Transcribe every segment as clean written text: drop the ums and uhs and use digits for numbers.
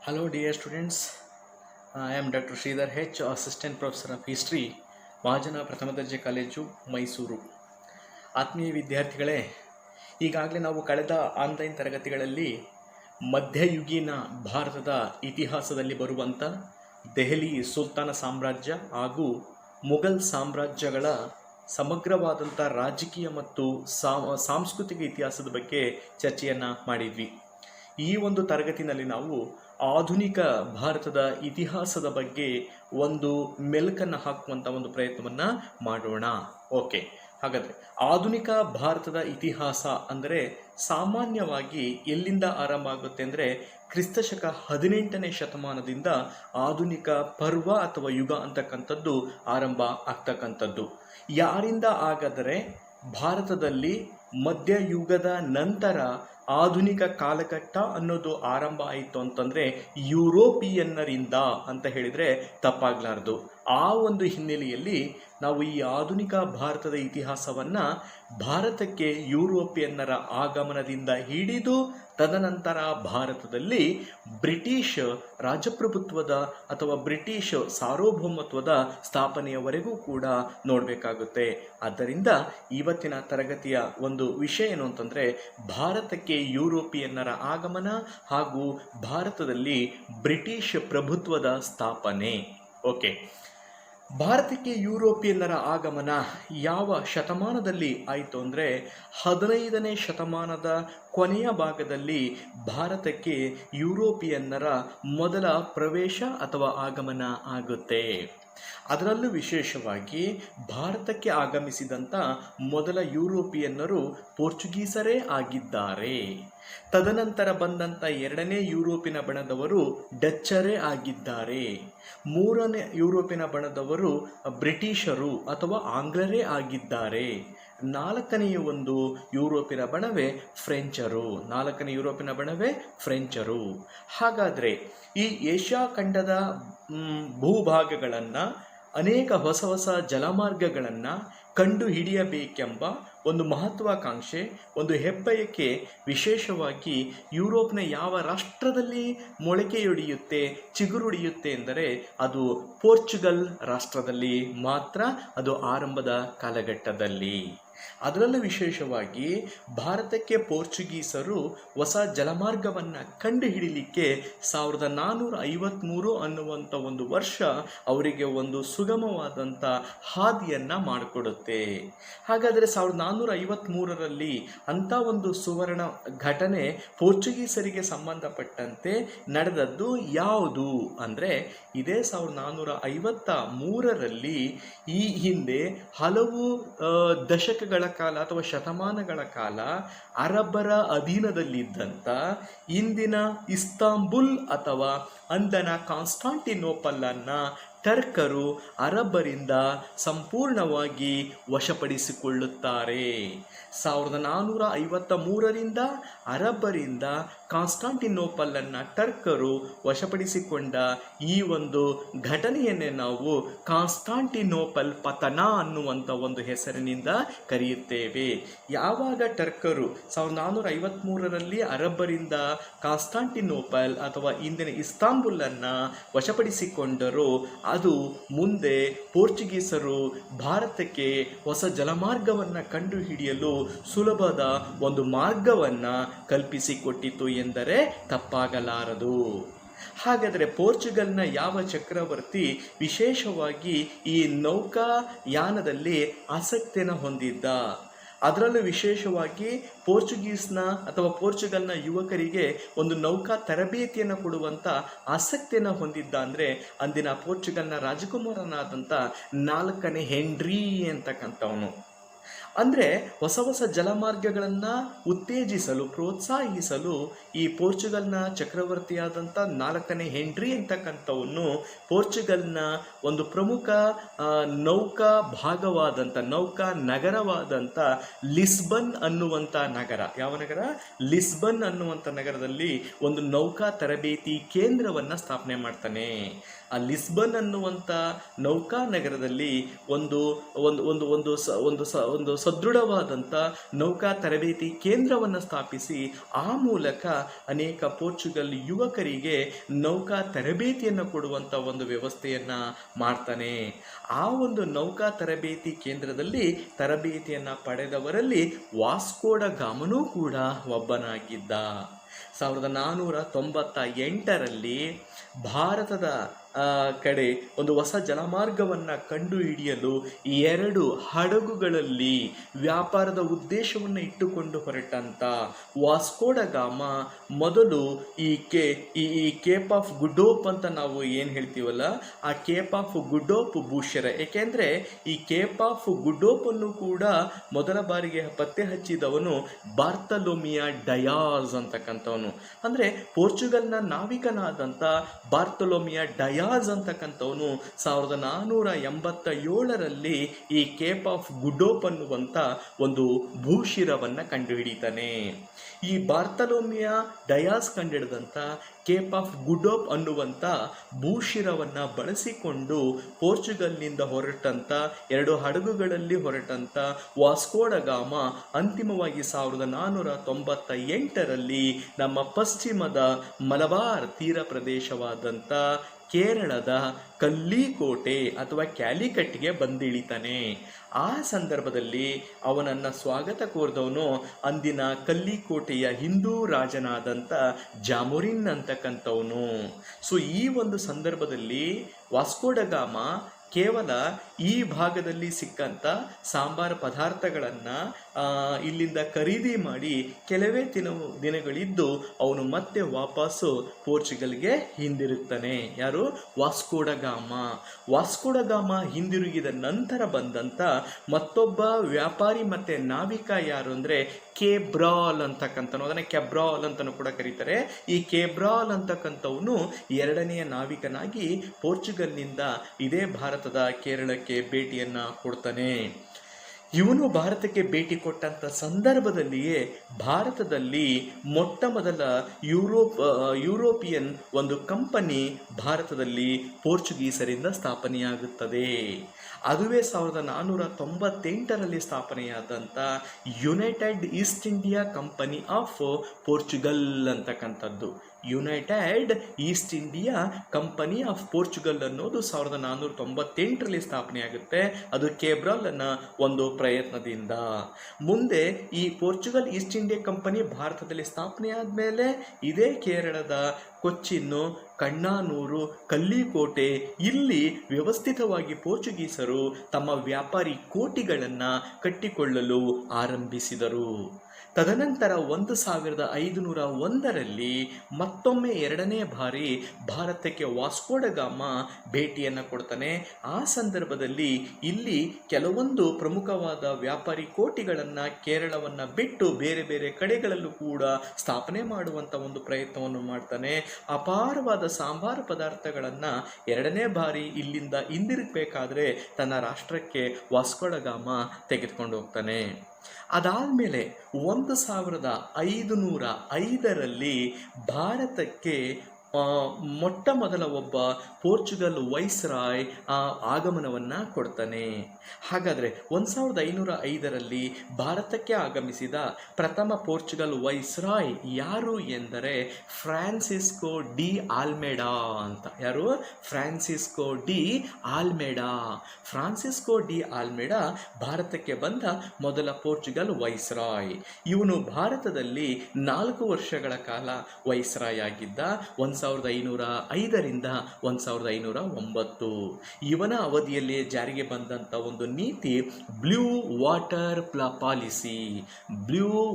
Hello dear students, I am Dr. Sridhar H, Assistant Professor of History, Mahajan ಪ್ರಥಮ ದರ್ಜೆ college Mysuru. ಆತ್ಮೀಯ ವಿದ್ಯಾರ್ಥಿಗಳೇ, ಈಗಾಗಲೇ ನಾವು ಕಳೆದ ಆನ್ಲೈನ್ ತರಗತಿಗಳಲ್ಲಿ ಮಧ್ಯಯುಗೀನ ಭಾರತದ ಇತಿಹಾಸದಲ್ಲಿ ಬರುವಂಥ ದೆಹಲಿ ಸುಲ್ತಾನ ಸಾಮ್ರಾಜ್ಯ ಹಾಗೂ ಮುಘಲ್ ಸಾಮ್ರಾಜ್ಯಗಳ ಸಮಗ್ರವಾದಂಥ ರಾಜಕೀಯ ಮತ್ತು ಸಾಂಸ್ಕೃತಿಕ ಇತಿಹಾಸದ ಬಗ್ಗೆ ಚರ್ಚೆಯನ್ನು ಮಾಡಿದ್ವಿ. ಈ ಒಂದು ತರಗತಿನಲ್ಲಿ ನಾವು ಆಧುನಿಕ ಭಾರತದ ಇತಿಹಾಸದ ಬಗ್ಗೆ ಒಂದು ಮೆಲುಕನ್ನು ಹಾಕುವಂಥ ಒಂದು ಪ್ರಯತ್ನವನ್ನು ಮಾಡೋಣ. ಓಕೆ, ಹಾಗಾದರೆ ಆಧುನಿಕ ಭಾರತದ ಇತಿಹಾಸ ಅಂದರೆ ಸಾಮಾನ್ಯವಾಗಿ ಎಲ್ಲಿಂದ ಆರಂಭ ಆಗುತ್ತೆ ಅಂದರೆ ಕ್ರಿಸ್ತಶಕ 18ನೇ ಶತಮಾನದಿಂದ ಆಧುನಿಕ ಪರ್ವ ಅಥವಾ ಯುಗ ಅಂತಕ್ಕಂಥದ್ದು ಆರಂಭ ಆಗ್ತಕ್ಕಂಥದ್ದು. ಯಾರಿಂದ ಹಾಗಾದರೆ ಭಾರತದಲ್ಲಿ ಮಧ್ಯಯುಗದ ನಂತರ ಆಧುನಿಕ ಕಾಲಘಟ್ಟ ಅನ್ನೋದು ಆರಂಭ ಆಯಿತು ಅಂತಂದರೆ ಯುರೋಪಿಯನ್ನರಿಂದ ಅಂತ ಹೇಳಿದರೆ ತಪ್ಪಾಗಲಾರ್ದು. ಆ ಒಂದು ಹಿನ್ನೆಲೆಯಲ್ಲಿ ನಾವು ಈ ಆಧುನಿಕ ಭಾರತದ ಇತಿಹಾಸವನ್ನು ಭಾರತಕ್ಕೆ ಯುರೋಪಿಯನ್ನರ ಆಗಮನದಿಂದ ಹಿಡಿದು ತದನಂತರ ಭಾರತದಲ್ಲಿ ಬ್ರಿಟಿಷ್ ರಾಜಪ್ರಭುತ್ವದ ಅಥವಾ ಬ್ರಿಟಿಷ್ ಸಾರ್ವಭೌಮತ್ವದ ಸ್ಥಾಪನೆಯವರೆಗೂ ಕೂಡ ನೋಡಬೇಕಾಗುತ್ತೆ. ಆದ್ದರಿಂದ ಇವತ್ತಿನ ತರಗತಿಯ ಒಂದು ವಿಷಯ ಏನು ಅಂತಂದರೆ ಭಾರತಕ್ಕೆ ಯುರೋಪಿಯನ್ನರ ಆಗಮನ ಹಾಗೂ ಭಾರತದಲ್ಲಿ ಬ್ರಿಟಿಷ್ ಪ್ರಭುತ್ವದ ಸ್ಥಾಪನೆ. ಓಕೆ, ಭಾರತಕ್ಕೆ ಯುರೋಪಿಯನ್ನರ ಆಗಮನ ಯಾವ ಶತಮಾನದಲ್ಲಿ ಆಯಿತು ಅಂದರೆ 15ನೇ ಶತಮಾನದ ಕೊನೆಯ ಭಾಗದಲ್ಲಿ ಭಾರತಕ್ಕೆ ಯುರೋಪಿಯನ್ನರ ಮೊದಲ ಪ್ರವೇಶ ಅಥವಾ ಆಗಮನ ಆಗುತ್ತೆ. ಅದರಲ್ಲೂ ವಿಶೇಷವಾಗಿ ಭಾರತಕ್ಕೆ ಆಗಮಿಸಿದಂಥ ಮೊದಲ ಯುರೋಪಿಯನ್ನರು ಪೋರ್ಚುಗೀಸರೇ ಆಗಿದ್ದಾರೆ. ತದನಂತರ ಬಂದಂಥ ಎರಡನೇ ಯುರೋಪಿನ ಬಣದವರು ಡಚ್ಚರೇ ಆಗಿದ್ದಾರೆ. ಮೂರನೇ ಯುರೋಪಿನ ಬಣದವರು ಬ್ರಿಟಿಷರು ಅಥವಾ ಆಂಗ್ಲರೇ ಆಗಿದ್ದಾರೆ. ನಾಲ್ಕನೆಯ ಒಂದು ಯುರೋಪಿನ ಬಣವೇ ಫ್ರೆಂಚರು. ಹಾಗಾದರೆ ಈ ಏಷ್ಯಾ ಖಂಡದ ಭೂಭಾಗಗಳನ್ನು ಅನೇಕ ಹೊಸ ಹೊಸ ಜಲಮಾರ್ಗಗಳನ್ನು ಕಂಡು ಹಿಡಿಯಬೇಕೆಂಬ ಒಂದು ಮಹತ್ವಾಕಾಂಕ್ಷೆ, ಒಂದು ಹೆಬ್ಬಯಕೆ ವಿಶೇಷವಾಗಿ ಯುರೋಪ್ನ ಯಾವ ರಾಷ್ಟ್ರದಲ್ಲಿ ಮೊಳಕೆಯೊಡೆಯುತ್ತೆ, ಚಿಗುರೊಡೆಯುತ್ತೆ ಎಂದರೆ ಅದು ಪೋರ್ಚುಗಲ್ ರಾಷ್ಟ್ರದಲ್ಲಿ ಮಾತ್ರ. ಅದು ಆರಂಭದ ಕಾಲಘಟ್ಟದಲ್ಲಿ. ಅದರಲ್ಲೂ ವಿಶೇಷವಾಗಿ ಭಾರತಕ್ಕೆ ಪೋರ್ಚುಗೀಸರು ಹೊಸ ಜಲಮಾರ್ಗವನ್ನು ಕಂಡು ಹಿಡಿಲಿಕ್ಕೆ 1453 ಅನ್ನುವಂಥ ಒಂದು ವರ್ಷ ಅವರಿಗೆ ಒಂದು ಸುಗಮವಾದಂಥ ಹಾದಿಯನ್ನು ಮಾಡಿಕೊಡುತ್ತೆ. ಹಾಗಾದರೆ 1453ರಲ್ಲಿ ಅಂಥ ಒಂದು ಸುವರ್ಣ ಘಟನೆ ಪೋರ್ಚುಗೀಸರಿಗೆ ಸಂಬಂಧಪಟ್ಟಂತೆ ನಡೆದದ್ದು ಯಾವುದು ಅಂದರೆ ಇದೇ 1453ರಲ್ಲಿ ಈ ಹಿಂದೆ ಹಲವು ದಶಕಗಳ ಕಾಲ ಅಥವಾ ಶತಮಾನಗಳ ಕಾಲ ಅರಬ್ಬರ ಅಧೀನದಲ್ಲಿದ್ದಂಥ ಇಂದಿನ ಇಸ್ತಾಂಬುಲ್ ಅಥವಾ ಅಂದನ ಕಾನ್ಸ್ಟಾಂಟಿನೋಪಲ್ ಅನ್ನು ಟರ್ಕರು ಅರಬ್ಬರಿಂದ ಸಂಪೂರ್ಣವಾಗಿ ವಶಪಡಿಸಿಕೊಳ್ಳುತ್ತಾರೆ. 1453ರಿಂದ ಅರಬ್ಬರಿಂದ ಕಾನ್ಸ್ಟಾಂಟಿನೋಪಲ್ ಅನ್ನು ಟರ್ಕರು ವಶಪಡಿಸಿಕೊಂಡ ಈ ಒಂದು ಘಟನೆಯನ್ನೇ ನಾವು ಕಾನ್ಸ್ಟಾಂಟಿನೋಪಲ್ ಪತನ ಅನ್ನುವಂಥ ಒಂದು ಹೆಸರಿನಿಂದ ಕರೆಯುತ್ತೇವೆ. ಯಾವಾಗ ಟರ್ಕರು 1453ರಲ್ಲಿ ಅರಬ್ಬರಿಂದ ಕಾನ್ಸ್ಟಾಂಟಿನೋಪಲ್ ಅಥವಾ ಇಂದಿನ ಇಸ್ತಾಂಬುಲ್ ಅನ್ನು ವಶಪಡಿಸಿಕೊಂಡರು, ಅದು ಮುಂದೆ ಪೋರ್ಚುಗೀಸರು ಭಾರತಕ್ಕೆ ಹೊಸ ಜಲಮಾರ್ಗವನ್ನು ಕಂಡುಹಿಡಿಯಲು ಸುಲಭದ ಒಂದು ಮಾರ್ಗವನ್ನು ಕಲ್ಪಿಸಿಕೊಟ್ಟಿತು ಎಂದರೆ ತಪ್ಪಾಗಲಾರದು. ಹಾಗಾದರೆ ಪೋರ್ಚುಗಲ್ನ ಯಾವ ಚಕ್ರವರ್ತಿ ವಿಶೇಷವಾಗಿ ಈ ನೌಕಾಯಾನದಲ್ಲಿ ಆಸಕ್ತಿಯನ್ನು ಹೊಂದಿದ್ದ? ಅದರಲ್ಲೂ ವಿಶೇಷವಾಗಿ ಪೋರ್ಚುಗಲ್ನ ಯುವಕರಿಗೆ ಒಂದು ನೌಕಾ ತರಬೇತಿಯನ್ನು ಕೊಡುವಂಥ ಆಸಕ್ತಿಯನ್ನು ಹೊಂದಿದ್ದ ಅಂದರೆ ಅಂದಿನ ಪೋರ್ಚುಗಲ್ನ ರಾಜಕುಮಾರನಾದಂಥ 4ನೇ ಹೆನ್ರಿ ಅಂತಕ್ಕಂಥವನು. ಅಂದರೆ ಹೊಸ ಹೊಸ ಜಲಮಾರ್ಗಗಳನ್ನು ಉತ್ತೇಜಿಸಲು ಪ್ರೋತ್ಸಾಹಿಸಲು ಈ ಪೋರ್ಚುಗಲ್ನ ಚಕ್ರವರ್ತಿಯಾದಂಥ 4ನೇ ಹೆನ್ರಿ ಅಂತಕ್ಕಂಥವನ್ನು ಪೋರ್ಚುಗಲ್ನ ಒಂದು ಪ್ರಮುಖ ನೌಕಾ ಭಾಗವಾದಂಥ ನೌಕಾ ನಗರವಾದಂಥ ಲಿಸ್ಬನ್ ಅನ್ನುವಂಥ ನಗರ, ಯಾವ ನಗರ? ಲಿಸ್ಬನ್ ಅನ್ನುವಂಥ ನಗರದಲ್ಲಿ ಒಂದು ನೌಕಾ ತರಬೇತಿ ಕೇಂದ್ರವನ್ನು ಸ್ಥಾಪನೆ ಮಾಡ್ತಾನೆ. ಆ ಲಿಸ್ಬನ್ ಅನ್ನುವಂಥ ನೌಕಾ ನಗರದಲ್ಲಿ ಒಂದು ಸದೃಢವಾದಂಥ ನೌಕಾ ತರಬೇತಿ ಕೇಂದ್ರವನ್ನು ಸ್ಥಾಪಿಸಿ ಆ ಮೂಲಕ ಅನೇಕ ಪೋರ್ಚುಗಲ್ ಯುವಕರಿಗೆ ನೌಕಾ ತರಬೇತಿಯನ್ನು ಕೊಡುವಂಥ ಒಂದು ವ್ಯವಸ್ಥೆಯನ್ನು ಮಾಡ್ತಾನೆ. ಆ ಒಂದು ನೌಕಾ ತರಬೇತಿ ಕೇಂದ್ರದಲ್ಲಿ ತರಬೇತಿಯನ್ನು ಪಡೆದವರಲ್ಲಿ ವಾಸ್ಕೋಡ ಗಾಮನೂ ಕೂಡ ಒಬ್ಬನಾಗಿದ್ದ. 1498ರಲ್ಲಿ ಭಾರತದ ಕಡೆ ಒಂದು ಹೊಸ ಜಲಮಾರ್ಗವನ್ನು ಕಂಡುಹಿಡಿಯಲು 2 ಹಡಗುಗಳಲ್ಲಿ ವ್ಯಾಪಾರದ ಉದ್ದೇಶವನ್ನು ಇಟ್ಟುಕೊಂಡು ಹೊರಟಂತ ವಾಸ್ಕೋಡ ಗಾಮ ಮೊದಲು ಈ ಕೇಪ್ ಆಫ್ ಗುಡೋಪ್ ಅಂತ ನಾವು ಏನು ಹೇಳ್ತೀವಲ್ಲ, ಆ ಕೇಪ್ ಆಫ್ ಗುಡೋಪ್ ಭೂಷರ. ಏಕೆಂದರೆ ಈ ಕೇಪ್ ಆಫ್ ಗುಡೋಪನ್ನು ಕೂಡ ಮೊದಲ ಬಾರಿಗೆ ಪತ್ತೆ ಹಚ್ಚಿದವನು ಬಾರ್ತಲೋಮಿಯಾ ಡಯಾಸ್ ಅಂತಕ್ಕಂಥವನು. ಅಂದರೆ ಪೋರ್ಚುಗಲ್ನ ನಾವಿಕನಾದಂಥ ಬಾರ್ತಲೋಮಿಯಾ ಡಯಾಸ್ ಅಂತಕ್ಕಂಥವನು 1487ರಲ್ಲಿ ಈ ಕೇಪ್ ಆಫ್ ಗುಡೋಪ್ ಅನ್ನುವಂಥ ಒಂದು ಭೂಶಿರವನ್ನು ಕಂಡುಹಿಡಿತಾನೆ. ಈ ಬಾರ್ತಲೋಮಿಯಾ ಡಯಾಸ್ ಕಂಡುಹಿಡಿದಂಥ ಕೇಪ್ ಆಫ್ ಗುಡೋಪ್ ಅನ್ನುವಂಥ ಭೂಶಿರವನ್ನು ಬಳಸಿಕೊಂಡು ಪೋರ್ಚುಗಲ್ನಿಂದ ಹೊರಟಂಥ 2 ಹಡಗುಗಳಲ್ಲಿ ಹೊರಟಂಥ ವಾಸ್ಕೋಡ ಗಾಮ ಅಂತಿಮವಾಗಿ 1498ರಲ್ಲಿ ನಮ್ಮ ಪಶ್ಚಿಮದ ಮಲಬಾರ್ ತೀರ ಪ್ರದೇಶವಾದಂಥ ಕೇರಳದ ಕಲ್ಲಿಕೋಟೆ ಅಥವಾ ಕ್ಯಾಲಿಕಟ್ಗೆ ಬಂದಿಳಿತಾನೆ. ಆ ಸಂದರ್ಭದಲ್ಲಿ ಅವನನ್ನು ಸ್ವಾಗತ ಕೋರಿದವನು ಅಂದಿನ ಕಲ್ಲಿಕೋಟೆಯ ಹಿಂದೂ ರಾಜನಾದಂಥ ಜಾಮೋರಿನ್ ಅಂತಕ್ಕಂಥವನು. ಸೊ ಈ ಒಂದು ಸಂದರ್ಭದಲ್ಲಿ ವಾಸ್ಕೋಡ ಗಾಮ ಕೇವಲ ಈ ಭಾಗದಲ್ಲಿ ಸಿಕ್ಕಂಥ ಸಾಂಬಾರು ಪದಾರ್ಥಗಳನ್ನು ಇಲ್ಲಿಂದ ಖರೀದಿ ಮಾಡಿ ಕೆಲವೇ ದಿನಗಳಿದ್ದು ಅವನು ಮತ್ತೆ ವಾಪಸ್ಸು ಪೋರ್ಚುಗಲ್ಗೆ ಹಿಂದಿರುಗ್ತಾನೆ. ಯಾರು? ವಾಸ್ಕೋಡ ಗಾಮ ಹಿಂದಿರುಗಿದ ನಂತರ ಬಂದಂಥ ಮತ್ತೊಬ್ಬ ವ್ಯಾಪಾರಿ ಮತ್ತು ನಾವಿಕ ಯಾರು ಅಂದರೆ ಕೇಬ್ರಾಲ್ ಅಂತಕ್ಕಂಥನು. ಅದನ್ನು ಕೆಬ್ರಾಲ್ ಅಂತಲೂ ಕೂಡ ಕರೀತಾರೆ. ಈ ಕೇಬ್ರಾಲ್ ಅಂತಕ್ಕಂಥವನು 2ನೆಯ ನಾವಿಕನಾಗಿ ಪೋರ್ಚುಗಲ್ನಿಂದ ಇದೇ ಭಾರತದ ಕೇರಳಕ್ಕೆ ಭೇಟಿಯನ್ನು ಕೊಡ್ತಾನೆ. ಇವನು ಭಾರತಕ್ಕೆ ಭೇಟಿ ಕೊಟ್ಟಂಥ ಸಂದರ್ಭದಲ್ಲಿಯೇ ಭಾರತದಲ್ಲಿ ಮೊಟ್ಟ ಮೊದಲ ಯುರೋಪಿಯನ್ ಒಂದು ಕಂಪನಿ ಭಾರತದಲ್ಲಿ ಪೋರ್ಚುಗೀಸರಿಂದ ಸ್ಥಾಪನೆಯಾಗುತ್ತದೆ. ಅದುವೇ 1498ರಲ್ಲಿ ಸ್ಥಾಪನೆಯಾದಂಥ United East India Company of Portugal ಅಂತಕ್ಕಂಥದ್ದು. United East India Company of Portugal ಅನ್ನೋದು 1498ರಲ್ಲಿ ಸ್ಥಾಪನೆಯಾಗುತ್ತೆ. ಅದು ಕೇಬ್ರಾಲ್ನ ಒಂದು ಪ್ರಯತ್ನದಿಂದ. ಮುಂದೆ ಈ ಪೋರ್ಚುಗಲ್ ಈಸ್ಟ್ ಇಂಡಿಯಾ ಕಂಪನಿ ಭಾರತದಲ್ಲಿ ಸ್ಥಾಪನೆಯಾದ ಮೇಲೆ ಇದೇ ಕೇರಳದ ಕೊಚ್ಚಿನ್ನು, ಕಣ್ಣಾನೂರು, ಕಲ್ಲಿಕೋಟೆ ಇಲ್ಲಿ ವ್ಯವಸ್ಥಿತವಾಗಿ ಪೋರ್ಚುಗೀಸರು ತಮ್ಮ ವ್ಯಾಪಾರಿ ಕೋಟಿಗಳನ್ನು ಕಟ್ಟಿಕೊಳ್ಳಲು ಆರಂಭಿಸಿದರು. ತದನಂತರ 1501ರಲ್ಲಿ ಮತ್ತೊಮ್ಮೆ 2ನೇ ಬಾರಿ ಭಾರತಕ್ಕೆ ವಾಸ್ಕೋಡ ಗಾಮ ಭೇಟಿಯನ್ನು ಕೊಡ್ತಾನೆ. ಆ ಸಂದರ್ಭದಲ್ಲಿ ಇಲ್ಲಿ ಕೆಲವೊಂದು ಪ್ರಮುಖವಾದ ವ್ಯಾಪಾರಿ ಕೋಟಿಗಳನ್ನು ಕೇರಳವನ್ನು ಬಿಟ್ಟು ಬೇರೆ ಬೇರೆ ಕಡೆಗಳಲ್ಲೂ ಕೂಡ ಸ್ಥಾಪನೆ ಮಾಡುವಂಥ ಒಂದು ಪ್ರಯತ್ನವನ್ನು ಮಾಡ್ತಾನೆ. ಅಪಾರವಾದ ಸಾಂಬಾರು ಪದಾರ್ಥಗಳನ್ನು 2ನೇ ಬಾರಿ ಇಲ್ಲಿಂದ ಹಿಂದಿರುಗಬೇಕಾದ್ರೆ ತನ್ನ ರಾಷ್ಟ್ರಕ್ಕೆ ವಾಸ್ಕೋಡ ಗಾಮ ತೆಗೆದುಕೊಂಡು ಹೋಗ್ತಾನೆ. ಅದಾದಮೇಲೆ 1505ರಲ್ಲಿ ಭಾರತಕ್ಕೆ ಮೊಟ್ಟ ಮೊದಲ ಒಬ್ಬ ಪೋರ್ಚುಗಲ್ ವೈಸ್ರಾಯ್ ಆಗಮನವನ್ನು ಕೊಡ್ತಾನೆ. ಹಾಗಾದರೆ 1505ರಲ್ಲಿ ಭಾರತಕ್ಕೆ ಆಗಮಿಸಿದ ಪ್ರಥಮ ಪೋರ್ಚುಗಲ್ ವೈಸ್ರಾಯ್ ಯಾರು ಎಂದರೆ ಫ್ರಾನ್ಸಿಸ್ಕೋ ಡಿ ಆಲ್ಮೆಡಾ ಅಂತ. ಯಾರು? Francisco de Almeida. Francisco de Almeida ಭಾರತಕ್ಕೆ ಬಂದ ಮೊದಲ ಪೋರ್ಚುಗಲ್ ವೈಸ್ರಾಯ್. ಇವನು ಭಾರತದಲ್ಲಿ 4 ವರ್ಷಗಳ ಕಾಲ ವೈಸ್ರಾಯ್ ಆಗಿದ್ದ. 1505ರಿಂದ 1509. ಇವನ ಅವಧಿಯಲ್ಲಿ ಜಾರಿಗೆ ಬಂದಂಥ ಒಂದು ನೀತಿ ಬ್ಲೂ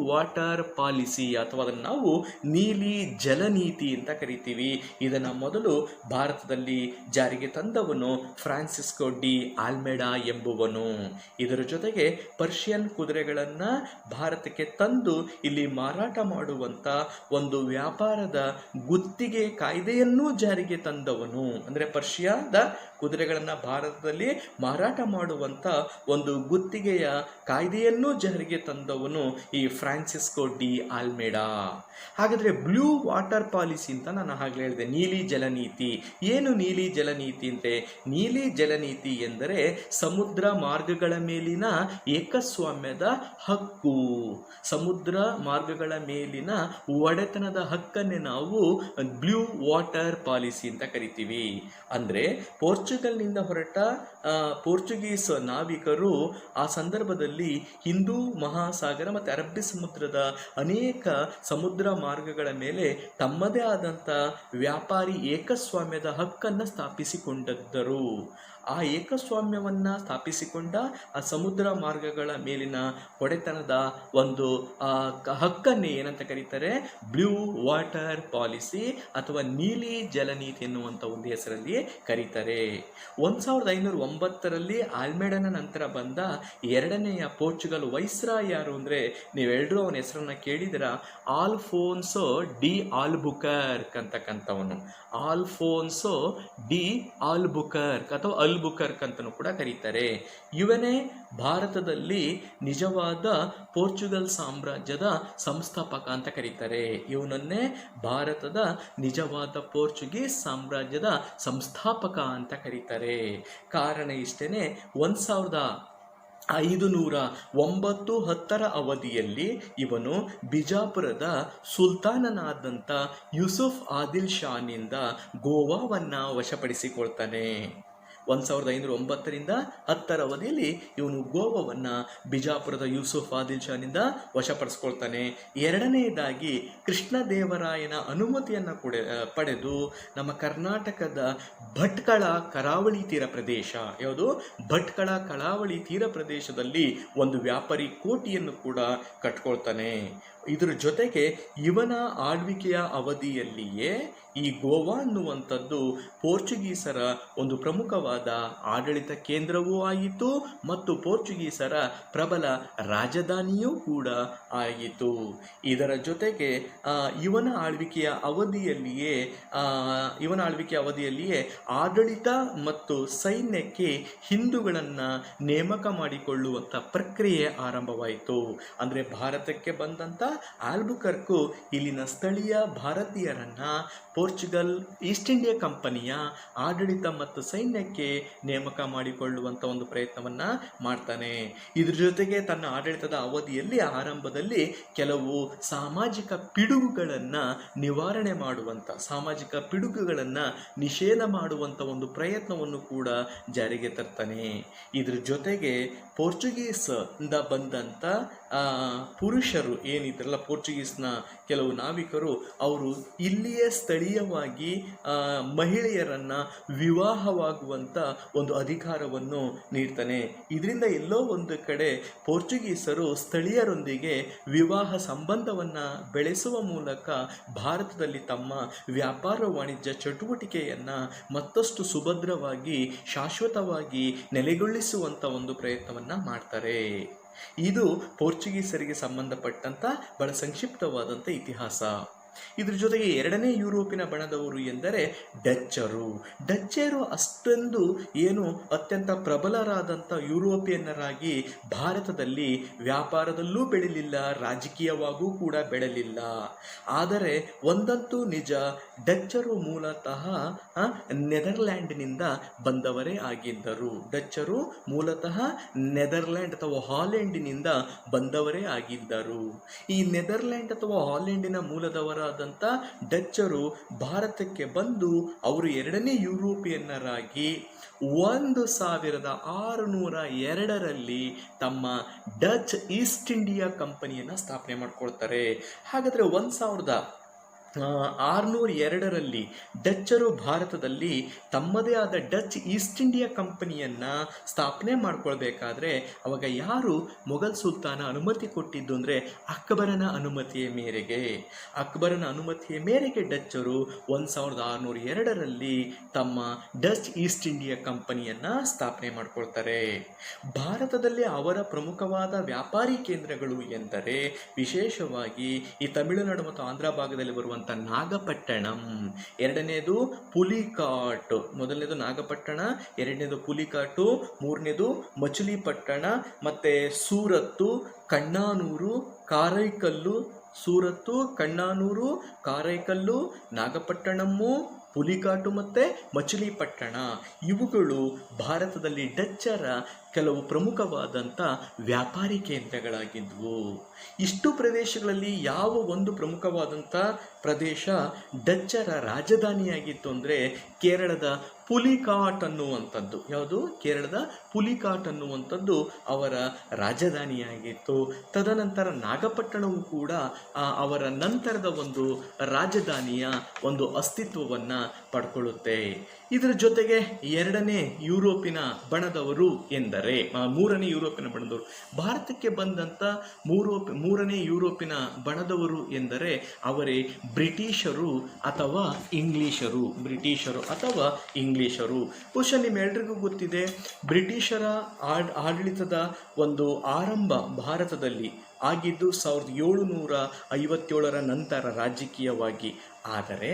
ವಾಟರ್ ಪಾಲಿಸಿ ಅಥವಾ ಅದನ್ನು ನಾವು ನೀಲಿ ಜಲ ನೀತಿ ಅಂತ ಕರಿತೀವಿ. ಇದನ್ನು ಮೊದಲು ಭಾರತದಲ್ಲಿ ಜಾರಿಗೆ ತಂದವನು ಫ್ರಾನ್ಸಿಸ್ಕೋ ಡಿ ಆಲ್ಮೆಡಾ ಎಂಬುವನು. ಇದರ ಜೊತೆಗೆ ಪರ್ಷಿಯನ್ ಕುದುರೆಗಳನ್ನು ಭಾರತಕ್ಕೆ ತಂದು ಇಲ್ಲಿ ಮಾರಾಟ ಮಾಡುವಂಥ ಒಂದು ವ್ಯಾಪಾರದ ಗುತ್ತಿಗೆ ಕಾಯ್ದೆಯನ್ನೂ ಜಾರಿಗೆ ತಂದವನು. ಅಂದರೆ ಪರ್ಷಿಯಾದ ಕುದುರೆಗಳನ್ನು ಭಾರತದಲ್ಲಿ ಮಾರಾಟ ಮಾಡುವಂಥ ಒಂದು ಗುತ್ತಿಗೆಯ ಕಾಯ್ದೆಯನ್ನೂ ಜಾರಿಗೆ ತಂದವನು ಈ ಫ್ರಾನ್ಸಿಸ್ಕೋ ಡಿ ಆಲ್ಮೇಡಾ. ಹಾಗಾದರೆ ಬ್ಲೂ ವಾಟರ್ ಪಾಲಿಸಿ ಅಂತ ನಾನು ಆಗಲೇ ಹೇಳಿದೆ, ನೀಲಿ ಜಲನೀತಿ. ಏನು ನೀಲಿ ಜಲನೀತಿ ಅಂತೆ? ನೀಲಿ ಜಲನೀತಿ ಎಂದರೆ ಸಮುದ್ರ ಮಾರ್ಗಗಳ ಮೇಲಿನ ಏಕಸ್ವಾಮ್ಯದ ಹಕ್ಕು, ಸಮುದ್ರ ಮಾರ್ಗಗಳ ಮೇಲಿನ ಒಡೆತನದ ಹಕ್ಕನ್ನೇ ನಾವು ಬ್ಲೂ ವಾಟರ್ ಪಾಲಿಸಿ ಅಂತ ಕರಿತೀವಿ. ಅಂದರೆ ಪೋರ್ಚುಗಲ್ನಿಂದ ಹೊರಟ ಪೋರ್ಚುಗೀಸ್ ನಾವಿಕರು ಆ ಸಂದರ್ಭದಲ್ಲಿ ಹಿಂದೂ ಮಹಾಸಾಗರ ಮತ್ತು ಅರಬ್ಬಿ ಸಮುದ್ರದ ಅನೇಕ ಸಮುದ್ರ ಮಾರ್ಗಗಳ ಮೇಲೆ ತಮ್ಮದೇ ಆದಂಥ ವ್ಯಾಪಾರಿ ಏಕಸ್ವಾಮ್ಯದ ಹಕ್ಕನ್ನು ಸ್ಥಾಪಿಸಿಕೊಂಡಿದ್ದರು. ಆ ಏಕಸ್ವಾಮ್ಯವನ್ನು ಸ್ಥಾಪಿಸಿಕೊಂಡ ಆ ಸಮುದ್ರ ಮಾರ್ಗಗಳ ಮೇಲಿನ ಒಡೆತನದ ಒಂದು ಹಕ್ಕನ್ನೇ ಏನಂತ ಕರೀತಾರೆ? ಬ್ಲೂ ವಾಟರ್ ಪಾಲಿಸಿ ಅಥವಾ ನೀಲಿ ಜಲನೀತಿ ಎನ್ನುವಂಥ ಒಂದು ಹೆಸರಲ್ಲಿ ಕರೀತಾರೆ. 1509ರಲ್ಲಿ ಆಲ್ಮೇಡನ ನಂತರ ಬಂದ ಎರಡನೆಯ ಪೋರ್ಚುಗಲ್ ವೈಸ್ರಾಯ್ ಯಾರು ಅಂದರೆ, ನೀವೆಲ್ಲರೂ ಅವನ ಹೆಸರನ್ನು ಕೇಳಿದಿರ, Alfonso D Albuquerque ಅಂತಕ್ಕಂಥವನು. Alfonso D Albuquerque ಅಥವಾ ಅಲ್ಬುಕರ್ಕ್ ಅಂತಲೂ ಕೂಡ ಕರೀತಾರೆ. ಇವನೇ ಭಾರತದಲ್ಲಿ ನಿಜವಾದ ಪೋರ್ಚುಗಲ್ ಸಾಮ್ರಾಜ್ಯದ ಸಂಸ್ಥಾಪಕ ಅಂತ ಕರೀತಾರೆ. ಇವನನ್ನೇ ಭಾರತದ ನಿಜವಾದ ಪೋರ್ಚುಗೀಸ್ ಸಾಮ್ರಾಜ್ಯದ ಸಂಸ್ಥಾಪಕ ಅಂತ ಕರೀತಾರೆ. ಕಾರಣ ಇಷ್ಟೇ, 1509-10 ಅವಧಿಯಲ್ಲಿ ಇವನು ಬಿಜಾಪುರದ ಸುಲ್ತಾನನಾದಂಥ ಯೂಸುಫ್ ಆದಿಲ್ ಶಾನಿಂದ ಗೋವಾವನ್ನು ವಶಪಡಿಸಿಕೊಳ್ತಾನೆ. 1509-10 ಅವಧಿಯಲ್ಲಿ ಇವನು ಗೋವಾವನ್ನು ಬಿಜಾಪುರದ ಯೂಸುಫ್ ಆದಿಲ್ ಶಾನಿಂದ ವಶಪಡಿಸ್ಕೊಳ್ತಾನೆ. ಎರಡನೆಯದಾಗಿ ಕೃಷ್ಣದೇವರಾಯನ ಅನುಮತಿಯನ್ನು ಪಡೆದು ನಮ್ಮ ಕರ್ನಾಟಕದ ಭಟ್ಕಳ ಕರಾವಳಿ ತೀರ ಪ್ರದೇಶ, ಯಾವುದು ಭಟ್ಕಳ ಕರಾವಳಿ ತೀರ ಪ್ರದೇಶದಲ್ಲಿ ಒಂದು ವ್ಯಾಪಾರಿ ಕೋಟೆಯನ್ನು ಕೂಡ ಕಟ್ಕೊಳ್ತಾನೆ. ಇದರ ಜೊತೆಗೆ ಇವನ ಆಳ್ವಿಕೆಯ ಅವಧಿಯಲ್ಲಿಯೇ ಈ ಗೋವಾ ಅನ್ನುವಂಥದ್ದು ಪೋರ್ಚುಗೀಸರ ಒಂದು ಪ್ರಮುಖವಾದ ಆಡಳಿತ ಕೇಂದ್ರವೂ ಆಯಿತು ಮತ್ತು ಪೋರ್ಚುಗೀಸರ ಪ್ರಬಲ ರಾಜಧಾನಿಯೂ ಕೂಡ ಆಯಿತು. ಇದರ ಜೊತೆಗೆ ಇವನ ಆಳ್ವಿಕೆಯ ಅವಧಿಯಲ್ಲಿಯೇ ಆಡಳಿತ ಮತ್ತು ಸೈನ್ಯಕ್ಕೆ ಹಿಂದೂಗಳನ್ನು ನೇಮಕ ಮಾಡಿಕೊಳ್ಳುವಂಥ ಪ್ರಕ್ರಿಯೆ ಆರಂಭವಾಯಿತು. ಅಂದರೆ ಭಾರತಕ್ಕೆ ಬಂದಂಥ ಆಲ್ಬುಕರ್ಕು ಇಲ್ಲಿನ ಸ್ಥಳೀಯ ಭಾರತೀಯರನ್ನ ಪೋರ್ಚುಗಲ್ ಈಸ್ಟ್ ಇಂಡಿಯಾ ಕಂಪನಿಯ ಆಡಳಿತ ಮತ್ತು ಸೈನ್ಯಕ್ಕೆ ನೇಮಕ ಮಾಡಿಕೊಳ್ಳುವಂಥ ಒಂದು ಪ್ರಯತ್ನವನ್ನು ಮಾಡ್ತಾನೆ. ಇದ್ರ ಜೊತೆಗೆ ತನ್ನ ಆಡಳಿತದ ಅವಧಿಯಲ್ಲಿ ಆರಂಭದಲ್ಲಿ ಕೆಲವು ಸಾಮಾಜಿಕ ಪಿಡುಗುಗಳನ್ನು ನಿವಾರಣೆ ಮಾಡುವಂಥ, ಸಾಮಾಜಿಕ ಪಿಡುಗುಗಳನ್ನು ನಿಷೇಧ ಮಾಡುವಂಥ ಒಂದು ಪ್ರಯತ್ನವನ್ನು ಕೂಡ ಜಾರಿಗೆ ತರ್ತಾನೆ. ಇದ್ರ ಜೊತೆಗೆ ಪೋರ್ಚುಗೀಸ್ ಇಂದ ಬಂದಂಥ ಪುರುಷರು ಏನಿದ್ರಲ್ಲ, ಪೋರ್ಚುಗೀಸ್ನ ಕೆಲವು ನಾವಿಕರು, ಅವರು ಇಲ್ಲಿಯೇ ಸ್ಥಳೀಯವಾಗಿ ಮಹಿಳೆಯರನ್ನು ವಿವಾಹವಾಗುವಂಥ ಒಂದು ಅಧಿಕಾರವನ್ನು ನೀಡ್ತಾನೆ. ಇದರಿಂದ ಎಲ್ಲೋ ಒಂದು ಕಡೆ ಪೋರ್ಚುಗೀಸರು ಸ್ಥಳೀಯರೊಂದಿಗೆ ವಿವಾಹ ಸಂಬಂಧವನ್ನು ಬೆಳೆಸುವ ಮೂಲಕ ಭಾರತದಲ್ಲಿ ತಮ್ಮ ವ್ಯಾಪಾರ ವಾಣಿಜ್ಯ ಚಟುವಟಿಕೆಯನ್ನು ಮತ್ತಷ್ಟು ಸುಭದ್ರವಾಗಿ ಶಾಶ್ವತವಾಗಿ ನೆಲೆಗೊಳಿಸುವಂಥ ಒಂದು ಪ್ರಯತ್ನವನ್ನು ಮಾಡ್ತಾರೆ. ಇದು ಪೋರ್ಚುಗೀಸರಿಗೆ ಸಂಬಂಧಪಟ್ಟಂಥ ಬಹಳ ಸಂಕ್ಷಿಪ್ತವಾದಂಥ ಇತಿಹಾಸ. ಇದ್ರ ಜೊತೆಗೆ ಎರಡನೇ ಯುರೋಪಿನ ಬಣದವರು ಎಂದರೆ ಡಚ್ಚರು ಅಷ್ಟೊಂದು ಏನು ಅತ್ಯಂತ ಪ್ರಬಲರಾದಂಥ ಯುರೋಪಿಯನ್ನರಾಗಿ ಭಾರತದಲ್ಲಿ ವ್ಯಾಪಾರದಲ್ಲೂ ಬೆಳೆಯಲಿಲ್ಲ, ರಾಜಕೀಯವಾಗೂ ಕೂಡ ಬೆಳೆಯಲಿಲ್ಲ. ಆದರೆ ಒಂದಂತೂ ನಿಜ, ಡಚ್ಚರು ಮೂಲತಃ ನೆದರ್ಲ್ಯಾಂಡ್ನಿಂದ ಬಂದವರೇ ಆಗಿದ್ದರು. ಡಚ್ಚರು ಮೂಲತಃ ನೆದರ್ಲ್ಯಾಂಡ್ ಅಥವಾ ಹಾಲೆಂಡಿನಿಂದ ಬಂದವರೇ ಆಗಿದ್ದರು. ಈ ನೆದರ್ಲ್ಯಾಂಡ್ ಅಥವಾ ಹಾಲೆಂಡಿನ ಮೂಲದವರ ಡಚ್ಚರು ಭಾರತಕ್ಕೆ ಬಂದು ಅವರು ಎರಡನೇ ಯುರೋಪಿಯನ್ನರಾಗಿ 1602ರಲ್ಲಿ ತಮ್ಮ ಡಚ್ ಈಸ್ಟ್ ಇಂಡಿಯಾ ಕಂಪನಿಯನ್ನು ಸ್ಥಾಪನೆ ಮಾಡ್ಕೊಳ್ತಾರೆ. ಹಾಗಾದರೆ 1602ರಲ್ಲಿ ಡಚ್ಚರು ಭಾರತದಲ್ಲಿ ತಮ್ಮದೇ ಆದ ಡಚ್ ಈಸ್ಟ್ ಇಂಡಿಯಾ ಕಂಪನಿಯನ್ನು ಸ್ಥಾಪನೆ ಮಾಡ್ಕೊಳ್ಬೇಕಾದ್ರೆ ಅವಾಗ ಯಾರು ಮೊಘಲ್ ಸುಲ್ತಾನ ಅನುಮತಿ ಕೊಟ್ಟಿದ್ದು ಅಂದರೆ ಅಕ್ಬರನ ಅನುಮತಿಯ ಮೇರೆಗೆ ಡಚ್ಚರು 1602ರಲ್ಲಿ ತಮ್ಮ ಡಚ್ ಈಸ್ಟ್ ಇಂಡಿಯಾ ಕಂಪನಿಯನ್ನು ಸ್ಥಾಪನೆ ಮಾಡ್ಕೊಳ್ತಾರೆ. ಭಾರತದಲ್ಲಿ ಅವರ ಪ್ರಮುಖವಾದ ವ್ಯಾಪಾರಿ ಕೇಂದ್ರಗಳು ಎಂದರೆ ವಿಶೇಷವಾಗಿ ಈ ತಮಿಳುನಾಡು ಮತ್ತು ಆಂಧ್ರ ಭಾಗದಲ್ಲಿ ಬರುವಂಥ ಇರುವಂಥ ನಾಗಪಟ್ಟಣಂ, ಎರಡನೇದು ಪುಲಿಕಾಟ್, ಮೊದಲನೇದು ನಾಗಪಟ್ಟಣ, ಎರಡನೇದು ಪುಲಿಕಾಟು, ಮೂರನೇದು ಮಚಲಿಪಟ್ಟಣ, ಮತ್ತು ಸೂರತ್ತು, ಕಣ್ಣಾನೂರು, ಕಾರೈಕಲ್ಲು, ಸೂರತ್ತು, ಕಣ್ಣಾನೂರು, ಕಾರೈಕಲ್ಲು, ನಾಗಪಟ್ಟಣಮ್ಮು, ಪುಲಿಕಾಟು ಮತ್ತು ಮಚಲಿಪಟ್ಟಣ ಇವುಗಳು ಭಾರತದಲ್ಲಿ ಡಚ್ಚರ ಕೆಲವು ಪ್ರಮುಖವಾದಂಥ ವ್ಯಾಪಾರಿ ಕೇಂದ್ರಗಳಾಗಿದ್ವು. ಇಷ್ಟು ಪ್ರದೇಶಗಳಲ್ಲಿ ಯಾವ ಒಂದು ಪ್ರಮುಖವಾದಂಥ ಪ್ರದೇಶ ಡಚ್ಚರ ರಾಜಧಾನಿಯಾಗಿತ್ತು ಅಂದರೆ ಕೇರಳದ ಪುಲಿಕಾಟ್ ಅನ್ನುವಂಥದ್ದು. ಯಾವುದು? ಕೇರಳದ ಪುಲಿಕಾಟ್ ಅನ್ನುವಂಥದ್ದು ಅವರ ರಾಜಧಾನಿಯಾಗಿತ್ತು. ತದನಂತರ ನಾಗಪಟ್ಟಣವು ಕೂಡ ಅವರ ನಂತರದ ಒಂದು ರಾಜಧಾನಿಯ ಒಂದು ಅಸ್ತಿತ್ವವನ್ನು ಪಡ್ಕೊಳ್ಳುತ್ತೆ. ಇದರ ಜೊತೆಗೆ ಎರಡನೇ ಯುರೋಪಿನ ಬಣದವರು ಎಂದರೆ ಮೂರನೇ ಯುರೋಪಿನ ಬಣದವರು ಭಾರತಕ್ಕೆ ಬಂದಂಥ ಮೂರನೇ ಯುರೋಪಿನ ಬಣದವರು ಎಂದರೆ ಅವರೇ ಬ್ರಿಟಿಷರು ಅಥವಾ ಇಂಗ್ಲಿಷರು. ಬಹುಶಃ ನಿಮ್ಮೆಲ್ಲರಿಗೂ ಗೊತ್ತಿದೆ, ಬ್ರಿಟಿಷರ ಆಡಳಿತದ ಒಂದು ಆರಂಭ ಭಾರತದಲ್ಲಿ ಆಗಿದ್ದು 1757 ನಂತರ ರಾಜಕೀಯವಾಗಿ. ಆದರೆ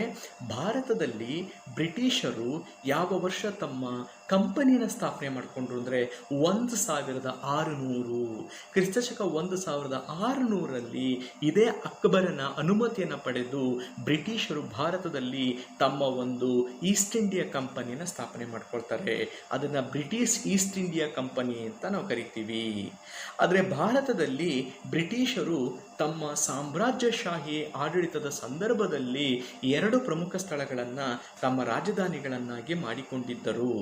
ಭಾರತದಲ್ಲಿ ಬ್ರಿಟಿಷರು ಯಾವ ವರ್ಷ ತಮ್ಮ ಕಂಪನಿನ ಸ್ಥಾಪನೆ ಮಾಡಿಕೊಂಡ್ರು ಅಂದರೆ 1600 ಕ್ರಿಸ್ತಶಕ 1600ರಲ್ಲಿ ಇದೇ ಅಕ್ಬರನ ಅನುಮತಿಯನ್ನು ಪಡೆದು ಬ್ರಿಟಿಷರು ಭಾರತದಲ್ಲಿ ತಮ್ಮ ಒಂದು ಈಸ್ಟ್ ಇಂಡಿಯಾ ಕಂಪನಿನ ಸ್ಥಾಪನೆ ಮಾಡ್ಕೊಳ್ತಾರೆ. ಅದನ್ನು ಬ್ರಿಟಿಷ್ ಈಸ್ಟ್ ಇಂಡಿಯಾ ಕಂಪನಿ ಅಂತ ನಾವು ಕರಿತೀವಿ. ಆದರೆ ಭಾರತದಲ್ಲಿ ಬ್ರಿಟಿಷರು ತಮ್ಮ ಸಾಮ್ರಾಜ್ಯಶಾಹಿ ಆಡಳಿತದ ಸಂದರ್ಭದಲ್ಲಿ 2 ಪ್ರಮುಖ ಸ್ಥಳಗಳನ್ನು ತಮ್ಮ ರಾಜಧಾನಿಗಳನ್ನಾಗಿ ಮಾಡಿಕೊಂಡಿದ್ದರು.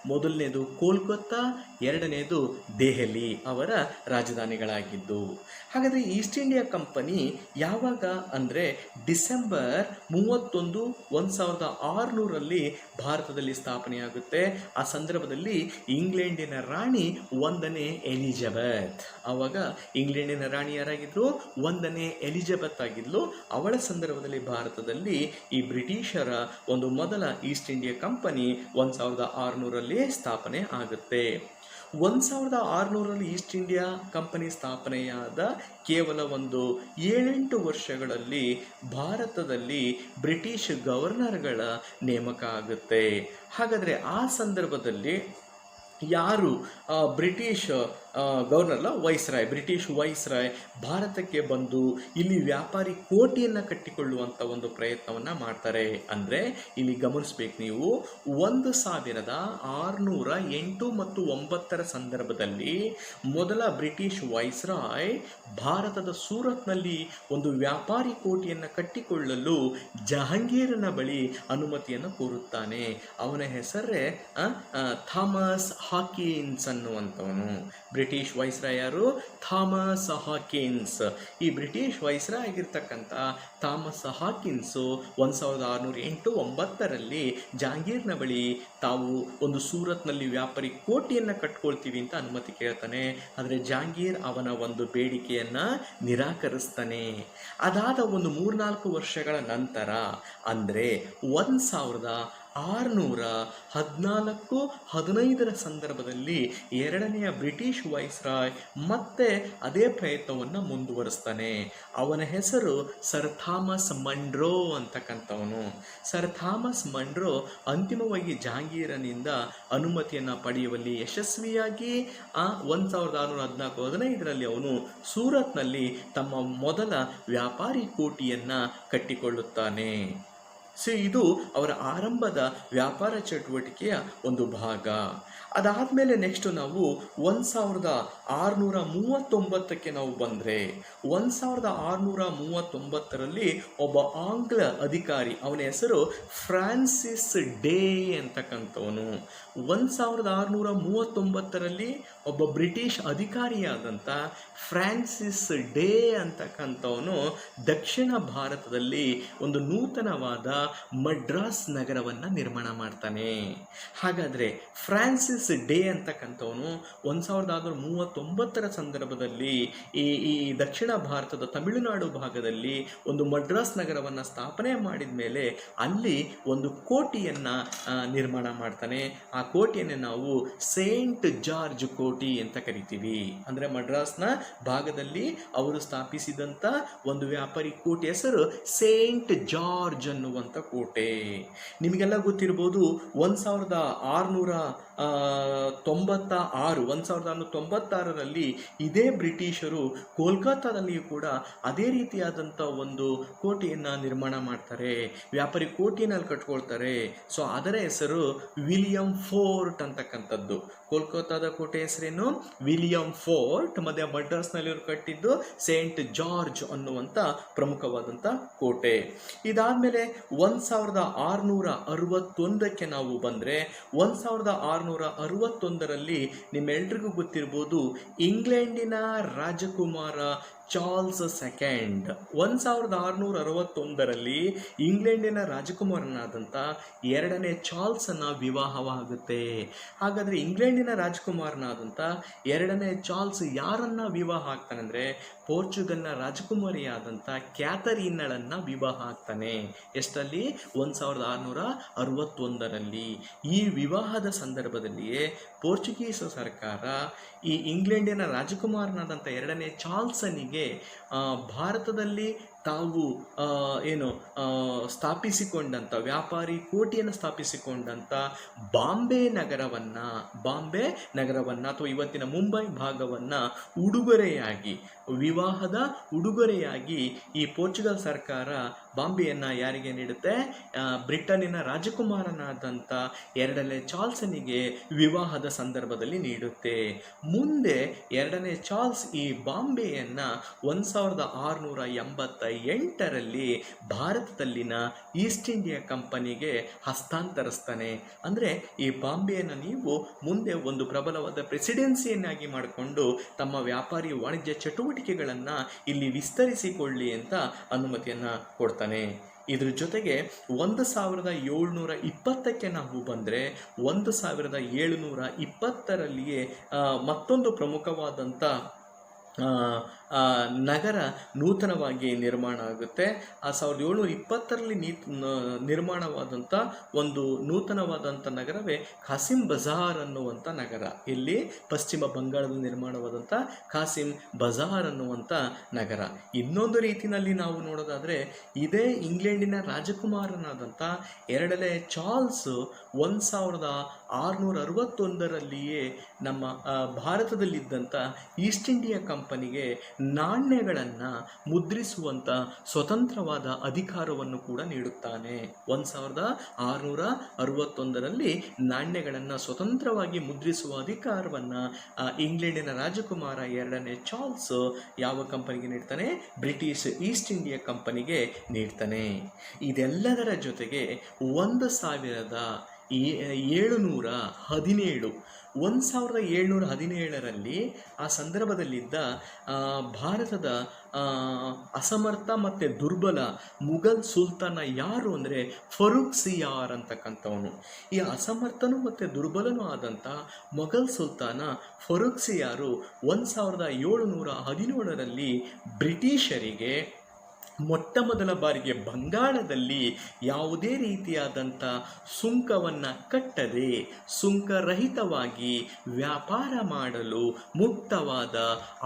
ಮೊದಲನೇದು ಕೋಲ್ಕತ್ತಾ, ಎರಡನೇದು ದೆಹಲಿ ಅವರ ರಾಜಧಾನಿಗಳಾಗಿದ್ದು. ಹಾಗಾದರೆ ಈಸ್ಟ್ ಇಂಡಿಯಾ ಕಂಪನಿ ಯಾವಾಗ ಅಂದರೆ ಡಿಸೆಂಬರ್ 31, 1600ರಲ್ಲಿ ಭಾರತದಲ್ಲಿ ಸ್ಥಾಪನೆಯಾಗುತ್ತೆ. ಆ ಸಂದರ್ಭದಲ್ಲಿ ಇಂಗ್ಲೆಂಡಿನ ರಾಣಿ 1ನೇ ಎಲಿಜಬೆತ್, ಆವಾಗ ಇಂಗ್ಲೆಂಡಿನ ರಾಣಿ ಯಾರಾಗಿದ್ದರು? 1ನೇ ಎಲಿಜಬೆತ್ ಆಗಿದ್ಲು. ಅವಳ ಸಂದರ್ಭದಲ್ಲಿ ಭಾರತದಲ್ಲಿ ಈ ಬ್ರಿಟಿಷರ ಒಂದು ಮೊದಲ ಈಸ್ಟ್ ಇಂಡಿಯಾ ಕಂಪನಿ 1600ರಲ್ಲಿ ಸ್ಥಾಪನೆ ಆಗುತ್ತೆ. 1600ರಲ್ಲಿ ಈಸ್ಟ್ ಇಂಡಿಯಾ ಕಂಪನಿ ಸ್ಥಾಪನೆಯಾದ ಕೇವಲ ಒಂದು 7-8 ವರ್ಷಗಳಲ್ಲಿ ಭಾರತದಲ್ಲಿ ಬ್ರಿಟಿಷ್ ಗವರ್ನರ್ಗಳ ನೇಮಕ ಆಗುತ್ತೆ. ಹಾಗಾದರೆ ಆ ಸಂದರ್ಭದಲ್ಲಿ ಯಾರು ಬ್ರಿಟಿಷ್ ಗವರ್ನರ್ಲ ಬ್ರಿಟಿಷ್ ವೈಸ್ರಾಯ್ ಭಾರತಕ್ಕೆ ಬಂದು ಇಲ್ಲಿ ವ್ಯಾಪಾರಿ ಕೋಟೆಯನ್ನು ಕಟ್ಟಿಕೊಳ್ಳುವಂಥ ಒಂದು ಪ್ರಯತ್ನವನ್ನು ಮಾಡ್ತಾರೆ. ಅಂದರೆ ಇಲ್ಲಿ ಗಮನಿಸ್ಬೇಕು ನೀವು, 1608 ಮತ್ತು 9ರ ಸಂದರ್ಭದಲ್ಲಿ ಮೊದಲ ಬ್ರಿಟಿಷ್ ವೈಸ್ರಾಯ್ ಭಾರತದ ಸೂರತ್ನಲ್ಲಿ ಒಂದು ವ್ಯಾಪಾರಿ ಕೋಟೆಯನ್ನು ಕಟ್ಟಿಕೊಳ್ಳಲು ಜಹಾಂಗೀರನ ಬಳಿ ಅನುಮತಿಯನ್ನು ಕೋರುತ್ತಾನೆ. ಅವನ ಹೆಸರೇ ಥಾಮಸ್ ಹಾಕಿನ್ಸ್ ಅನ್ನುವಂಥವನು. ಬ್ರಿಟಿಷ್ ವೈಸ್ರಾಯ್ ಯಾರು? Thomas Hawkins. ಈ ಬ್ರಿಟಿಷ್ ವೈಸ್ರಾಯ್ ಆಗಿರ್ತಕ್ಕಂಥ ಥಾಮಸ್ ಹಾಕಿನ್ಸು 1608-9ರಲ್ಲಿ ಜಹಾಂಗೀರ್ನ ಬಳಿ ತಾವು ಒಂದು ಸೂರತ್ನಲ್ಲಿ ವ್ಯಾಪಾರಿ ಕೋಟೆಯನ್ನು ಕಟ್ಕೊಳ್ತೀವಿ ಅಂತ ಅನುಮತಿ ಕೇಳ್ತಾನೆ. ಆದರೆ ಜಹಾಂಗೀರ್ ಅವನ ಒಂದು ಬೇಡಿಕೆಯನ್ನು ನಿರಾಕರಿಸ್ತಾನೆ. ಅದಾದ ಒಂದು 3-4 ವರ್ಷಗಳ ನಂತರ ಅಂದರೆ 1614-15ರ ಸಂದರ್ಭದಲ್ಲಿ ಎರಡನೆಯ ಬ್ರಿಟಿಷ್ ವೈಸ್ರಾಯ್ ಮತ್ತೆ ಅದೇ ಪ್ರಯತ್ನವನ್ನು ಮುಂದುವರಿಸ್ತಾನೆ. ಅವನ ಹೆಸರು ಸರ್ ಥಾಮಸ್ ಮಂಡ್ರೋ ಅಂತಕ್ಕಂಥವನು. ಸರ್ ಥಾಮಸ್ ಮಂಡ್ರೋ ಅಂತಿಮವಾಗಿ ಜಹಾಂಗೀರನಿಂದ ಅನುಮತಿಯನ್ನು ಪಡೆಯುವಲ್ಲಿ ಯಶಸ್ವಿಯಾಗಿ 1614-15ರಲ್ಲಿ ಅವನು ಸೂರತ್ನಲ್ಲಿ ತಮ್ಮ ಮೊದಲ ವ್ಯಾಪಾರಿ ಕೋಟೆಯನ್ನು ಕಟ್ಟಿಕೊಳ್ಳುತ್ತಾನೆ. ಸೊ ಇದು ಅವರ ಆರಂಭದ ವ್ಯಾಪಾರ ಚಟುವಟಿಕೆಯ ಒಂದು ಭಾಗ. ಅದಾದಮೇಲೆ ನೆಕ್ಸ್ಟು ನಾವು 1639ಕ್ಕೆ ನಾವು ಬಂದರೆ 1639ರಲ್ಲಿ ಒಬ್ಬ ಆಂಗ್ಲ ಅಧಿಕಾರಿ, ಅವನ ಹೆಸರು ಫ್ರಾನ್ಸಿಸ್ ಡೇ ಅಂತಕ್ಕಂಥವನು. 1639ರಲ್ಲಿ ಒಬ್ಬ ಬ್ರಿಟಿಷ್ ಅಧಿಕಾರಿಯಾದಂಥ ಫ್ರಾನ್ಸಿಸ್ ಡೇ ಅಂತಕ್ಕಂಥವನು ದಕ್ಷಿಣ ಭಾರತದಲ್ಲಿ ಒಂದು ನೂತನವಾದ ಮಡ್ರಾಸ್ ನಗರವನ್ನು ನಿರ್ಮಾಣ ಮಾಡ್ತಾನೆ. ಹಾಗಾದರೆ ಫ್ರಾನ್ಸಿಸ್ ಡೇ ಅಂತಕ್ಕಂಥವನು 1639 1790ರ ಸಂದರ್ಭದಲ್ಲಿ ಈ ದಕ್ಷಿಣ ಭಾರತದ ತಮಿಳುನಾಡು ಭಾಗದಲ್ಲಿ ಒಂದು ಮಡ್ರಾಸ್ ನಗರವನ್ನು ಸ್ಥಾಪನೆ ಮಾಡಿದ ಮೇಲೆ ಅಲ್ಲಿ ಒಂದು ಕೋಟೆಯನ್ನು ನಿರ್ಮಾಣ ಮಾಡ್ತಾನೆ. ಆ ಕೋಟೆಯನ್ನು ನಾವು ಸೇಂಟ್ ಜಾರ್ಜ್ ಕೋಟೆ ಅಂತ ಕರಿತೀವಿ. ಅಂದರೆ ಮಡ್ರಾಸ್ನ ಭಾಗದಲ್ಲಿ ಅವರು ಸ್ಥಾಪಿಸಿದಂಥ ಒಂದು ವ್ಯಾಪಾರಿ ಕೋಟೆ ಹೆಸರು ಸೇಂಟ್ ಜಾರ್ಜ್ ಅನ್ನುವಂಥ ಕೋಟೆ. ನಿಮಗೆಲ್ಲ ಗೊತ್ತಿರ್ಬೋದು 1696ರಲ್ಲಿ ಇದೇ ಬ್ರಿಟಿಷರು ಕೋಲ್ಕತ್ತಾದಲ್ಲಿಯೂ ಕೂಡ ಅದೇ ರೀತಿಯಾದಂಥ ಒಂದು ಕೋಟೆಯನ್ನು ನಿರ್ಮಾಣ ಮಾಡ್ತಾರೆ, ವ್ಯಾಪಾರಿ ಕೋಟೆಯನ್ನು ಅಲ್ಲಿ ಕಟ್ಕೊಳ್ತಾರೆ. ಸೊ ಅದರ ಹೆಸರು ವಿಲಿಯಂ ಫೋರ್ಟ್ ಅಂತಕ್ಕಂಥದ್ದು. ಕೋಲ್ಕತ್ತಾದ ಕೋಟೆ ಹೆಸರೇನು? William fort. ಮತ್ತು ಮಡ್ರಾಸ್ನಲ್ಲಿ ಅವರು ಕಟ್ಟಿದ್ದು ಸೇಂಟ್ ಜಾರ್ಜ್ ಅನ್ನುವಂಥ ಪ್ರಮುಖವಾದಂಥ ಕೋಟೆ. ಇದಾದಮೇಲೆ 1661ಕ್ಕೆ ನಾವು ಬಂದರೆ 1661ರಲ್ಲಿ ನಿಮ್ಮೆಲ್ರಿಗೂ ಗೊತ್ತಿರ್ಬೋದು ಇಂಗ್ಲೆಂಡಿನ ರಾಜಕುಮಾರ ಚಾರ್ಲ್ಸ್ ಸೆಕೆಂಡ್ 1661ರಲ್ಲಿ ಇಂಗ್ಲೆಂಡಿನ ರಾಜಕುಮಾರನಾದಂಥ 2ನೇ ಚಾರ್ಲ್ಸನ್ನ ವಿವಾಹವಾಗುತ್ತೆ. ಹಾಗಾದರೆ ಇಂಗ್ಲೆಂಡಿನ ರಾಜಕುಮಾರನಾದಂಥ 2ನೇ ಚಾರ್ಲ್ಸ್ ಯಾರನ್ನ ವಿವಾಹ ಆಗ್ತಾನೆ ಅಂದರೆ ಪೋರ್ಚುಗಲ್ನ ರಾಜಕುಮಾರಿಯಾದಂಥ ಕ್ಯಾಥರೀನಳನ್ನು ವಿವಾಹ ಆಗ್ತಾನೆ. ಎಷ್ಟರಲ್ಲಿ? 1661ರಲ್ಲಿ. ಈ ವಿವಾಹದ ಸಂದರ್ಭದಲ್ಲಿಯೇ ಪೋರ್ಚುಗೀಸ್ ಸರ್ಕಾರ ಈ ಇಂಗ್ಲೆಂಡಿನ ರಾಜಕುಮಾರನಾದಂಥ 2ನೇ ಚಾರ್ಲ್ಸನಿಗೆ ಭಾರತದಲ್ಲಿ ತಾವು ಸ್ಥಾಪಿಸಿಕೊಂಡಂಥ ವ್ಯಾಪಾರಿ ಕೋಟೆಯನ್ನು ಸ್ಥಾಪಿಸಿಕೊಂಡಂಥ ಬಾಂಬೆ ನಗರವನ್ನು ಅಥವಾ ಇವತ್ತಿನ ಮುಂಬೈ ಭಾಗವನ್ನು ಉಡುಗೊರೆಯಾಗಿ, ವಿವಾಹದ ಉಡುಗೊರೆಯಾಗಿ ಈ ಪೋರ್ಚುಗಲ್ ಸರ್ಕಾರ ಬಾಂಬೆಯನ್ನು ಯಾರಿಗೆ ನೀಡುತ್ತೆ? ಬ್ರಿಟನ್ನಿನ ರಾಜಕುಮಾರನಾದಂಥ 2ನೇ ಚಾರ್ಲ್ಸನಿಗೆ ವಿವಾಹದ ಸಂದರ್ಭದಲ್ಲಿ ನೀಡುತ್ತೆ. ಮುಂದೆ 2ನೇ ಚಾರ್ಲ್ಸ್ ಈ ಬಾಂಬೆಯನ್ನು 1688ರಲ್ಲಿ ಭಾರತದಲ್ಲಿನ ಈಸ್ಟ್ ಇಂಡಿಯಾ ಕಂಪನಿಗೆ ಹಸ್ತಾಂತರಿಸ್ತಾನೆ. ಅಂದರೆ ಈ ಬಾಂಬೆಯನ್ನು ನೀವು ಮುಂದೆ ಒಂದು ಪ್ರಬಲವಾದ ಪ್ರೆಸಿಡೆನ್ಸಿಯನ್ನಾಗಿ ಮಾಡಿಕೊಂಡು ತಮ್ಮ ವ್ಯಾಪಾರಿ ವಾಣಿಜ್ಯ ಚಟುವಟಿಕೆಗಳನ್ನು ಇಲ್ಲಿ ವಿಸ್ತರಿಸಿಕೊಳ್ಳಿ ಅಂತ ಅನುಮತಿಯನ್ನು ಕೊಡ್ತಾನೆ. ಇದ್ರ ಜೊತೆಗೆ 1720ಕ್ಕೆ ನಾವು ಬಂದರೆ 1720ರಲ್ಲಿಯೇ ಮತ್ತೊಂದು ಪ್ರಮುಖವಾದಂಥ ನಗರ ನೂತನವಾಗಿ ನಿರ್ಮಾಣ ಆಗುತ್ತೆ. 1720ರಲ್ಲಿ ನಿರ್ಮಾಣವಾದಂಥ ಒಂದು ನೂತನವಾದಂಥ ನಗರವೇ ಖಾಸಿಂ ಬಜಾರ್ ಅನ್ನುವಂಥ ನಗರ. ಇಲ್ಲಿ ಪಶ್ಚಿಮ ಬಂಗಾಳದಲ್ಲಿ ನಿರ್ಮಾಣವಾದಂಥ ಖಾಸಿಂ ಬಜಾರ್ ಅನ್ನುವಂಥ ನಗರ. ಇನ್ನೊಂದು ರೀತಿಯಲ್ಲಿ ನಾವು ನೋಡೋದಾದರೆ ಇದೇ ಇಂಗ್ಲೆಂಡಿನ ರಾಜಕುಮಾರನಾದಂಥ 2ನೇ ಚಾರ್ಲ್ಸ್ 1661ರಲ್ಲಿಯೇ ನಮ್ಮ ಭಾರತದಲ್ಲಿದ್ದಂಥ ಈಸ್ಟ್ ಇಂಡಿಯಾ ಕಂಪನಿಗೆ ನಾಣ್ಯಗಳನ್ನು ಮುದ್ರಿಸುವಂಥ ಸ್ವತಂತ್ರವಾದ ಅಧಿಕಾರವನ್ನು ಕೂಡ ನೀಡುತ್ತಾನೆ. 1661ರಲ್ಲಿ ನಾಣ್ಯಗಳನ್ನು ಸ್ವತಂತ್ರವಾಗಿ ಮುದ್ರಿಸುವ ಅಧಿಕಾರವನ್ನು ಇಂಗ್ಲೆಂಡಿನ ರಾಜಕುಮಾರ 2ನೇ ಚಾರ್ಲ್ಸ್ ಯಾವ ಕಂಪನಿಗೆ ನೀಡ್ತಾನೆ? ಬ್ರಿಟಿಷ್ ಈಸ್ಟ್ ಇಂಡಿಯಾ ಕಂಪನಿಗೆ ನೀಡ್ತಾನೆ. ಇದೆಲ್ಲದರ ಜೊತೆಗೆ 1717ರಲ್ಲಿ ಆ ಸಂದರ್ಭದಲ್ಲಿದ್ದ ಭಾರತದ ಅಸಮರ್ಥ ಮತ್ತು ದುರ್ಬಲ ಮುಘಲ್ ಸುಲ್ತಾನ ಯಾರು ಅಂದರೆ ಫರೂಕ್ಸಿಯಾರ್ ಅಂತಕ್ಕಂಥವನು. ಈ ಅಸಮರ್ಥನೂ ಮತ್ತು ದುರ್ಬಲನೂ ಆದಂಥ ಮೊಘಲ್ ಸುಲ್ತಾನ ಫರೂಕ್ಸಿಯಾರು 1717ರಲ್ಲಿ ಬ್ರಿಟಿಷರಿಗೆ ಮೊಟ್ಟ ಮೊದಲ ಬಾರಿಗೆ ಬಂಗಾಳದಲ್ಲಿ ಯಾವುದೇ ರೀತಿಯಾದಂಥ ಸುಂಕವನ್ನು ಕಟ್ಟದೆ ಸುಂಕರಹಿತವಾಗಿ ವ್ಯಾಪಾರ ಮಾಡಲು ಮುಕ್ತವಾದ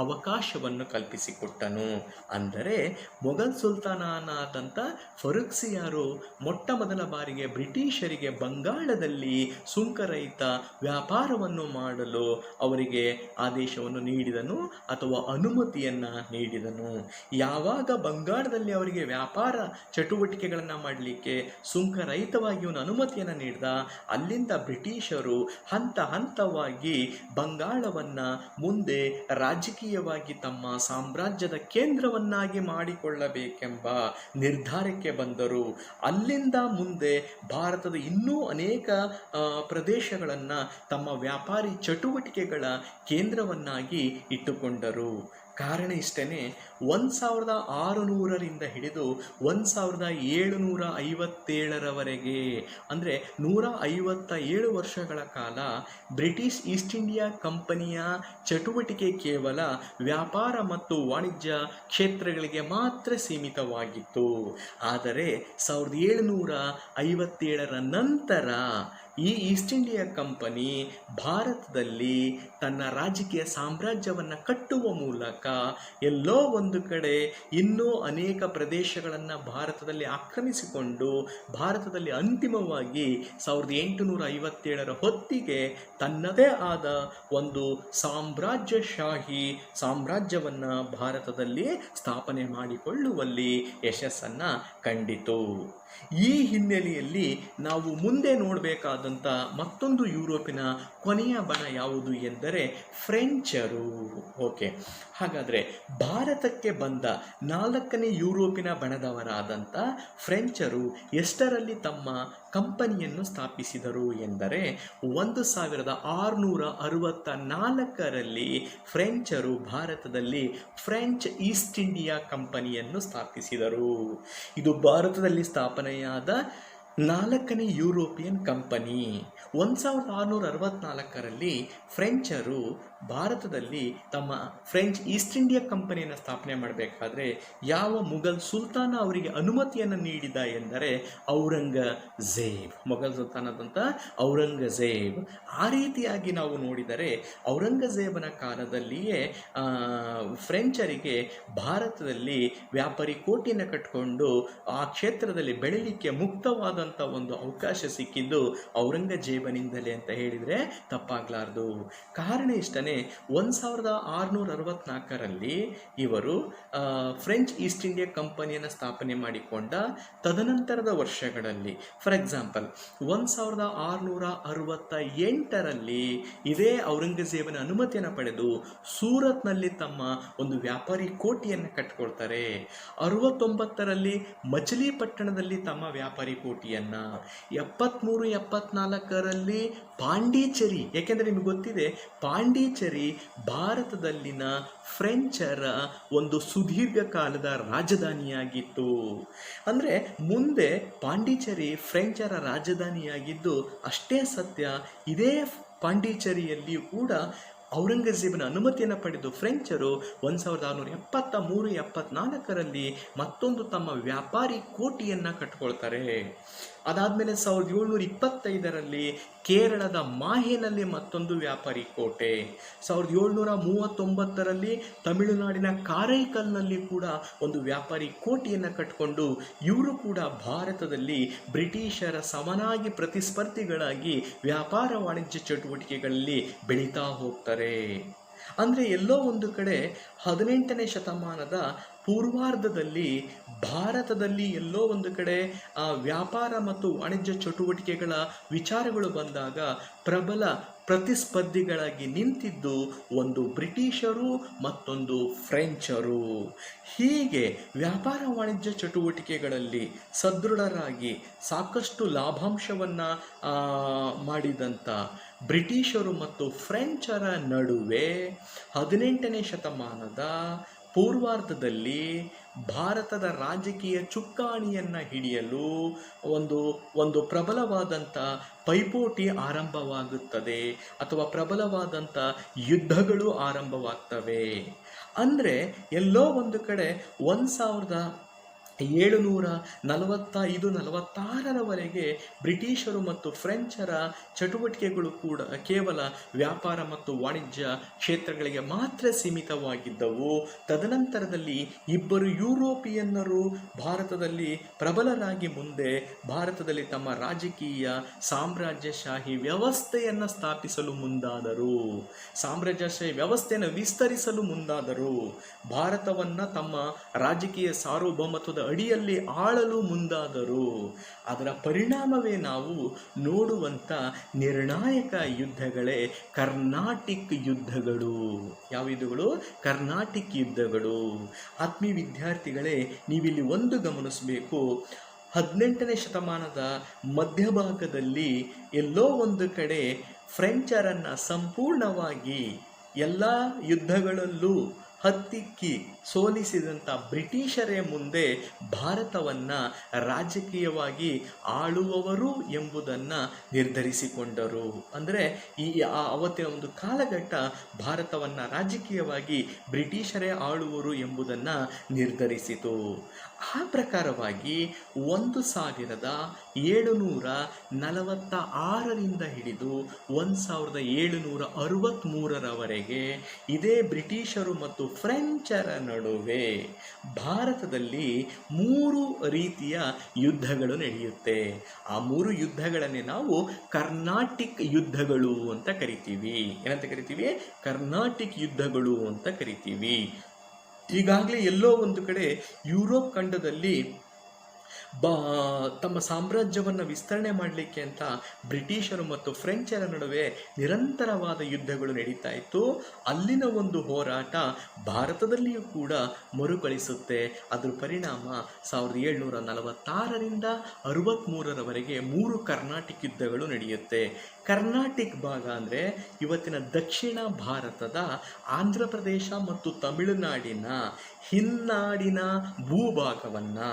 ಅವಕಾಶವನ್ನು ಕಲ್ಪಿಸಿಕೊಟ್ಟನು. ಅಂದರೆ ಮೊಘಲ್ ಸುಲ್ತಾನನಾದಂಥ ಫರೂಕ್ಸಿಯಾರು ಮೊಟ್ಟ ಮೊದಲ ಬಾರಿಗೆ ಬ್ರಿಟಿಷರಿಗೆ ಬಂಗಾಳದಲ್ಲಿ ಸುಂಕರಹಿತ ವ್ಯಾಪಾರವನ್ನು ಮಾಡಲು ಅವರಿಗೆ ಆದೇಶವನ್ನು ನೀಡಿದನು ಅಥವಾ ಅನುಮತಿಯನ್ನು ನೀಡಿದನು. ಯಾವಾಗ ಬಂಗಾಳದಲ್ಲಿ ಅವರಿಗೆ ವ್ಯಾಪಾರ ಚಟುವಟಿಕೆಗಳನ್ನು ಮಾಡಲಿಕ್ಕೆ ಸುಂಕರಹಿತವಾಗಿ ಒಂದು ಅನುಮತಿಯನ್ನು ನೀಡಿದ, ಅಲ್ಲಿಂದ ಬ್ರಿಟಿಷರು ಹಂತ ಹಂತವಾಗಿ ಬಂಗಾಳವನ್ನು ಮುಂದೆ ರಾಜಕೀಯವಾಗಿ ತಮ್ಮ ಸಾಮ್ರಾಜ್ಯದ ಕೇಂದ್ರವನ್ನಾಗಿ ಮಾಡಿಕೊಳ್ಳಬೇಕೆಂಬ ನಿರ್ಧಾರಕ್ಕೆ ಬಂದರು. ಅಲ್ಲಿಂದ ಮುಂದೆ ಭಾರತದ ಇನ್ನೂ ಅನೇಕ ಪ್ರದೇಶಗಳನ್ನು ತಮ್ಮ ವ್ಯಾಪಾರಿ ಚಟುವಟಿಕೆಗಳ ಕೇಂದ್ರವನ್ನಾಗಿ ಇಟ್ಟುಕೊಂಡರು. ಕಾರಣ ಇಷ್ಟೇ, 1600ರಿಂದ ಹಿಡಿದು 1757ರವರೆಗೆ, ಅಂದರೆ 157 ವರ್ಷಗಳ ಕಾಲ ಬ್ರಿಟಿಷ್ ಈಸ್ಟ್ ಇಂಡಿಯಾ ಕಂಪನಿಯ ಚಟುವಟಿಕೆ ಕೇವಲ ವ್ಯಾಪಾರ ಮತ್ತು ವಾಣಿಜ್ಯ ಕ್ಷೇತ್ರಗಳಿಗೆ ಮಾತ್ರ ಸೀಮಿತವಾಗಿತ್ತು. ಆದರೆ 1757ರ ನಂತರ ಈ ಈಸ್ಟ್ ಇಂಡಿಯಾ ಕಂಪನಿ ಭಾರತದಲ್ಲಿ ತನ್ನ ರಾಜಕೀಯ ಸಾಮ್ರಾಜ್ಯವನ್ನು ಕಟ್ಟುವ ಮೂಲಕ ಎಲ್ಲೋ ಒಂದು ಕಡೆ ಇನ್ನೂ ಅನೇಕ ಪ್ರದೇಶಗಳನ್ನು ಭಾರತದಲ್ಲಿ ಆಕ್ರಮಿಸಿಕೊಂಡು ಭಾರತದಲ್ಲಿ ಅಂತಿಮವಾಗಿ 1857ರ ಹೊತ್ತಿಗೆ ತನ್ನದೇ ಆದ ಒಂದು ಸಾಮ್ರಾಜ್ಯವನ್ನು ಭಾರತದಲ್ಲಿ ಸ್ಥಾಪನೆ ಮಾಡಿಕೊಳ್ಳುವಲ್ಲಿ ಯಶಸ್ಸನ್ನು ಕಂಡಿತು. ಈ ಹಿನ್ನೆಲೆಯಲ್ಲಿ ನಾವು ಮುಂದೆ ನೋಡಬೇಕಾದಂಥ ಮತ್ತೊಂದು ಯುರೋಪಿನ ಕೊನೆಯ ಬಣ ಯಾವುದು ಎಂದರೆ ಫ್ರೆಂಚರು. ಓಕೆ, ಹಾಗಾದರೆ ಭಾರತಕ್ಕೆ ಬಂದ 4ನೇ ಯುರೋಪಿನ ಬಣದವರಾದಂಥ ಫ್ರೆಂಚರು ಎಷ್ಟರಲ್ಲಿ ತಮ್ಮ ಕಂಪನಿಯನ್ನು ಸ್ಥಾಪಿಸಿದರು ಎಂದರೆ 1664ರಲ್ಲಿ ಫ್ರೆಂಚರು ಭಾರತದಲ್ಲಿ ಫ್ರೆಂಚ್ ಈಸ್ಟ್ ಇಂಡಿಯಾ ಕಂಪನಿಯನ್ನು ಸ್ಥಾಪಿಸಿದರು. ಇದು ಭಾರತದಲ್ಲಿ ಸ್ಥಾಪನೆಯಾದ 4ನೇ ಯುರೋಪಿಯನ್ ಕಂಪನಿ. 1664ರಲ್ಲಿ ಫ್ರೆಂಚರು ಭಾರತದಲ್ಲಿ ತಮ್ಮ ಫ್ರೆಂಚ್ ಈಸ್ಟ್ ಇಂಡಿಯಾ ಕಂಪನಿಯನ್ನು ಸ್ಥಾಪನೆ ಮಾಡಬೇಕಾದ್ರೆ ಯಾವ ಮುಘಲ್ ಸುಲ್ತಾನ ಅವರಿಗೆ ಅನುಮತಿಯನ್ನು ನೀಡಿದ ಎಂದರೆ ಔರಂಗಜೇಬ್, ಮೊಘಲ್ ಸುಲ್ತಾನದಂಥ ಔರಂಗಜೇಬ್. ಆ ರೀತಿಯಾಗಿ ನಾವು ನೋಡಿದರೆ ಔರಂಗಜೇಬನ ಕಾಲದಲ್ಲಿಯೇ ಫ್ರೆಂಚರಿಗೆ ಭಾರತದಲ್ಲಿ ವ್ಯಾಪಾರಿ ಕೋಟೆಯನ್ನು ಕಟ್ಟಿಕೊಂಡು ಆ ಕ್ಷೇತ್ರದಲ್ಲಿ ಬೆಳೀಲಿಕ್ಕೆ ಮುಕ್ತವಾದಂಥ ಒಂದು ಅವಕಾಶ ಸಿಕ್ಕಿದ್ದು ಔರಂಗಜೇಬನಿಂದಲೇ ಅಂತ ಹೇಳಿದರೆ ತಪ್ಪಾಗಲಾರದು. ಕಾರಣ ಇಷ್ಟನೇ, 1664ರಲ್ಲಿ ಇವರು ಫ್ರೆಂಚ್ ಈಸ್ಟ್ ಇಂಡಿಯಾ ಕಂಪನಿಯನ್ನು ಸ್ಥಾಪನೆ ಮಾಡಿಕೊಂಡ ತದನಂತರದ ವರ್ಷಗಳಲ್ಲಿ, ಫಾರ್ ಎಕ್ಸಾಂಪಲ್ 1668ರಲ್ಲಿ ಇದೇ ಔರಂಗಜೇಬನ ಅನುಮತಿಯನ್ನು ಪಡೆದು ಸೂರತ್ನಲ್ಲಿ ತಮ್ಮ ಒಂದು ವ್ಯಾಪಾರಿ ಕೋಟೆಯನ್ನು ಕಟ್ಟಿಕೊಳ್ತಾರೆ. 69ರಲ್ಲಿ ಮಚಲಿಪಟ್ಟಣದಲ್ಲಿ ತಮ್ಮ ವ್ಯಾಪಾರಿ ಕೋಟೆಯನ್ನು, 73-74ರಲ್ಲಿ ಪಾಂಡಿಚೇರಿ, ಯಾಕೆಂದರೆ ನಿಮಗೆ ಗೊತ್ತಿದೆ ಪಾಂಡಿಚೇರಿ ಭಾರತದಲ್ಲಿನ ಫ್ರೆಂಚರ ಒಂದು ಸುದೀರ್ಘ ಕಾಲದ ರಾಜಧಾನಿಯಾಗಿತ್ತು. ಅಂದರೆ ಮುಂದೆ ಪಾಂಡಿಚೇರಿ ಫ್ರೆಂಚರ ರಾಜಧಾನಿಯಾಗಿದ್ದು ಅಷ್ಟೇ ಸತ್ಯ, ಇದೇ ಪಾಂಡಿಚೇರಿಯಲ್ಲಿಯೂ ಕೂಡ ಔರಂಗಜೇಬನ ಅನುಮತಿಯನ್ನು ಪಡೆದು ಫ್ರೆಂಚರು 1673-74ರಲ್ಲಿ ಮತ್ತೊಂದು ತಮ್ಮ ವ್ಯಾಪಾರಿ ಕೋಟೆಯನ್ನು ಕಟ್ಟಿಕೊಳ್ತಾರೆ. ಅದಾದಮೇಲೆ 1725ರಲ್ಲಿ ಕೇರಳದ ಮಾಹೆನಲ್ಲಿ ಮತ್ತೊಂದು ವ್ಯಾಪಾರಿ ಕೋಟೆ, 1739ರಲ್ಲಿ ತಮಿಳುನಾಡಿನ ಕಾರೈಕಲ್ನಲ್ಲಿ ಕೂಡ ಒಂದು ವ್ಯಾಪಾರಿ ಕೋಟೆಯನ್ನು ಕಟ್ಟಿಕೊಂಡು ಇವರು ಕೂಡ ಭಾರತದಲ್ಲಿ ಬ್ರಿಟಿಷರ ಸಮನಾಗಿ ಪ್ರತಿಸ್ಪರ್ಧಿಗಳಾಗಿ ವ್ಯಾಪಾರ ವಾಣಿಜ್ಯ ಚಟುವಟಿಕೆಗಳಲ್ಲಿ ಬೆಳೀತಾ ಹೋಗ್ತಾರೆ. ಅಂದರೆ ಎಲ್ಲೋ ಒಂದು ಕಡೆ 18ನೇ ಶತಮಾನದ ಪೂರ್ವಾರ್ಧದಲ್ಲಿ ಭಾರತದಲ್ಲಿ ಎಲ್ಲೋ ಒಂದು ಕಡೆ ವ್ಯಾಪಾರ ಮತ್ತು ವಾಣಿಜ್ಯ ಚಟುವಟಿಕೆಗಳ ವಿಚಾರಗಳು ಬಂದಾಗ ಪ್ರಬಲ ಪ್ರತಿಸ್ಪರ್ಧಿಗಳಾಗಿ ನಿಂತಿದ್ದು ಒಂದು ಬ್ರಿಟಿಷರು ಮತ್ತೊಂದು ಫ್ರೆಂಚರು. ಹೀಗೆ ವ್ಯಾಪಾರ ವಾಣಿಜ್ಯ ಚಟುವಟಿಕೆಗಳಲ್ಲಿ ಸದೃಢರಾಗಿ ಸಾಕಷ್ಟು ಲಾಭಾಂಶವನ್ನು ಮಾಡಿದಂಥ ಬ್ರಿಟಿಷರು ಮತ್ತು ಫ್ರೆಂಚರ ನಡುವೆ 18ನೇ ಶತಮಾನದ ಪೂರ್ವಾರ್ಧದಲ್ಲಿ ಭಾರತದ ರಾಜಕೀಯ ಚುಕ್ಕಾಣಿಯನ್ನು ಹಿಡಿಯಲು ಒಂದು ಪ್ರಬಲವಾದಂಥ ಪೈಪೋಟಿ ಆರಂಭವಾಗುತ್ತದೆ ಅಥವಾ ಪ್ರಬಲವಾದಂಥ ಯುದ್ಧಗಳು ಆರಂಭವಾಗ್ತವೆ. ಅಂದರೆ ಎಲ್ಲೋ ಒಂದು ಕಡೆ 1745-46ರವರೆಗೆ ಬ್ರಿಟಿಷರು ಮತ್ತು ಫ್ರೆಂಚರ ಚಟುವಟಿಕೆಗಳು ಕೂಡ ಕೇವಲ ವ್ಯಾಪಾರ ಮತ್ತು ವಾಣಿಜ್ಯ ಕ್ಷೇತ್ರಗಳಿಗೆ ಮಾತ್ರ ಸೀಮಿತವಾಗಿದ್ದವು. ತದನಂತರದಲ್ಲಿ ಇಬ್ಬರು ಯುರೋಪಿಯನ್ನರು ಭಾರತದಲ್ಲಿ ಪ್ರಬಲರಾಗಿ ಮುಂದೆ ಭಾರತದಲ್ಲಿ ತಮ್ಮ ರಾಜಕೀಯ ಸಾಮ್ರಾಜ್ಯಶಾಹಿ ವ್ಯವಸ್ಥೆಯನ್ನು ಸ್ಥಾಪಿಸಲು ಮುಂದಾದರು, ಸಾಮ್ರಾಜ್ಯಶಾಹಿ ವ್ಯವಸ್ಥೆಯನ್ನು ವಿಸ್ತರಿಸಲು ಮುಂದಾದರು, ಭಾರತವನ್ನು ತಮ್ಮ ರಾಜಕೀಯ ಸಾರ್ವಭೌಮತ್ವದ ಅಡಿಯಲ್ಲಿ ಆಳಲು ಮುಂದಾದರು. ಅದರ ಪರಿಣಾಮವೇ ನಾವು ನೋಡುವಂಥ ನಿರ್ಣಾಯಕ ಯುದ್ಧಗಳೇ ಕರ್ನಾಟಿಕ್ ಯುದ್ಧಗಳು. ಯಾವ ಯುದ್ಧಗಳು? ಕರ್ನಾಟಿಕ್ ಯುದ್ಧಗಳು. ಆತ್ಮೀಯ ವಿದ್ಯಾರ್ಥಿಗಳೇ, ನೀವಿಲ್ಲಿ ಒಂದು ಗಮನಿಸಬೇಕು, 18ನೇ ಶತಮಾನದ ಮಧ್ಯಭಾಗದಲ್ಲಿ ಎಲ್ಲೋ ಒಂದು ಕಡೆ ಫ್ರೆಂಚರನ್ನು ಸಂಪೂರ್ಣವಾಗಿ ಎಲ್ಲ ಯುದ್ಧಗಳಲ್ಲೂ ಹತ್ತಿಕ್ಕಿ ಸೋಲಿಸಿದಂಥ ಬ್ರಿಟಿಷರೇ ಮುಂದೆ ಭಾರತವನ್ನು ರಾಜಕೀಯವಾಗಿ ಆಳುವವರು ಎಂಬುದನ್ನು ನಿರ್ಧರಿಸಿಕೊಂಡರು. ಅಂದರೆ ಅವತ್ತಿನ ಒಂದು ಕಾಲಘಟ್ಟ ಭಾರತವನ್ನು ರಾಜಕೀಯವಾಗಿ ಬ್ರಿಟಿಷರೇ ಆಳುವರು ಎಂಬುದನ್ನು ನಿರ್ಧರಿಸಿತು. ಆ ಪ್ರಕಾರವಾಗಿ 1746ರಿಂದ ಹಿಡಿದು 1763ರವರೆಗೆ ಇದೇ ಬ್ರಿಟಿಷರು ಮತ್ತು ಫ್ರೆಂಚರ ನಡುವೆ ಭಾರತದಲ್ಲಿ 3 ರೀತಿಯ ಯುದ್ಧಗಳು ನಡೆಯುತ್ತೆ. ಆ 3 ಯುದ್ಧಗಳನ್ನೇ ನಾವು ಕರ್ನಾಟಿಕ್ ಯುದ್ಧಗಳು ಅಂತ ಕರಿತೀವಿ. ಏನಂತ ಕರಿತೀವಿ? ಕರ್ನಾಟಿಕ್ ಯುದ್ಧಗಳು ಅಂತ ಕರಿತೀವಿ. ಈಗಾಗಲೇ ಎಲ್ಲೋ ಒಂದು ಕಡೆ ಯುರೋಪ್ ಖಂಡದಲ್ಲಿ ತಮ್ಮ ಸಾಮ್ರಾಜ್ಯವನ್ನು ವಿಸ್ತರಣೆ ಮಾಡಲಿಕ್ಕೆ ಅಂತ ಬ್ರಿಟಿಷರು ಮತ್ತು ಫ್ರೆಂಚರ ನಡುವೆ ನಿರಂತರವಾದ ಯುದ್ಧಗಳು ನಡೀತಾ ಇತ್ತು. ಅಲ್ಲಿನ ಒಂದು ಹೋರಾಟ ಭಾರತದಲ್ಲಿಯೂ ಕೂಡ ಮರುಕಳಿಸುತ್ತೆ. ಅದರ ಪರಿಣಾಮ 1746ರಿಂದ 63ರವರೆಗೆ 3 ಕರ್ನಾಟಿಕ್ ಯುದ್ಧಗಳು ನಡೆಯುತ್ತೆ. ಕರ್ನಾಟಿಕ್ ಭಾಗ ಅಂದರೆ ಇವತ್ತಿನ ದಕ್ಷಿಣ ಭಾರತದ ಆಂಧ್ರ ಪ್ರದೇಶ ಮತ್ತು ತಮಿಳುನಾಡಿನ ಹಿನ್ನಾಡಿನ ಭೂಭಾಗವನ್ನು,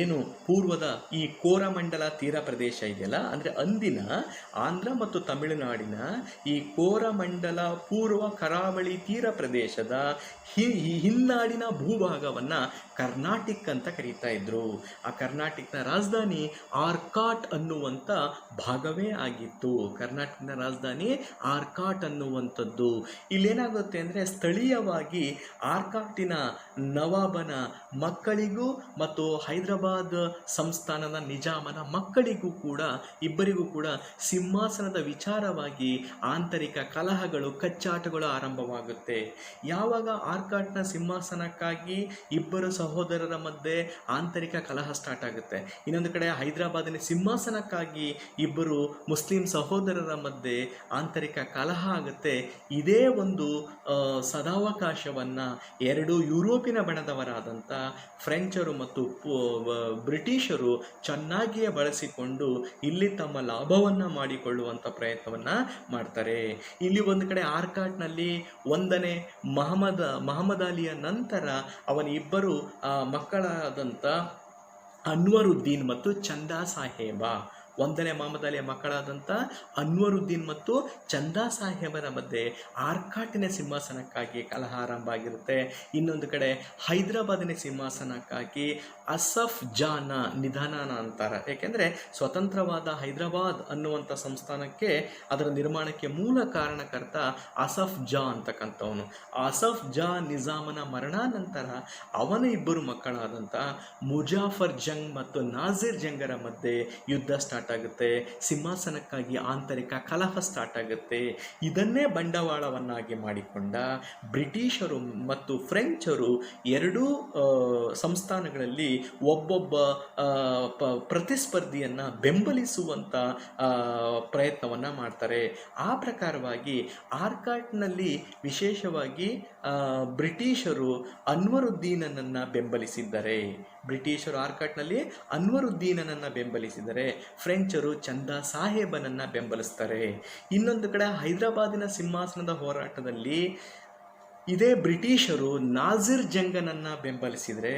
ಏನು ಪೂರ್ವದ ಈ ಕೋರಮಂಡಲ ತೀರ ಪ್ರದೇಶ ಇದೆಯಲ್ಲ, ಅಂದರೆ ಅಂದಿನ ಆಂಧ್ರ ಮತ್ತು ತಮಿಳುನಾಡಿನ ಈ ಕೋರಮಂಡಲ ಪೂರ್ವ ಕರಾವಳಿ ತೀರ ಪ್ರದೇಶದ ಹಿನ್ನಾಡಿನ ಭೂಭಾಗವನ್ನು ಕರ್ನಾಟಿಕ್ ಅಂತ ಕರೀತಾ ಇದ್ರು. ಆ ಕರ್ನಾಟಿಕ್ನ ರಾಜಧಾನಿ ಆರ್ಕಾಟ್ ಅನ್ನುವಂಥ ಭಾಗವೇ ಆಗಿತ್ತು. ಕರ್ನಾಟಕದ ರಾಜಧಾನಿ ಆರ್ಕಾಟ್ ಅನ್ನುವಂಥದ್ದು. ಇಲ್ಲೇನಾಗುತ್ತೆ ಅಂದರೆ ಸ್ಥಳೀಯವಾಗಿ ಆರ್ಕಾಟಿನ ನವಾಬನ ಮಕ್ಕಳಿಗೂ ಮತ್ತು ಹೈದರಾಬಾದ್ ಸಂಸ್ಥಾನದ ನಿಜಾಮನ ಮಕ್ಕಳಿಗೂ ಕೂಡ, ಇಬ್ಬರಿಗೂ ಕೂಡ ಸಿಂಹಾಸನದ ವಿಚಾರವಾಗಿ ಆಂತರಿಕ ಕಲಹಗಳು, ಕಚ್ಚಾಟಗಳು ಆರಂಭವಾಗುತ್ತೆ. ಯಾವಾಗ ಆರ್ಕಾಟ್ನ ಸಿಂಹಾಸನಕ್ಕಾಗಿ ಇಬ್ಬರು ಸಹೋದರರ ಮಧ್ಯೆ ಆಂತರಿಕ ಕಲಹ ಸ್ಟಾರ್ಟ್ ಆಗುತ್ತೆ, ಇನ್ನೊಂದು ಕಡೆ ಹೈದರಾಬಾದಿನ ಸಿಂಹಾಸನಕ್ಕಾಗಿ ಇಬ್ಬರು ಮುಸ್ಲಿಂ ಸಹೋದರರ ಮಧ್ಯೆ ಆಂತರಿಕ ಕಲಹ ಆಗುತ್ತೆ. ಇದೇ ಒಂದು ಸದಾವಕಾಶವನ್ನು 2 ಯುರೋಪಿನ ಬಣದವರಾದಂಥ ಫ್ರೆಂಚರು ಮತ್ತು ಬ್ರಿಟಿಷರು ಚೆನ್ನಾಗಿಯೇ ಬಳಸಿಕೊಂಡು ಇಲ್ಲಿ ತಮ್ಮ ಲಾಭವನ್ನು ಮಾಡಿಕೊಳ್ಳುವಂಥ ಪ್ರಯತ್ನವನ್ನು ಮಾಡ್ತಾರೆ. ಇಲ್ಲಿ ಒಂದು ಕಡೆ ಆರ್ಕಾಟ್ನಲ್ಲಿ 1ನೇ ಮಹಮ್ಮದ್ ಅಲಿಯ ನಂತರ ಅವನ ಇಬ್ಬರು ಮಕ್ಕಳಾದಂಥ ಅನ್ವರುದ್ದೀನ್ ಮತ್ತು ಚಂದಾ ಸಾಹೇಬ, 1ನೇ ಮಹಮ್ಮದ್ ಅಲಿಯ ಮಕ್ಕಳಾದಂಥ ಅನ್ವರುದ್ದೀನ್ ಮತ್ತು ಚಂದಾ ಸಾಹೇಬರ ಮಧ್ಯೆ ಆರ್ಕಾಟಿನ ಸಿಂಹಾಸನಕ್ಕಾಗಿ ಕಲಹ ಆರಂಭ ಆಗಿರುತ್ತೆ. ಇನ್ನೊಂದು ಕಡೆ ಹೈದರಾಬಾದಿನ ಸಿಂಹಾಸನಕ್ಕಾಗಿ ಅಸಫ್ ಜಾನ ನಿಧನ ಅಂತಾರೆ. ಏಕೆಂದರೆ ಸ್ವತಂತ್ರವಾದ ಹೈದರಾಬಾದ್ ಅನ್ನುವಂಥ ಸಂಸ್ಥಾನಕ್ಕೆ, ಅದರ ನಿರ್ಮಾಣಕ್ಕೆ ಮೂಲ ಕಾರಣಕರ್ತ ಅಸಫ್ ಜಾ ಅಂತಕ್ಕಂಥವನು. ಅಸಫ್ ಜಾ ನಿಜಾಮನ ಮರಣಾನಂತರ ಅವನ ಇಬ್ಬರು ಮಕ್ಕಳಾದಂಥ ಮುಜಾಫರ್ ಜಂಗ್ ಮತ್ತು ನಾಜಿರ್ ಜಂಗರ ಮಧ್ಯೆ ಯುದ್ಧ ಸ್ಟಾರ್ಟ್ ಆಗುತ್ತೆ. ಸಿಂಹಾಸನಕ್ಕಾಗಿ ಆಂತರಿಕ ಕಲಹ ಸ್ಟಾರ್ಟ್ ಆಗುತ್ತೆ. ಇದನ್ನೇ ಬಂಡವಾಳವನ್ನಾಗಿ ಮಾಡಿಕೊಂಡ ಬ್ರಿಟಿಷರು ಮತ್ತು ಫ್ರೆಂಚರು 2 ಸಂಸ್ಥಾನಗಳಲ್ಲಿ ಒಬ್ಬೊಬ್ಬ ಪ್ರತಿಸ್ಪರ್ಧಿಯನ್ನು ಬೆಂಬಲಿಸುವಂಥ ಪ್ರಯತ್ನವನ್ನು ಮಾಡ್ತಾರೆ. ಆ ಪ್ರಕಾರವಾಗಿ ಆರ್ಕಾಟ್ನಲ್ಲಿ ವಿಶೇಷವಾಗಿ ಬ್ರಿಟಿಷರು ಅನ್ವರುದ್ದೀನನನ್ನು ಬೆಂಬಲಿಸಿದ್ದಾರೆ. ಬ್ರಿಟಿಷರು ಆರ್ಕಾಟ್ನಲ್ಲಿ ಅನ್ವರುದ್ದೀನನನ್ನು ಬೆಂಬಲಿಸಿದರೆ ಫ್ರೆಂಚರು ಚಂದಾ ಸಾಹೇಬನನ್ನು ಬೆಂಬಲಿಸ್ತಾರೆ. ಇನ್ನೊಂದು ಕಡೆ ಹೈದರಾಬಾದಿನ ಸಿಂಹಾಸನದ ಹೋರಾಟದಲ್ಲಿ ಇದೇ ಬ್ರಿಟಿಷರು ನಾಜಿರ್ ಜಂಗನನ್ನು ಬೆಂಬಲಿಸಿದರೆ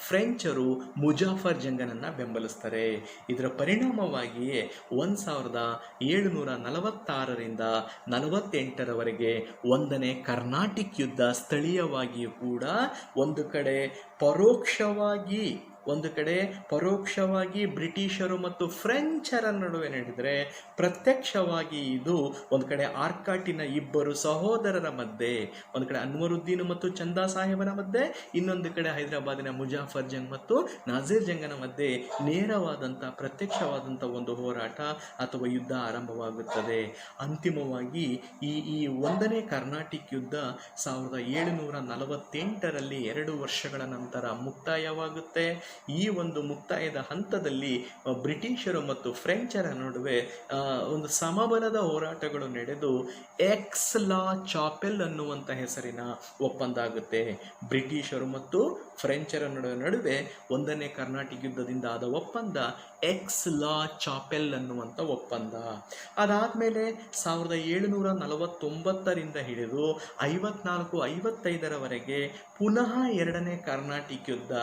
ಫ್ರೆಂಚರು ಮುಜಾಫರ್ ಜಂಗನನ್ನು ಬೆಂಬಲಿಸ್ತಾರೆ. ಇದರ ಪರಿಣಾಮವಾಗಿಯೇ 1746ರಿಂದ 48ರವರೆಗೆ 1ನೇ ಕರ್ನಾಟಿಕ್ ಯುದ್ಧ ಸ್ಥಳೀಯವಾಗಿಯೂ ಕೂಡ ಒಂದು ಕಡೆ ಪರೋಕ್ಷವಾಗಿ ಬ್ರಿಟಿಷರು ಮತ್ತು ಫ್ರೆಂಚರ ನಡುವೆ ನಡೆದರೆ, ಪ್ರತ್ಯಕ್ಷವಾಗಿ ಇದು ಒಂದು ಕಡೆ ಆರ್ಕಾಟಿನ ಇಬ್ಬರು ಸಹೋದರರ ಮಧ್ಯೆ, ಒಂದು ಕಡೆ ಅನ್ವರುದ್ದೀನ್ ಮತ್ತು ಚಂದಾ ಸಾಹೇಬನ ಮಧ್ಯೆ, ಇನ್ನೊಂದು ಕಡೆ ಹೈದರಾಬಾದಿನ ಮುಜಾಫರ್ ಜಂಗ್ ಮತ್ತು ನಾಜಿರ್ ಜಂಗನ ಮಧ್ಯೆ ನೇರವಾದಂಥ ಪ್ರತ್ಯಕ್ಷವಾದಂಥ ಒಂದು ಹೋರಾಟ ಅಥವಾ ಯುದ್ಧ ಆರಂಭವಾಗುತ್ತದೆ. ಅಂತಿಮವಾಗಿ ಈ 1ನೇ ಕರ್ನಾಟಿಕ್ ಯುದ್ಧ 1748ರಲ್ಲಿ 2 ವರ್ಷಗಳ ನಂತರ ಮುಕ್ತಾಯವಾಗುತ್ತೆ. ಈ ಒಂದು ಮುಕ್ತಾಯದ ಹಂತದಲ್ಲಿ ಬ್ರಿಟಿಷರು ಮತ್ತು ಫ್ರೆಂಚರ ನಡುವೆ ಒಂದು ಸಮಬಲದ ಹೋರಾಟಗಳು ನಡೆದು ಎಕ್ಸ್ ಲಾ ಚಾಪೆಲ್ ಅನ್ನುವಂಥ ಹೆಸರಿನ ಒಪ್ಪಂದ ಆಗುತ್ತೆ. ಬ್ರಿಟಿಷರು ಮತ್ತು ಫ್ರೆಂಚರ ನಡುವೆ ಒಂದನೇ ಕರ್ನಾಟಿಕ್ ಯುದ್ಧದಿಂದ ಆದ ಒಪ್ಪಂದ ಎಕ್ಸ್ ಲಾ ಚಾಪೆಲ್ ಅನ್ನುವಂಥ ಒಪ್ಪಂದ. ಅದಾದಮೇಲೆ 1749ರಿಂದ ಹಿಡಿದು 54-55ರವರೆಗೆ ಪುನಃ ಎರಡನೇ ಕರ್ನಾಟಿಕ್ ಯುದ್ಧ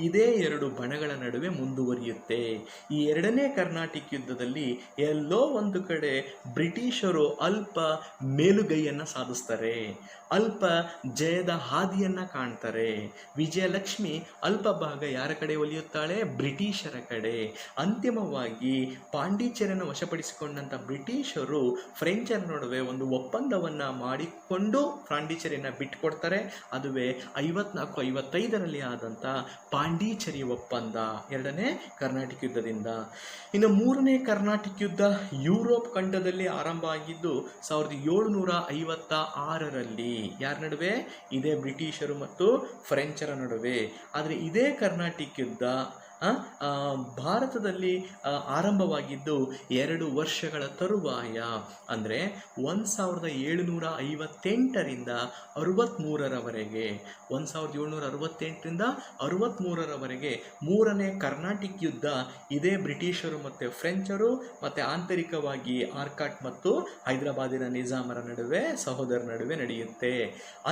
ಇದೇ ಎರಡು ಬಣಗಳ ನಡುವೆ ಮುಂದುವರಿಯುತ್ತೆ. ಈ ಎರಡನೇ ಕರ್ನಾಟಿಕ್ ಯುದ್ಧದಲ್ಲಿ ಎಲ್ಲೋ ಒಂದು ಕಡೆ ಬ್ರಿಟಿಷರು ಅಲ್ಪ ಮೇಲುಗೈಯನ್ನು ಸಾಧಿಸ್ತಾರೆ, ಅಲ್ಪ ಜಯದ ಹಾದಿಯನ್ನು ಕಾಣ್ತಾರೆ. ವಿಜಯಲಕ್ಷ್ಮಿ ಅಲ್ಪ ಭಾಗ ಯಾರ ಕಡೆ ಒಲಿಯುತ್ತಾಳೆ? ಬ್ರಿಟಿಷರ ಕಡೆ. ಅಂತಿಮವಾಗಿ ಪಾಂಡಿಚೇರಿಯನ್ನು ವಶಪಡಿಸಿಕೊಂಡಂಥ ಬ್ರಿಟಿಷರು ಫ್ರೆಂಚರ ನಡುವೆ ಒಂದು ಒಪ್ಪಂದವನ್ನು ಮಾಡಿಕೊಂಡು ಪಾಂಡಿಚೇರಿಯನ್ನು ಬಿಟ್ಟುಕೊಡ್ತಾರೆ. ಅದುವೇ 54-55ರಲ್ಲಿ ಆದಂಥ ಪಾಂಡಿಚೇರಿ ಒಪ್ಪಂದ, ಎರಡನೇ ಕರ್ನಾಟಿಕ್ ಯುದ್ಧದಿಂದ. ಇನ್ನು ಮೂರನೇ ಕರ್ನಾಟಿಕ್ ಯುದ್ಧ ಯುರೋಪ್ ಖಂಡದಲ್ಲಿ ಆರಂಭ ಆಗಿದ್ದು 1756ರಲ್ಲಿ. ಯಾರ ನಡುವೆ? ಇದೇ ಬ್ರಿಟಿಷರು ಮತ್ತು ಫ್ರೆಂಚರ ನಡುವೆ. ಆದರೆ ಇದೇ ಕರ್ನಾಟಿಕ್ ಯುದ್ಧ ಭಾರತದಲ್ಲಿ ಆರಂಭವಾಗಿದ್ದು 2 ವರ್ಷಗಳ ತರುವಾಯ, ಅಂದರೆ 1758ರಿಂದ 63ರವರೆಗೆ. 1768ರಿಂದ 63ರವರೆಗೆ ಮೂರನೇ ಕರ್ನಾಟಿಕ್ ಯುದ್ಧ ಇದೇ ಬ್ರಿಟಿಷರು ಮತ್ತು ಫ್ರೆಂಚರು ಮತ್ತು ಆಂತರಿಕವಾಗಿ ಆರ್ಕಾಟ್ ಮತ್ತು ಹೈದರಾಬಾದಿನ ನಿಜಾಮರ ನಡುವೆ, ಸಹೋದರ ನಡುವೆ ನಡೆಯುತ್ತೆ.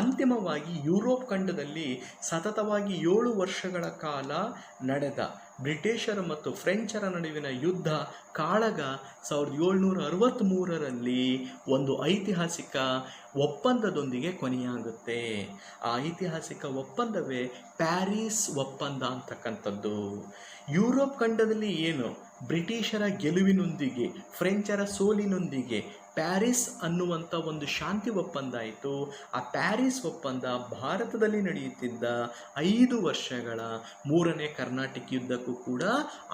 ಅಂತಿಮವಾಗಿ ಯುರೋಪ್ ಖಂಡದಲ್ಲಿ ಸತತವಾಗಿ 7 ವರ್ಷಗಳ ಕಾಲ ನಡೆದ ಬ್ರಿಟಿಷರು ಮತ್ತು ಫ್ರೆಂಚರ ನಡುವಿನ ಯುದ್ಧ ಕಾಳಗ 1763ರಲ್ಲಿ ಒಂದು ಐತಿಹಾಸಿಕ ಒಪ್ಪಂದದೊಂದಿಗೆ ಕೊನೆಯಾಗುತ್ತೆ. ಆ ಐತಿಹಾಸಿಕ ಒಪ್ಪಂದವೇ ಪ್ಯಾರಿಸ್ ಒಪ್ಪಂದ ಅಂತಕ್ಕಂಥದ್ದು. ಯುರೋಪ್ ಖಂಡದಲ್ಲಿ ಏನು ಬ್ರಿಟಿಷರ ಗೆಲುವಿನೊಂದಿಗೆ ಫ್ರೆಂಚರ ಸೋಲಿನೊಂದಿಗೆ ಪ್ಯಾರಿಸ್ ಅನ್ನುವಂಥ ಒಂದು ಶಾಂತಿ ಒಪ್ಪಂದ ಆಯಿತು. ಆ ಪ್ಯಾರಿಸ್ ಒಪ್ಪಂದ ಭಾರತದಲ್ಲಿ ನಡೆಯುತ್ತಿದ್ದ 5 ವರ್ಷಗಳ ಮೂರನೇ ಕರ್ನಾಟಿಕ್ ಯುದ್ಧಕ್ಕೂ ಕೂಡ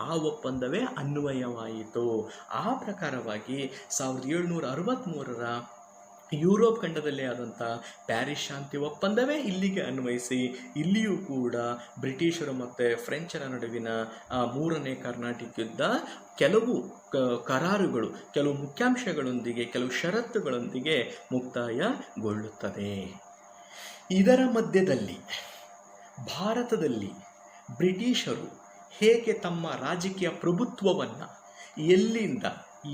ಆ ಒಪ್ಪಂದವೇ ಅನ್ವಯವಾಯಿತು. ಆ ಪ್ರಕಾರವಾಗಿ 1763ರ ಯುರೋಪ್ ಖಂಡದಲ್ಲಿ ಆದಂಥ ಪ್ಯಾರಿಸ್ ಶಾಂತಿ ಒಪ್ಪಂದವೇ ಇಲ್ಲಿಗೆ ಅನ್ವಯಿಸಿ ಇಲ್ಲಿಯೂ ಕೂಡ ಬ್ರಿಟಿಷರು ಮತ್ತು ಫ್ರೆಂಚರ ನಡುವಿನ ಮೂರನೇ ಕರ್ನಾಟಿಕ್ ಯುದ್ಧ ಕೆಲವು ಕರಾರುಗಳು, ಕೆಲವು ಮುಖ್ಯಾಂಶಗಳೊಂದಿಗೆ, ಕೆಲವು ಷರತ್ತುಗಳೊಂದಿಗೆ ಮುಕ್ತಾಯಗೊಳ್ಳುತ್ತದೆ. ಇದರ ಮಧ್ಯದಲ್ಲಿ ಭಾರತದಲ್ಲಿ ಬ್ರಿಟಿಷರು ಹೇಗೆ ತಮ್ಮ ರಾಜಕೀಯ ಪ್ರಭುತ್ವವನ್ನು ಎಲ್ಲಿಂದ,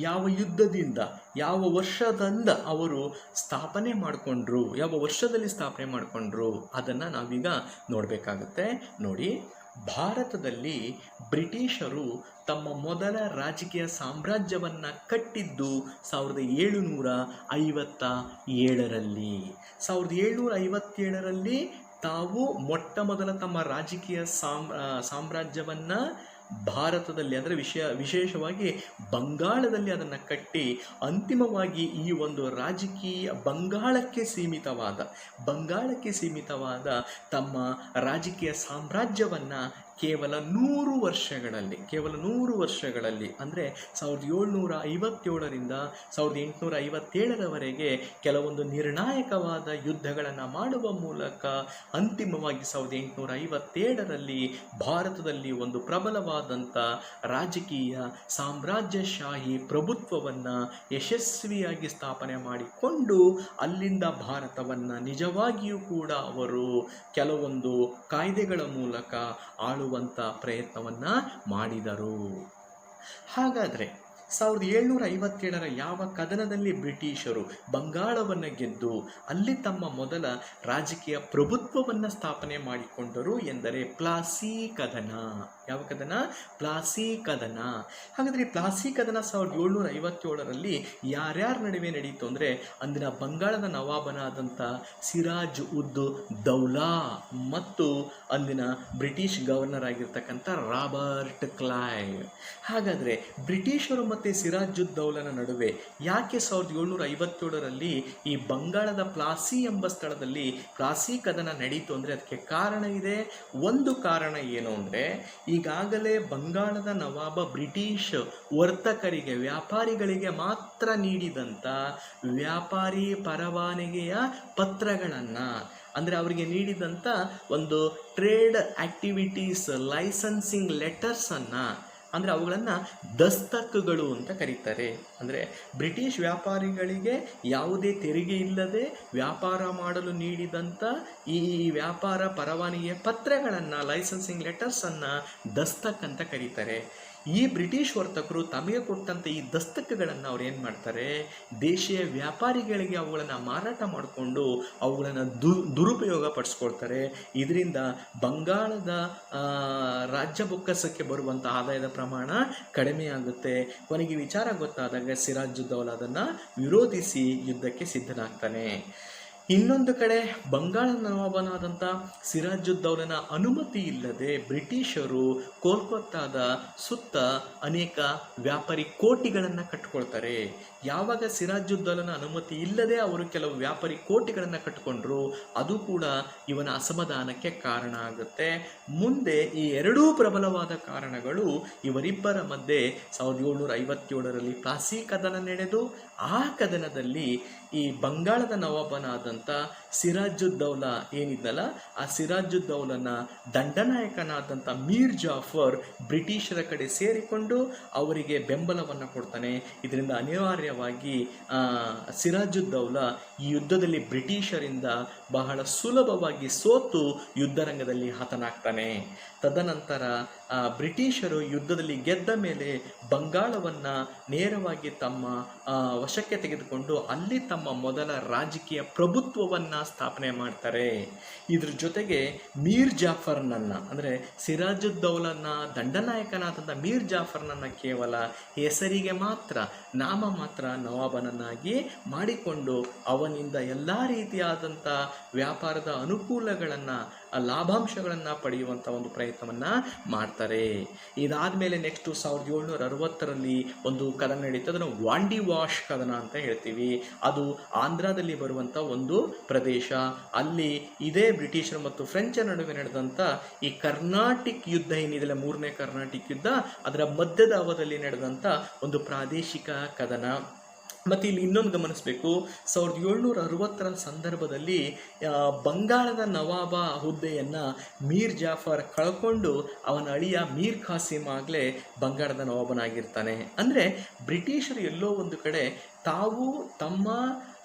ಯಾವ ಯುದ್ಧದಿಂದ, ಯಾವ ವರ್ಷದಿಂದ ಅವರು ಸ್ಥಾಪನೆ ಮಾಡಿಕೊಂಡ್ರು, ಯಾವ ವರ್ಷದಲ್ಲಿ ಸ್ಥಾಪನೆ ಮಾಡಿಕೊಂಡ್ರು, ಅದನ್ನು ನಾವೀಗ ನೋಡಬೇಕಾಗುತ್ತೆ. ನೋಡಿ, ಭಾರತದಲ್ಲಿ ಬ್ರಿಟಿಷರು ತಮ್ಮ ಮೊದಲ ರಾಜಕೀಯ ಸಾಮ್ರಾಜ್ಯವನ್ನು ಕಟ್ಟಿದ್ದು 1757ರಲ್ಲಿ. 1757ರಲ್ಲಿ ತಾವು ಮೊಟ್ಟ ಮೊದಲ ತಮ್ಮ ರಾಜಕೀಯ ಸಾಮ್ರಾಜ್ಯವನ್ನು ಭಾರತದಲ್ಲಿ, ಅಂದರೆ ವಿಶೇಷವಾಗಿ ಬಂಗಾಳದಲ್ಲಿ ಅದನ್ನು ಕಟ್ಟಿ ಅಂತಿಮವಾಗಿ ಈ ಒಂದು ರಾಜಕೀಯ ಬಂಗಾಳಕ್ಕೆ ಸೀಮಿತವಾದ ತಮ್ಮ ರಾಜಕೀಯ ಸಾಮ್ರಾಜ್ಯವನ್ನು ಕೇವಲ 100 ವರ್ಷಗಳಲ್ಲಿ ಅಂದರೆ 1757ರಿಂದ 1857ರವರೆಗೆ ಕೆಲವೊಂದು ನಿರ್ಣಾಯಕವಾದ ಯುದ್ಧಗಳನ್ನು ಮಾಡುವ ಮೂಲಕ ಅಂತಿಮವಾಗಿ 1857ರಲ್ಲಿ ಭಾರತದಲ್ಲಿ ಒಂದು ಪ್ರಬಲವಾದಂಥ ರಾಜಕೀಯ ಸಾಮ್ರಾಜ್ಯಶಾಹಿ ಪ್ರಭುತ್ವವನ್ನು ಯಶಸ್ವಿಯಾಗಿ ಸ್ಥಾಪನೆ ಮಾಡಿಕೊಂಡು ಅಲ್ಲಿಂದ ಭಾರತವನ್ನು ನಿಜವಾಗಿಯೂ ಕೂಡ ಅವರು ಕೆಲವೊಂದು ಕಾಯ್ದೆಗಳ ಮೂಲಕ ಆಳುವಂಥ ಪ್ರಯತ್ನವನ್ನು ಮಾಡಿದರು. ಹಾಗಾದರೆ 1757ರ ಯಾವ ಕದನದಲ್ಲಿ ಬ್ರಿಟಿಷರು ಬಂಗಾಳವನ್ನು ಗೆದ್ದು ಅಲ್ಲಿ ತಮ್ಮ ಮೊದಲ ರಾಜಕೀಯ ಪ್ರಭುತ್ವವನ್ನು ಸ್ಥಾಪನೆ ಮಾಡಿಕೊಂಡರು ಎಂದರೆ ಪ್ಲಾಸಿ ಕದನ. ಯಾವ ಕದನ? ಪ್ಲಾಸಿ ಕದನ. ಹಾಗಾದರೆ ಈ ಪ್ಲಾಸಿ ಕದನ 1757ರಲ್ಲಿ ಯಾರ್ಯಾರ ನಡುವೆ ನಡೀತು ಅಂದರೆ, ಅಂದಿನ ಬಂಗಾಳದ ನವಾಬನಾದಂಥ ಸಿರಾಜ್ ಉದ್ ದೌಲಾ ಮತ್ತು ಅಂದಿನ ಬ್ರಿಟಿಷ್ ಗವರ್ನರ್ ಆಗಿರ್ತಕ್ಕಂಥ ರಾಬರ್ಟ್ ಕ್ಲೈವ್. ಹಾಗಾದರೆ ಬ್ರಿಟಿಷರು ಮತ್ತು ಸಿರಾಜ್ ಉದ್ ದೌಲನ ನಡುವೆ ಯಾಕೆ 1757ರಲ್ಲಿ ಈ ಬಂಗಾಳದ ಪ್ಲಾಸಿ ಎಂಬ ಸ್ಥಳದಲ್ಲಿ ಪ್ಲಾಸಿ ಕದನ ನಡೀತು ಅಂದರೆ ಅದಕ್ಕೆ ಕಾರಣ ಇದೆ. ಒಂದು ಕಾರಣ ಏನು ಅಂದರೆ, ಈಗಾಗಲೇ ಬಂಗಾಳದ ನವಾಬ ಬ್ರಿಟಿಷ್ ವರ್ತಕರಿಗೆ, ವ್ಯಾಪಾರಿಗಳಿಗೆ ಮಾತ್ರ ನೀಡಿದಂಥ ವ್ಯಾಪಾರಿ ಪರವಾನಗಿಯ ಪತ್ರಗಳನ್ನು, ಅಂದರೆ ಅವರಿಗೆ ನೀಡಿದಂಥ ಒಂದು ಟ್ರೇಡ್ ಆ್ಯಕ್ಟಿವಿಟೀಸ್ ಲೈಸೆನ್ಸಿಂಗ್ ಲೆಟರ್ಸನ್ನು ಅಂದರೆ ಅವುಗಳನ್ನು ದಸ್ತಕಗಳು ಅಂತ ಕರೀತಾರೆ. ಅಂದರೆ ಬ್ರಿಟಿಷ್ ವ್ಯಾಪಾರಿಗಳಿಗೆ ಯಾವುದೇ ತೆರಿಗೆ ಇಲ್ಲದೆ ವ್ಯಾಪಾರ ಮಾಡಲು ನೀಡಿದಂಥ ಈ ವ್ಯಾಪಾರ ಪರವಾನಗಿಯ ಪತ್ರಗಳನ್ನು, ಲೈಸೆನ್ಸಿಂಗ್ ಲೆಟರ್ಸನ್ನು ದಸ್ತಕ್ ಅಂತ ಕರೀತಾರೆ. ಈ ಬ್ರಿಟಿಷ್ ವರ್ತಕರು ತಮಗೆ ಕೊಟ್ಟಂಥ ಈ ದಸ್ತಕಗಳನ್ನು ಅವ್ರು ಏನು ಮಾಡ್ತಾರೆ, ದೇಶೀಯ ವ್ಯಾಪಾರಿಗಳಿಗೆ ಅವುಗಳನ್ನು ಮಾರಾಟ ಮಾಡಿಕೊಂಡು ಅವುಗಳನ್ನು ದುರುಪಯೋಗ ಪಡಿಸ್ಕೊಳ್ತಾರೆ. ಇದರಿಂದ ಬಂಗಾಳದ ರಾಜ್ಯ ಬೊಕ್ಕಸಕ್ಕೆ ಬರುವಂಥ ಆದಾಯದ ಪ್ರಮಾಣ ಕಡಿಮೆಯಾಗುತ್ತೆ. ಕೊನೆಗೆ ವಿಚಾರ ಗೊತ್ತಾದಾಗ ಸಿರಾಜುದ್ದೌಲಾ ಅದನ್ನು ವಿರೋಧಿಸಿ ಯುದ್ಧಕ್ಕೆ ಸಿದ್ಧನಾಗ್ತಾನೆ. ಇನ್ನೊಂದು ಕಡೆ ಬಂಗಾಳದ ನವಾಬನಾದಂಥ ಸಿರಾಜುದ್ದೌಲನ ಅನುಮತಿ ಇಲ್ಲದೆ ಬ್ರಿಟಿಷರು ಕೋಲ್ಕತ್ತಾದ ಸುತ್ತ ಅನೇಕ ವ್ಯಾಪಾರಿ ಕೋಟಿಗಳನ್ನು ಕಟ್ಟಿಕೊಳ್ತಾರೆ. ಯಾವಾಗ ಸಿರಾಜುದ್ದೌಲನ ಅನುಮತಿ ಇಲ್ಲದೆ ಅವರು ಕೆಲವು ವ್ಯಾಪಾರಿ ಕೋಟಿಗಳನ್ನು ಕಟ್ಟಿಕೊಂಡ್ರು, ಅದು ಕೂಡ ಇವನ ಅಸಮಾಧಾನಕ್ಕೆ ಕಾರಣ ಆಗುತ್ತೆ. ಮುಂದೆ ಈ ಎರಡೂ ಪ್ರಬಲವಾದ ಕಾರಣಗಳು ಇವರಿಬ್ಬರ ಮಧ್ಯೆ 1757ರಲ್ಲಿ ಪ್ಲಾಸಿ ಕದನ ನಡೆದು, ಆ ಕದನದಲ್ಲಿ ಈ ಬಂಗಾಳದ ನವಾಬನಾದಂಥ ಸಿರಾಜುದ್ದೌಲಾ ಏನಿದ್ದಲ್ಲ, ಆ ಸಿರಾಜುದ್ದೌಲನ ದಂಡನಾಯಕನಾದಂಥ ಮೀರ್ ಜಾಫರ್ ಬ್ರಿಟಿಷರ ಕಡೆ ಸೇರಿಕೊಂಡು ಅವರಿಗೆ ಬೆಂಬಲವನ್ನು ಕೊಡ್ತಾನೆ. ಇದರಿಂದ ಅನಿವಾರ್ಯವಾಗಿ ಸಿರಾಜುದ್ದೌಲಾ ಈ ಯುದ್ಧದಲ್ಲಿ ಬ್ರಿಟಿಷರಿಂದ ಬಹಳ ಸುಲಭವಾಗಿ ಸೋತು ಯುದ್ಧರಂಗದಲ್ಲಿ ಹತನಾಗ್ತಾನೆ. ತದನಂತರ ಬ್ರಿಟಿಷರು ಯುದ್ಧದಲ್ಲಿ ಗೆದ್ದ ಮೇಲೆ ಬಂಗಾಳವನ್ನು ನೇರವಾಗಿ ತಮ್ಮ ವಶಕ್ಕೆ ತೆಗೆದುಕೊಂಡು ಅಲ್ಲಿ ತಮ್ಮ ಮೊದಲ ರಾಜಕೀಯ ಪ್ರಭುತ್ವವನ್ನು ಸ್ಥಾಪನೆ ಮಾಡ್ತಾರೆ. ಇದ್ರ ಜೊತೆಗೆ ಮೀರ್ ಜಾಫರ್ನನ್ನು, ಅಂದರೆ ಸಿರಾಜುದ್ದೌಲನ ದಂಡನಾಯಕನಾದಂಥ ಮೀರ್ ಜಾಫರ್ನನ್ನು ಕೇವಲ ಹೆಸರಿಗೆ ಮಾತ್ರ, ನಾಮ ಮಾತ್ರ ನವಾಬನನ್ನಾಗಿ ಮಾಡಿಕೊಂಡು ಅವನಿಂದ ಎಲ್ಲ ರೀತಿಯಾದಂಥ ವ್ಯಾಪಾರದ ಅನುಕೂಲಗಳನ್ನು, ಲಾಭಾಂಶಗಳನ್ನು ಪಡೆಯುವಂಥ ಒಂದು ಪ್ರಯತ್ನವನ್ನು ಮಾಡ್ತಾರೆ. ಇದಾದ ಮೇಲೆ ನೆಕ್ಸ್ಟು 1760ರಲ್ಲಿ ಒಂದು ಕದನ ನಡೀತದೆ, ಅದನ್ನು ವಾಂಡಿವಾಶ್ ಕದನ ಅಂತ ಹೇಳ್ತೀವಿ. ಅದು ಆಂಧ್ರದಲ್ಲಿ ಬರುವಂಥ ಒಂದು ಪ್ರದೇಶ. ಅಲ್ಲಿ ಇದೇ ಬ್ರಿಟಿಷರು ಮತ್ತು ಫ್ರೆಂಚರ ನಡುವೆ ನಡೆದಂಥ ಈ ಕರ್ನಾಟಿಕ್ ಯುದ್ಧ ಏನಿದೆ, ಮೂರನೇ ಕರ್ನಾಟಿಕ್ ಯುದ್ಧ, ಅದರ ಮಧ್ಯದ ಅವಧಿಯಲ್ಲಿ ನಡೆದಂಥ ಒಂದು ಪ್ರಾದೇಶಿಕ ಕದನ. ಮತ್ತು ಇಲ್ಲಿ ಇನ್ನೊಂದು ಗಮನಿಸಬೇಕು, 1760ರ ಸಂದರ್ಭದಲ್ಲಿ ಬಂಗಾಳದ ನವಾಬ ಹುದ್ದೆಯನ್ನು ಮೀರ್ ಜಾಫರ್ ಕಳ್ಕೊಂಡು ಅವನ ಅಳಿಯ ಮೀರ್ ಖಾಸಿಮ್ ಆಗಲೇ ಬಂಗಾಳದ ನವಾಬನಾಗಿರ್ತಾನೆ. ಅಂದರೆ ಬ್ರಿಟಿಷರು ಎಲ್ಲೋ ಒಂದು ಕಡೆ ತಾವು ತಮ್ಮ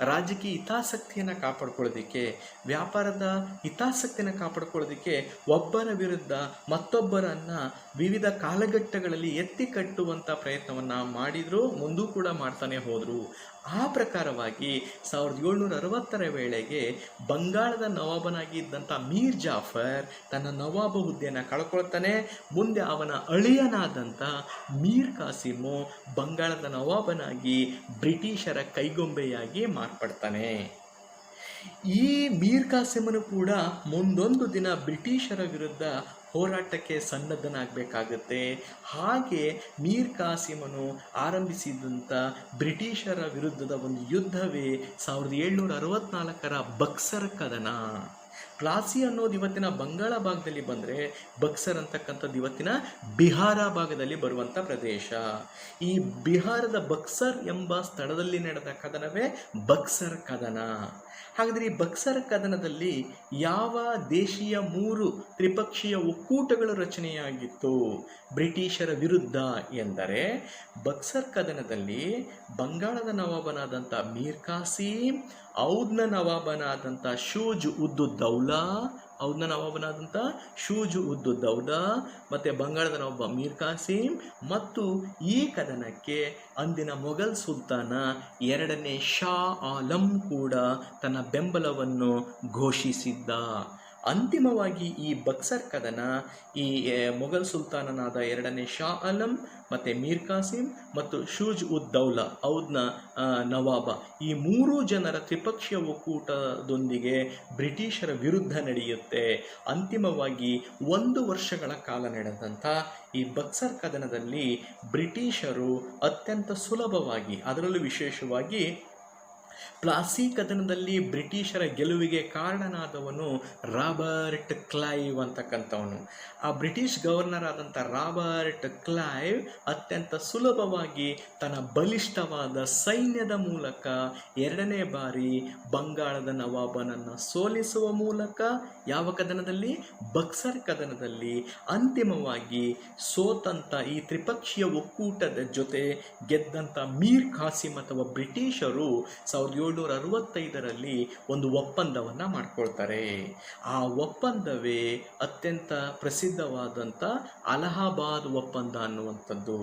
ರಾಜಕೀಯ ಹಿತಾಸಕ್ತಿಯನ್ನು ಕಾಪಾಡ್ಕೊಳ್ಳೋದಕ್ಕೆ, ವ್ಯಾಪಾರದ ಹಿತಾಸಕ್ತಿಯನ್ನು ಕಾಪಾಡ್ಕೊಳ್ಳೋದಕ್ಕೆ ಒಬ್ಬರ ವಿರುದ್ಧ ಮತ್ತೊಬ್ಬರನ್ನು ವಿವಿಧ ಕಾಲಘಟ್ಟಗಳಲ್ಲಿ ಎತ್ತಿ ಕಟ್ಟುವಂಥ ಪ್ರಯತ್ನವನ್ನು ಮಾಡಿದರು, ಮುಂದೂ ಕೂಡ ಮಾಡ್ತಾನೆ ಹೋದರು. ಆ ಪ್ರಕಾರವಾಗಿ 1760ರ ವೇಳೆಗೆ ಬಂಗಾಳದ ನವಾಬನಾಗಿದ್ದಂಥ ಮೀರ್ ಜಾಫರ್ ತನ್ನ ನವಾಬ ಹುದ್ದೆಯನ್ನು ಕಳ್ಕೊಳ್ತಾನೆ. ಮುಂದೆ ಅವನ ಅಳಿಯನಾದಂಥ ಮೀರ್ ಖಾಸಿಮು ಬಂಗಾಳದ ನವಾಬನಾಗಿ ಬ್ರಿಟಿಷರ ಕೈಗೊಂಬೆಯಾಗಿ ಮಾರ್ಪಡ್ತಾನೆ. ಈ ಮೀರ್ ಖಾಸಿಮನು ಕೂಡ ಮುಂದೊಂದು ದಿನ ಬ್ರಿಟಿಷರ ವಿರುದ್ಧ ಹೋರಾಟಕ್ಕೆ ಸನ್ನದ್ಧನಾಗಬೇಕಾಗತ್ತೆ. ಹಾಗೆ ಮೀರ್ ಖಾಸಿಮನು ಆರಂಭಿಸಿದಂಥ ಬ್ರಿಟಿಷರ ವಿರುದ್ಧದ ಒಂದು ಯುದ್ಧವೇ 1764ರ ಬಕ್ಸರ್ ಕದನ. ಪ್ಲಾಸಿ ಅನ್ನೋದು ಇವತ್ತಿನ ಬಂಗಾಳ ಭಾಗದಲ್ಲಿ ಬಂದರೆ, ಬಕ್ಸರ್ ಅಂತಕ್ಕಂಥದ್ದು ಇವತ್ತಿನ ಬಿಹಾರ ಭಾಗದಲ್ಲಿ ಬರುವಂಥ ಪ್ರದೇಶ. ಈ ಬಿಹಾರದ ಬಕ್ಸರ್ ಎಂಬ ಸ್ಥಳದಲ್ಲಿ ನಡೆದ ಕದನವೇ ಬಕ್ಸರ್ ಕದನ. ಹಾಗಾದರೆ ಈ ಬಕ್ಸರ್ ಕದನದಲ್ಲಿ ಯಾವ ದೇಶೀಯ 3 ತ್ರಿಪಕ್ಷೀಯ ಒಕ್ಕೂಟಗಳು ರಚನೆಯಾಗಿತ್ತು ಬ್ರಿಟಿಷರ ವಿರುದ್ಧ ಎಂದರೆ, ಬಕ್ಸರ್ ಕದನದಲ್ಲಿ ಬಂಗಾಳದ ನವಾಬನಾದಂಥ ಮೀರ್ ಖಾಸಿಮ್, ಔಧ್ನ ನವಾಬನಾದಂಥ ಶೂಜ್ ಉದ್ ದೌಲಾ, ಮತ್ತು ಬಂಗಾಳದ ನವಾಬ ಮೀರ್ ಖಾಸಿಮ್, ಮತ್ತು ಈ ಕದನಕ್ಕೆ ಅಂದಿನ ಮೊಘಲ್ ಸುಲ್ತಾನ 2ನೇ ಶಾ ಆಲಂ ಕೂಡ ತನ್ನ ಬೆಂಬಲವನ್ನು ಘೋಷಿಸಿದ್ದ. ಅಂತಿಮವಾಗಿ ಈ ಬಕ್ಸರ್ ಕದನ ಈ ಮೊಘಲ್ ಸುಲ್ತಾನನಾದ 2ನೇ ಶಾ ಆಲಂ ಮತ್ತು ಮೀರ್ ಖಾಸಿಮ್ ಮತ್ತು ಶೂಜ್ ಉದ್ ದೌಲಾ, ಔಧ್ನ ನವಾಬ, ಈ 3 ಜನರ ತ್ರಿಪಕ್ಷೀಯ ಒಕ್ಕೂಟದೊಂದಿಗೆ ಬ್ರಿಟಿಷರ ವಿರುದ್ಧ ನಡೆಯುತ್ತೆ. ಅಂತಿಮವಾಗಿ 1 ವರ್ಷಗಳ ಕಾಲ ನಡೆದಂಥ ಈ ಬಕ್ಸರ್ ಕದನದಲ್ಲಿ ಬ್ರಿಟಿಷರು ಅತ್ಯಂತ ಸುಲಭವಾಗಿ, ಅದರಲ್ಲೂ ವಿಶೇಷವಾಗಿ ಪ್ಲಾಸಿ ಕದನದಲ್ಲಿ ಬ್ರಿಟಿಷರ ಗೆಲುವಿಗೆ ಕಾರಣನಾದವನು ರಾಬರ್ಟ್ ಕ್ಲೈವ್ ಅಂತಕ್ಕಂಥವನು. ಆ ಬ್ರಿಟಿಷ್ ಗವರ್ನರ್ ಆದಂಥ ರಾಬರ್ಟ್ ಕ್ಲೈವ್ ಅತ್ಯಂತ ಸುಲಭವಾಗಿ ತನ್ನ ಬಲಿಷ್ಠವಾದ ಸೈನ್ಯದ ಮೂಲಕ 2ನೇ ಬಾರಿ ಬಂಗಾಳದ ನವಾಬನನ್ನು ಸೋಲಿಸುವ ಮೂಲಕ ಯಾವ ಕದನದಲ್ಲಿ, ಬಕ್ಸರ್ ಕದನದಲ್ಲಿ ಅಂತಿಮವಾಗಿ ಸೋತಂತ ಈ ತ್ರಿಪಕ್ಷೀಯ ಒಕ್ಕೂಟದ ಜೊತೆ ಗೆದ್ದಂಥ ಮೀರ್ ಖಾಸಿಮ್ ಅಥವಾ ಬ್ರಿಟಿಷರು 1765ರಲ್ಲಿ ಒಂದು ಒಪ್ಪಂದವನ್ನು ಮಾಡ್ಕೊಳ್ತಾರೆ. ಆ ಒಪ್ಪಂದವೇ ಅತ್ಯಂತ ಪ್ರಸಿದ್ಧವಾದಂಥ ಅಲಹಾಬಾದ್ ಒಪ್ಪಂದ ಅನ್ನುವಂಥದ್ದು.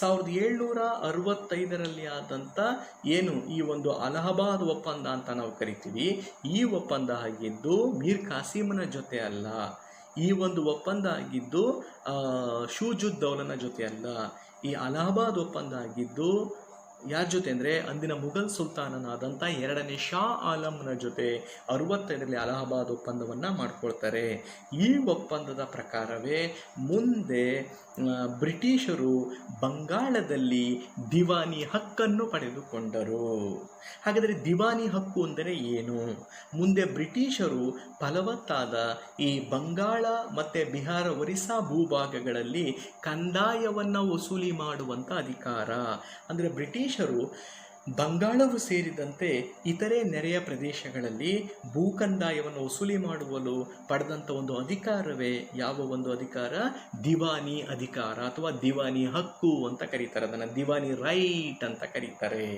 1765ರಲ್ಲಿ ಆದಂಥ ಏನು ಈ ಒಂದು ಅಲಹಾಬಾದ್ ಒಪ್ಪಂದ ಅಂತ ನಾವು ಕರಿತೀವಿ, ಈ ಒಪ್ಪಂದ ಆಗಿದ್ದು ಮೀರ್ ಖಾಸಿಮನ ಜೊತೆ ಅಲ್ಲ. ಈ ಒಂದು ಒಪ್ಪಂದ ಆಗಿದ್ದು ಶುಜುದ್ದೌಲನ ಜೊತೆ ಅಲ್ಲ. ಈ ಅಲಹಾಬಾದ್ ಒಪ್ಪಂದ ಆಗಿದ್ದು ಯಾರ ಜೊತೆ ಅಂದರೆ ಅಂದಿನ ಮುಘಲ್ ಸುಲ್ತಾನನಾದಂಥ 2ನೇ ಶಾ ಆಲಂನ ಜೊತೆ 65ರಲ್ಲಿ ಅಲಹಾಬಾದ್ ಒಪ್ಪಂದವನ್ನು ಮಾಡ್ಕೊಳ್ತಾರೆ. ಈ ಒಪ್ಪಂದದ ಪ್ರಕಾರವೇ ಮುಂದೆ ಬ್ರಿಟಿಷರು ಬಂಗಾಳದಲ್ಲಿ ದಿವಾನಿ ಹಕ್ಕನ್ನು ಪಡೆದುಕೊಂಡರು. ಹಾಗಾದರೆ ದಿವಾನಿ ಹಕ್ಕು ಅಂದರೆ ಏನು? ಮುಂದೆ ಬ್ರಿಟಿಷರು ಫಲವತ್ತಾದ ಈ ಬಂಗಾಳ ಮತ್ತು ಬಿಹಾರ ಒರಿಸ್ಸಾ ಭೂಭಾಗಗಳಲ್ಲಿ ಕಂದಾಯವನ್ನು ವಸೂಲಿ ಮಾಡುವಂಥ ಅಧಿಕಾರ, ಅಂದರೆ ಬ್ರಿಟಿಷರು ಬಂಗಾಳವು ಸೇರಿದಂತೆ ಇತರೆ ನೆರೆಯ ಪ್ರದೇಶಗಳಲ್ಲಿ ಭೂಕಂದಾಯವನ್ನು ವಸೂಲಿ ಮಾಡುವಲು ಪಡೆದಂಥ ಒಂದು ಅಧಿಕಾರವೇ ಯಾವ ಒಂದು ಅಧಿಕಾರ? ದಿವಾನಿ ಅಧಿಕಾರ ಅಥವಾ ದಿವಾನಿ ಹಕ್ಕು ಅಂತ ಕರೀತಾರೆ. ಅದನ್ನು ದಿವಾನಿ ರೈಟ್ ಅಂತ ಕರೀತಾರೆ.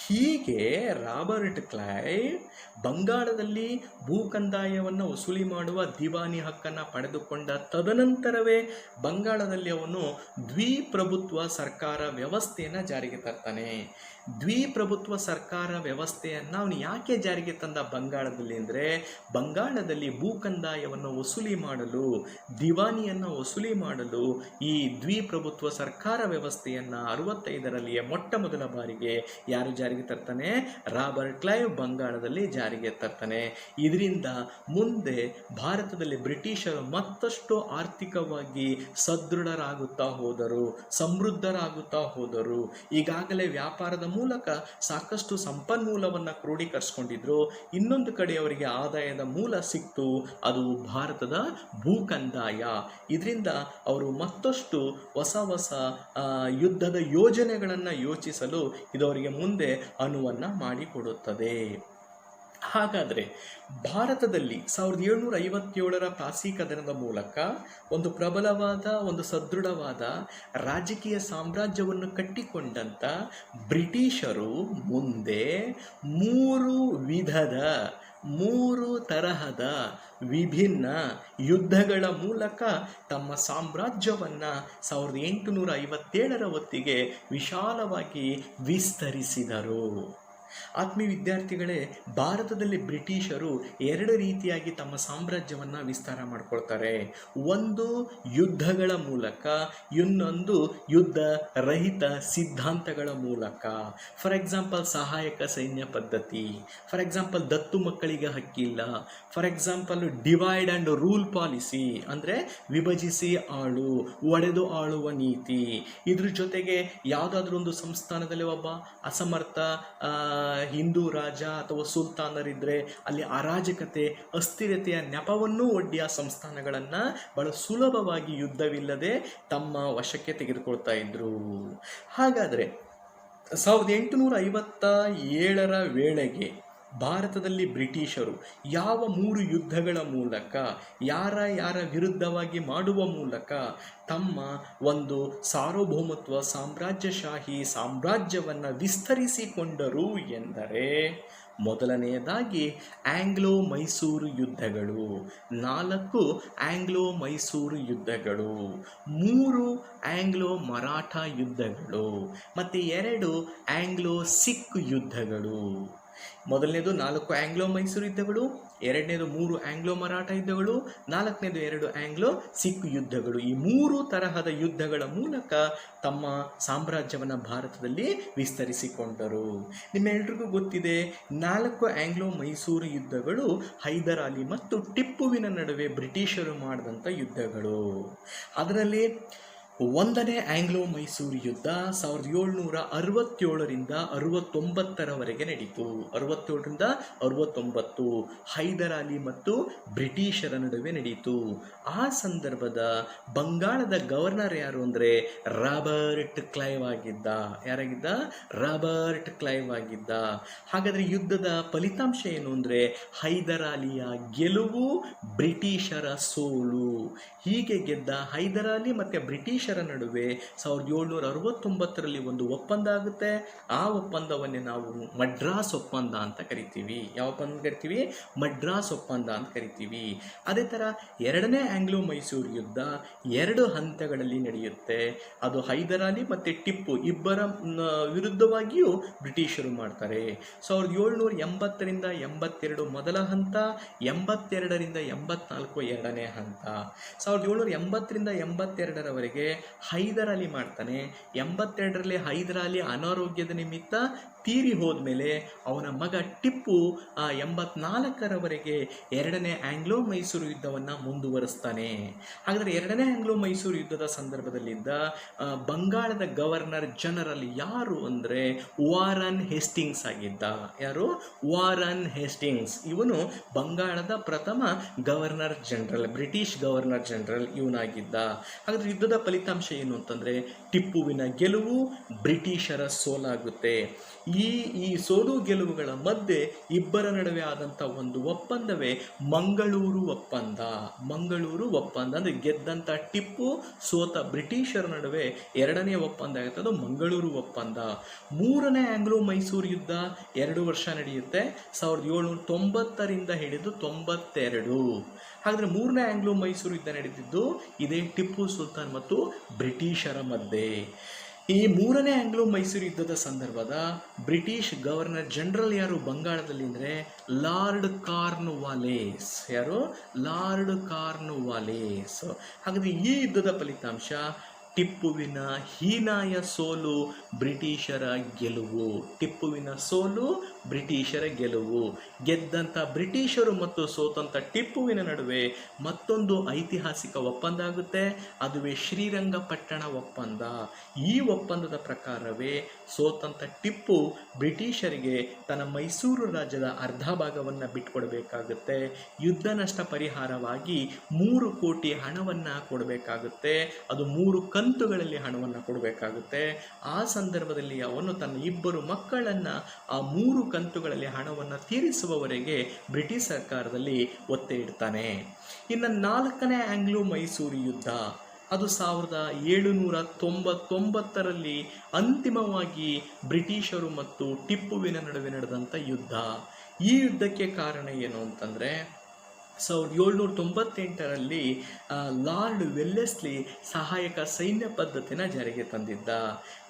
ಹೀಗೆ ರಾಬರ್ಟ್ ಕ್ಲೈವ್ ಬಂಗಾಳದಲ್ಲಿ ಭೂಕಂದಾಯವನ್ನು ವಸೂಲಿ ಮಾಡುವ ದಿವಾನಿ ಹಕ್ಕನ್ನು ಪಡೆದುಕೊಂಡ ತದನಂತರವೇ ಬಂಗಾಳದಲ್ಲಿ ಅವನು ದ್ವಿಪ್ರಭುತ್ವ ಸರ್ಕಾರ ವ್ಯವಸ್ಥೆಯನ್ನು ಜಾರಿಗೆ ತರ್ತಾನೆ. ದ್ವಿಪ್ರಭುತ್ವ ಸರ್ಕಾರ ವ್ಯವಸ್ಥೆಯನ್ನು ಅವನು ಯಾಕೆ ಜಾರಿಗೆ ತಂದ ಬಂಗಾಳದಲ್ಲಿ ಅಂದರೆ, ಬಂಗಾಳದಲ್ಲಿ ಭೂಕಂದಾಯವನ್ನು ವಸೂಲಿ ಮಾಡಲು, ದಿವಾನಿಯನ್ನು ವಸೂಲಿ ಮಾಡಲು ಈ ದ್ವಿಪ್ರಭುತ್ವ ಸರ್ಕಾರ ವ್ಯವಸ್ಥೆಯನ್ನು 65ರಲ್ಲಿಯೇ ಮೊಟ್ಟ ಮೊದಲ ಬಾರಿಗೆ ಯಾರು ಜಾರಿಗೆ ತರ್ತಾನೆ? ರಾಬರ್ಟ್ ಕ್ಲೈವ್ ಬಂಗಾಳದಲ್ಲಿ ಜಾರಿಗೆ ತರ್ತಾನೆ. ಇದರಿಂದ ಮುಂದೆ ಭಾರತದಲ್ಲಿ ಬ್ರಿಟಿಷರು ಮತ್ತಷ್ಟು ಆರ್ಥಿಕವಾಗಿ ಸದೃಢರಾಗುತ್ತಾ ಹೋದರು, ಸಮೃದ್ಧರಾಗುತ್ತಾ ಹೋದರು. ಈಗಾಗಲೇ ವ್ಯಾಪಾರದ ಮೂಲಕ ಸಾಕಷ್ಟು ಸಂಪನ್ಮೂಲವನ್ನು ಕ್ರೋಢೀಕರಿಸಿಕೊಂಡಿದ್ರು. ಇನ್ನೊಂದು ಕಡೆ ಅವರಿಗೆ ಆದಾಯದ ಮೂಲ ಸಿಕ್ತು, ಅದು ಭಾರತದ ಭೂಕಂದಾಯ. ಇದರಿಂದ ಅವರು ಮತ್ತಷ್ಟು ಹೊಸ ಹೊಸ ಯುದ್ಧದ ಯೋಜನೆಗಳನ್ನು ಯೋಚಿಸಲು ಇದು ಅವರಿಗೆ ಮುಂದೆ ಅನುವನ್ನು ಮಾಡಿಕೊಡುತ್ತದೆ. ಹಾಗಾದರೆ ಭಾರತದಲ್ಲಿ 1757ರ ಪ್ಲಾಸಿ ಕದನದ ಮೂಲಕ ಒಂದು ಪ್ರಬಲವಾದ, ಒಂದು ಸದೃಢವಾದ ರಾಜಕೀಯ ಸಾಮ್ರಾಜ್ಯವನ್ನು ಕಟ್ಟಿಕೊಂಡಂಥ ಬ್ರಿಟಿಷರು ಮುಂದೆ 3 ತರಹದ ವಿಭಿನ್ನ ಯುದ್ಧಗಳ ಮೂಲಕ ತಮ್ಮ ಸಾಮ್ರಾಜ್ಯವನ್ನು 1857ರ ಹೊತ್ತಿಗೆ ವಿಶಾಲವಾಗಿ ವಿಸ್ತರಿಸಿದರು. ಆತ್ಮೀಯ ವಿದ್ಯಾರ್ಥಿಗಳೇ, ಭಾರತದಲ್ಲಿ ಬ್ರಿಟಿಷರು 2 ರೀತಿಯಾಗಿ ತಮ್ಮ ಸಾಮ್ರಾಜ್ಯವನ್ನು ವಿಸ್ತಾರ ಮಾಡ್ಕೊಳ್ತಾರೆ. ಒಂದು ಯುದ್ಧಗಳ ಮೂಲಕ, ಇನ್ನೊಂದು ಯುದ್ಧ ರಹಿತ ಸಿದ್ಧಾಂತಗಳ ಮೂಲಕ. ಫಾರ್ ಎಕ್ಸಾಂಪಲ್ ಸಹಾಯಕ ಸೈನ್ಯ ಪದ್ಧತಿ, ಫಾರ್ ಎಕ್ಸಾಂಪಲ್ ದತ್ತು ಮಕ್ಕಳಿಗೆ ಹಕ್ಕಿಲ್ಲ, for example divide and rule policy ಅಂದರೆ ವಿಭಜಿಸಿ ಆಳು, ಒಡೆದು ಆಳುವ ನೀತಿ. ಇದ್ರ ಜೊತೆಗೆ ಯಾವುದಾದ್ರೂ ಒಂದು ಸಂಸ್ಥಾನದಲ್ಲಿ ಒಬ್ಬ ಅಸಮರ್ಥ ಹಿಂದೂ ರಾಜ ಅಥವಾ ಸುಲ್ತಾನರಿದ್ದರೆ ಅಲ್ಲಿ ಅರಾಜಕತೆ, ಅಸ್ಥಿರತೆಯ ನೆಪವನ್ನೂ ಒಡ್ಡಿ ಆ ಸಂಸ್ಥಾನಗಳನ್ನು ಬಹಳ ಸುಲಭವಾಗಿ ಯುದ್ಧವಿಲ್ಲದೆ ತಮ್ಮ ವಶಕ್ಕೆ ತೆಗೆದುಕೊಳ್ತಾ ಇದ್ರು. ಹಾಗಾದರೆ 1857ರ ವೇಳೆಗೆ ಭಾರತದಲ್ಲಿ ಬ್ರಿಟಿಷರು ಯಾವ 3 ಯುದ್ಧಗಳ ಮೂಲಕ, ಯಾರ ವಿರುದ್ಧವಾಗಿ ಮಾಡುವ ಮೂಲಕ ತಮ್ಮ ಒಂದು ಸಾರ್ವಭೌಮತ್ವ ಸಾಮ್ರಾಜ್ಯಶಾಹಿ ಸಾಮ್ರಾಜ್ಯವನ್ನು ವಿಸ್ತರಿಸಿಕೊಂಡರು ಎಂದರೆ, ಮೊದಲನೆಯದಾಗಿ ಆಂಗ್ಲೋ ಮೈಸೂರು ಯುದ್ಧಗಳು, 4 ಆಂಗ್ಲೋ ಮೈಸೂರು ಯುದ್ಧಗಳು, 3 ಆಂಗ್ಲೋ ಮರಾಠ ಯುದ್ಧಗಳು ಮತ್ತು 2 ಆಂಗ್ಲೋ ಸಿಖ್ ಯುದ್ಧಗಳು. ಮೊದಲನೇದು 4 ಆಂಗ್ಲೋ ಮೈಸೂರು ಯುದ್ಧಗಳು, ಎರಡನೇದು 3 ಆಂಗ್ಲೋ ಮರಾಠ ಯುದ್ಧಗಳು, 4ನೇದು 2 ಆಂಗ್ಲೋ ಸಿಖ್ ಯುದ್ಧಗಳು. ಈ 3 ತರಹದ ಯುದ್ಧಗಳ ಮೂಲಕ ತಮ್ಮ ಸಾಮ್ರಾಜ್ಯವನ್ನು ಭಾರತದಲ್ಲಿ ವಿಸ್ತರಿಸಿಕೊಂಡರು. ನಿಮ್ಮೆಲ್ಲರಿಗೂ ಗೊತ್ತಿದೆ, 4 ಆಂಗ್ಲೋ ಮೈಸೂರು ಯುದ್ಧಗಳು ಹೈದರ್ ಅಲಿ ಮತ್ತು ಟಿಪ್ಪುವಿನ ನಡುವೆ ಬ್ರಿಟಿಷರು ಮಾಡಿದಂಥ ಯುದ್ಧಗಳು. ಅದರಲ್ಲಿ ಒಂದನೇ ಆಂಗ್ಲೋ ಮೈಸೂರು ಯುದ್ಧ 1767ರಿಂದ 69ರವರೆಗೆ ನಡೀತು. 67ರಿಂದ 69 ಹೈದರ್ ಅಲಿ ಮತ್ತು ಬ್ರಿಟಿಷರ ನಡುವೆ ನಡೀತು. ಆ ಸಂದರ್ಭದ ಬಂಗಾಳದ ಗವರ್ನರ್ ಯಾರು ಅಂದರೆ ರಾಬರ್ಟ್ ಕ್ಲೈವ್ ಆಗಿದ್ದ. ಯಾರಾಗಿದ್ದ? ರಾಬರ್ಟ್ ಕ್ಲೈವ್ ಆಗಿದ್ದ. ಹಾಗಾದರೆ ಯುದ್ಧದ ಫಲಿತಾಂಶ ಏನು ಅಂದರೆ ಹೈದರ್ ಅಲಿಯ ಗೆಲುವು, ಬ್ರಿಟಿಷರ ಸೋಲು. ಹೀಗೆ ಗೆದ್ದ ಹೈದರ್ ಅಲಿ ಮತ್ತು ಬ್ರಿಟಿಷರ ನಡುವೆ 1769ರಲ್ಲಿ ಒಂದು ಒಪ್ಪಂದ ಆಗುತ್ತೆ. ಆ ಒಪ್ಪಂದವನ್ನೇ ನಾವು ಮಡ್ರಾಸ್ ಒಪ್ಪಂದ ಅಂತ ಕರಿತೀವಿ. ಯಾವ ಒಪ್ಪಂದ ಕರಿತೀವಿ? ಮಡ್ರಾಸ್ ಒಪ್ಪಂದ ಅಂತ ಕರಿತೀವಿ. ಅದೇ ಥರ ಎರಡನೇ ಆಂಗ್ಲೋ ಮೈಸೂರು ಯುದ್ಧ 2 ಹಂತಗಳಲ್ಲಿ ನಡೆಯುತ್ತೆ. ಅದು ಹೈದರ್ ಅಲಿ ಮತ್ತು ಟಿಪ್ಪು ಇಬ್ಬರ ವಿರುದ್ಧವಾಗಿಯೂ ಬ್ರಿಟಿಷರು ಮಾಡ್ತಾರೆ. 1780ರಿಂದ 82 ಮೊದಲ ಹಂತ, 82ರಿಂದ 84 ಎರಡನೇ ಹಂತ. 1780ರಿಂದ 82ರವರೆಗೆ ಹೈದರ್ ಅಲಿ ಮಾಡ್ತಾನೆ. 82ರಲ್ಲಿ ಹೈದರ್ ಅಲಿ ಅನಾರೋಗ್ಯದ ನಿಮಿತ್ತ ತೀರಿ ಹೋದ್ಮೇಲೆ ಅವನ ಮಗ ಟಿಪ್ಪು 84ರವರೆಗೆ ಎರಡನೇ ಆಂಗ್ಲೋ ಮೈಸೂರು ಯುದ್ಧವನ್ನು ಮುಂದುವರಿಸ್ತಾನೆ. ಹಾಗಾದರೆ ಎರಡನೇ ಆಂಗ್ಲೋ ಮೈಸೂರು ಯುದ್ಧದ ಸಂದರ್ಭದಲ್ಲಿದ್ದ ಬಂಗಾಳದ ಗವರ್ನರ್ ಜನರಲ್ ಯಾರು ಅಂದರೆ ವಾರನ್ ಹೇಸ್ಟಿಂಗ್ಸ್ ಆಗಿದ್ದ. ಯಾರು? Warren Hastings. ಇವನು ಬಂಗಾಳದ ಪ್ರಥಮ governor general, British governor general ಇವನಾಗಿದ್ದ. ಹಾಗಾದರೆ ಯುದ್ಧದ ಫಲಿತಾಂಶ ಏನು ಅಂತಂದರೆ ಟಿಪ್ಪುವಿನ ಗೆಲುವು, ಬ್ರಿಟಿಷರ ಸೋಲಾಗುತ್ತೆ. ಈ ಸೋಲು ಗೆಲುವುಗಳ ಮಧ್ಯೆ ಇಬ್ಬರ ನಡುವೆ ಆದಂಥ ಒಂದು ಒಪ್ಪಂದವೇ ಮಂಗಳೂರು ಒಪ್ಪಂದ. ಮಂಗಳೂರು ಒಪ್ಪಂದ ಅಂದರೆ ಗೆದ್ದಂಥ ಟಿಪ್ಪು, ಸೋತ ಬ್ರಿಟಿಷರ ನಡುವೆ ಎರಡನೇ ಒಪ್ಪಂದ ಆಗುತ್ತೆ, ಅದು ಮಂಗಳೂರು ಒಪ್ಪಂದ. ಮೂರನೇ ಆಂಗ್ಲೋ ಮೈಸೂರು ಯುದ್ಧ 2 ವರ್ಷ ನಡೆಯುತ್ತೆ, 1790ರಿಂದ ಹಿಡಿದು 92. ಹಾಗಾದರೆ ಮೂರನೇ ಆಂಗ್ಲೋ ಮೈಸೂರು ಯುದ್ಧ ನಡೆದಿದ್ದು ಇದೇ ಟಿಪ್ಪು ಸುಲ್ತಾನ್ ಮತ್ತು ಬ್ರಿಟಿಷರ ಮಧ್ಯೆ. ಈ ಮೂರನೇ ಆಂಗ್ಲೋ ಮೈಸೂರು ಯುದ್ಧದ ಸಂದರ್ಭದ ಬ್ರಿಟಿಷ್ ಗವರ್ನರ್ ಜನರಲ್ ಯಾರು ಬಂಗಾಳದಲ್ಲಿ ಅಂದರೆ ಲಾರ್ಡ್ ಕಾರ್ನ್ವಾಲಿಸ್. ಯಾರು? Lord Cornwallis. ಹಾಗಾದರೆ ಈ ಯುದ್ಧದ ಫಲಿತಾಂಶ ಟಿಪ್ಪುವಿನ ಹೀನಾಯ ಸೋಲು, ಬ್ರಿಟಿಷರ ಗೆಲುವು. ಟಿಪ್ಪುವಿನ ಸೋಲು, ಬ್ರಿಟಿಷರ ಗೆಲುವು. ಗೆದ್ದಂಥ ಬ್ರಿಟಿಷರು ಮತ್ತು ಸೋತಂಥ ಟಿಪ್ಪುವಿನ ನಡುವೆ ಮತ್ತೊಂದು ಐತಿಹಾಸಿಕ ಒಪ್ಪಂದ ಆಗುತ್ತೆ, ಅದುವೇ ಶ್ರೀರಂಗಪಟ್ಟಣ ಒಪ್ಪಂದ. ಈ ಒಪ್ಪಂದದ ಪ್ರಕಾರವೇ ಸೋತಂಥ ಟಿಪ್ಪು ಬ್ರಿಟಿಷರಿಗೆ ತನ್ನ ಮೈಸೂರು ರಾಜ್ಯದ ಅರ್ಧ ಭಾಗವನ್ನು ಬಿಟ್ಕೊಡ್ಬೇಕಾಗುತ್ತೆ. ಯುದ್ಧ ನಷ್ಟ ಪರಿಹಾರವಾಗಿ 3 ಕೋಟಿ ಹಣವನ್ನು ಕೊಡಬೇಕಾಗುತ್ತೆ. ಅದು 3 ಕಂತುಗಳಲ್ಲಿ ಹಣವನ್ನು ಕೊಡಬೇಕಾಗುತ್ತೆ. ಆ ಸಂದರ್ಭದಲ್ಲಿ ಅವನು ತನ್ನ 2 ಮಕ್ಕಳನ್ನು ಆ 3 ಕಂತುಗಳಲ್ಲಿ ಹಣವನ್ನು ತೀರಿಸುವವರೆಗೆ ಬ್ರಿಟಿಷ್ ಸರ್ಕಾರದಲ್ಲಿ ಒತ್ತೆ ಇಡ್ತಾನೆ. ಇನ್ನು 4ನೇ ಆಂಗ್ಲೋ ಮೈಸೂರು ಯುದ್ಧ ಅದು 1799ರಲ್ಲಿ ಅಂತಿಮವಾಗಿ ಬ್ರಿಟಿಷರು ಮತ್ತು ಟಿಪ್ಪುವಿನ ನಡುವೆ ನಡೆದಂಥ ಯುದ್ಧ. ಈ ಯುದ್ಧಕ್ಕೆ ಕಾರಣ ಏನು ಅಂತಂದರೆ 1798ರಲ್ಲಿ ಲಾರ್ಡ್ ವೆಲ್ಲೆಸ್ಲಿ ಸಹಾಯಕ ಸೈನ್ಯ ಪದ್ಧತಿನ ಜಾರಿಗೆ ತಂದಿದ್ದ.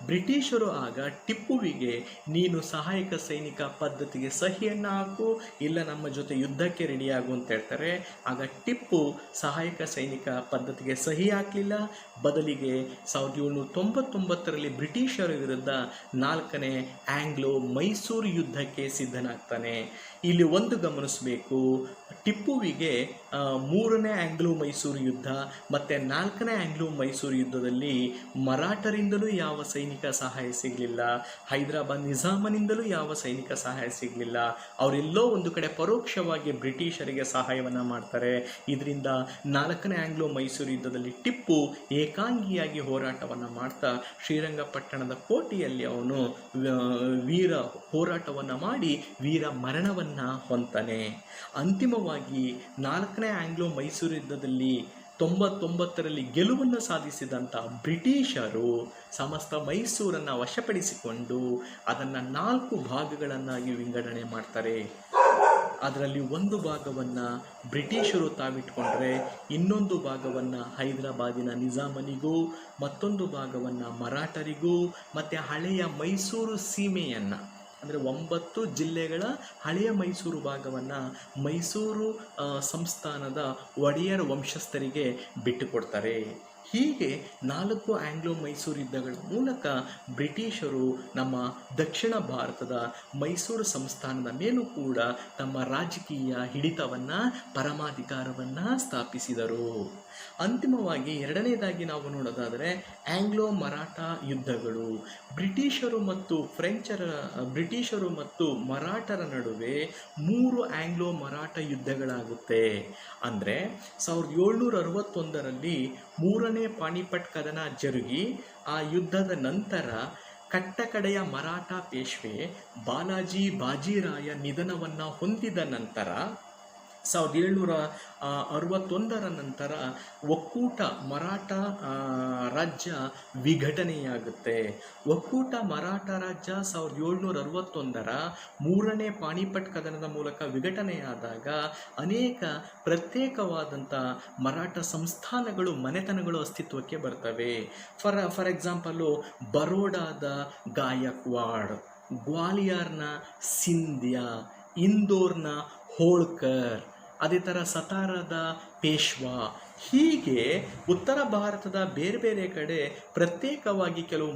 ಬ್ರಿಟಿಷರು ಆಗ ಟಿಪ್ಪುವಿಗೆ ನೀನು ಸಹಾಯಕ ಸೈನಿಕ ಪದ್ಧತಿಗೆ ಸಹಿಯನ್ನು ಹಾಕು, ಇಲ್ಲ ನಮ್ಮ ಜೊತೆ ಯುದ್ಧಕ್ಕೆ ರೆಡಿಯಾಗು ಅಂತ ಹೇಳ್ತಾರೆ. ಆಗ ಟಿಪ್ಪು ಸಹಾಯಕ ಸೈನಿಕ ಪದ್ಧತಿಗೆ ಸಹಿ ಹಾಕಲಿಲ್ಲ. ಬದಲಿಗೆ 1799ರಲ್ಲಿ ಬ್ರಿಟಿಷರ ವಿರುದ್ಧ 4ನೇ ಆಂಗ್ಲೋ ಮೈಸೂರು ಯುದ್ಧಕ್ಕೆ ಸಿದ್ಧನಾಗ್ತಾನೆ. ಇಲ್ಲಿ ಒಂದು ಗಮನಿಸಬೇಕು, ಟಿಪ್ಪುವಿಗೆ 3ನೇ ಆಂಗ್ಲೋ ಮೈಸೂರು ಯುದ್ಧ ಮತ್ತು 4ನೇ ಆಂಗ್ಲೋ ಮೈಸೂರು ಯುದ್ಧದಲ್ಲಿ ಮರಾಠರಿಂದಲೂ ಯಾವ ಸೈನಿಕ ಸಹಾಯ ಸಿಗಲಿಲ್ಲ, ಹೈದರಾಬಾದ್ ನಿಜಾಮನಿಂದಲೂ ಯಾವ ಸೈನಿಕ ಸಹಾಯ ಸಿಗಲಿಲ್ಲ. ಅವರೆಲ್ಲೋ ಒಂದು ಕಡೆ ಪರೋಕ್ಷವಾಗಿ ಬ್ರಿಟಿಷರಿಗೆ ಸಹಾಯವನ್ನು ಮಾಡ್ತಾರೆ. ಇದರಿಂದ 4ನೇ ಆಂಗ್ಲೋ ಮೈಸೂರು ಯುದ್ಧದಲ್ಲಿ ಟಿಪ್ಪು ಏಕಾಂಗಿಯಾಗಿ ಹೋರಾಟವನ್ನು ಮಾಡ್ತಾ ಶ್ರೀರಂಗಪಟ್ಟಣದ ಕೋಟೆಯಲ್ಲಿ ಅವನು ವೀರ ಹೋರಾಟವನ್ನು ಮಾಡಿ ವೀರ ಮರಣವನ್ನು ಹೊಂತಾನೆ. ಅಂತಿಮವಾಗಿ 4ನೇ ಆಂಗ್ಲೋ ಮೈಸೂರು ಯುದ್ಧದಲ್ಲಿ 99ರಲ್ಲಿ ಗೆಲುವನ್ನು ಸಾಧಿಸಿದಂಥ ಬ್ರಿಟಿಷರು ಸಮಸ್ತ ಮೈಸೂರನ್ನು ವಶಪಡಿಸಿಕೊಂಡು ಅದನ್ನು 4 ಭಾಗಗಳನ್ನಾಗಿ ವಿಂಗಡಣೆ ಮಾಡ್ತಾರೆ. ಅದರಲ್ಲಿ ಒಂದು ಭಾಗವನ್ನು ಬ್ರಿಟಿಷರು ತಾವಿಟ್ಕೊಂಡ್ರೆ, ಇನ್ನೊಂದು ಭಾಗವನ್ನು ಹೈದರಾಬಾದಿನ ನಿಜಾಮನಿಗೂ, ಮತ್ತೊಂದು ಭಾಗವನ್ನು ಮರಾಠರಿಗೂ, ಮತ್ತು ಹಳೆಯ ಮೈಸೂರು ಸೀಮೆಯನ್ನು ಅಂದರೆ 9 ಜಿಲ್ಲೆಗಳ ಹಳೆಯ ಮೈಸೂರು ಭಾಗವನ್ನು ಮೈಸೂರು ಸಂಸ್ಥಾನದ ಒಡೆಯರ್ ವಂಶಸ್ಥರಿಗೆ ಬಿಟ್ಟುಕೊಡ್ತಾರೆ. ಹೀಗೆ 4 ಆಂಗ್ಲೋ ಮೈಸೂರು ಯುದ್ಧಗಳ ಮೂಲಕ ಬ್ರಿಟಿಷರು ನಮ್ಮ ದಕ್ಷಿಣ ಭಾರತದ ಮೈಸೂರು ಸಂಸ್ಥಾನದ ಮೇಲೂ ಕೂಡ ತಮ್ಮ ರಾಜಕೀಯ ಹಿಡಿತವನ್ನು, ಪರಮಾಧಿಕಾರವನ್ನು ಸ್ಥಾಪಿಸಿದರು. ಅಂತಿಮವಾಗಿ ಎರಡನೇದಾಗಿ ನಾವು ನೋಡೋದಾದರೆ ಆಂಗ್ಲೋ ಮರಾಠ ಯುದ್ಧಗಳು. ಬ್ರಿಟಿಷರು ಮತ್ತು ಮರಾಠರ ನಡುವೆ 3 ಆಂಗ್ಲೋ ಮರಾಠ ಯುದ್ಧಗಳಾಗುತ್ತೆ. ಅಂದರೆ 1761ರಲ್ಲಿ 3ನೇ ಪಾಣಿಪಟ್ ಕದನ ಜರುಗಿ ಆ ಯುದ್ಧದ ನಂತರ ಕಟ್ಟಕಡೆಯ ಮರಾಠ ಪೇಶ್ವೆ ಬಾಲಾಜಿ ಬಾಜಿರಾಯ ನಿಧನವನ್ನು ಹೊಂದಿದ ನಂತರ 1761ರ ನಂತರ ಒಕ್ಕೂಟ ಮರಾಠ ರಾಜ್ಯ ವಿಘಟನೆಯಾಗುತ್ತೆ. ಒಕ್ಕೂಟ ಮರಾಠ ರಾಜ್ಯ 1761ರ 3ನೇ ಪಾಣಿಪಟ್ ಕದನದ ಮೂಲಕ ವಿಘಟನೆಯಾದಾಗ ಅನೇಕ ಪ್ರತ್ಯೇಕವಾದಂಥ ಮರಾಠ ಸಂಸ್ಥಾನಗಳು, ಮನೆತನಗಳು ಅಸ್ತಿತ್ವಕ್ಕೆ ಬರ್ತವೆ. ಫಾರ್ ಎಕ್ಸಾಂಪಲು ಬರೋಡಾದ ಗಾಯಕ್ವಾಡ್, ಗ್ವಾಲಿಯರ್ನ ಸಿಂಧ್ಯಾ, ಇಂದೋರ್ನ ಹೋಳ್ಕರ್, ಅದೇ ಥರ ಸತಾರದ ಪೇಶ್ವಾ, ಹೀಗೆ ಉತ್ತರ ಭಾರತದ ಬೇರೆ ಬೇರೆ ಕಡೆ ಪ್ರತ್ಯೇಕವಾಗಿ ಕೆಲವು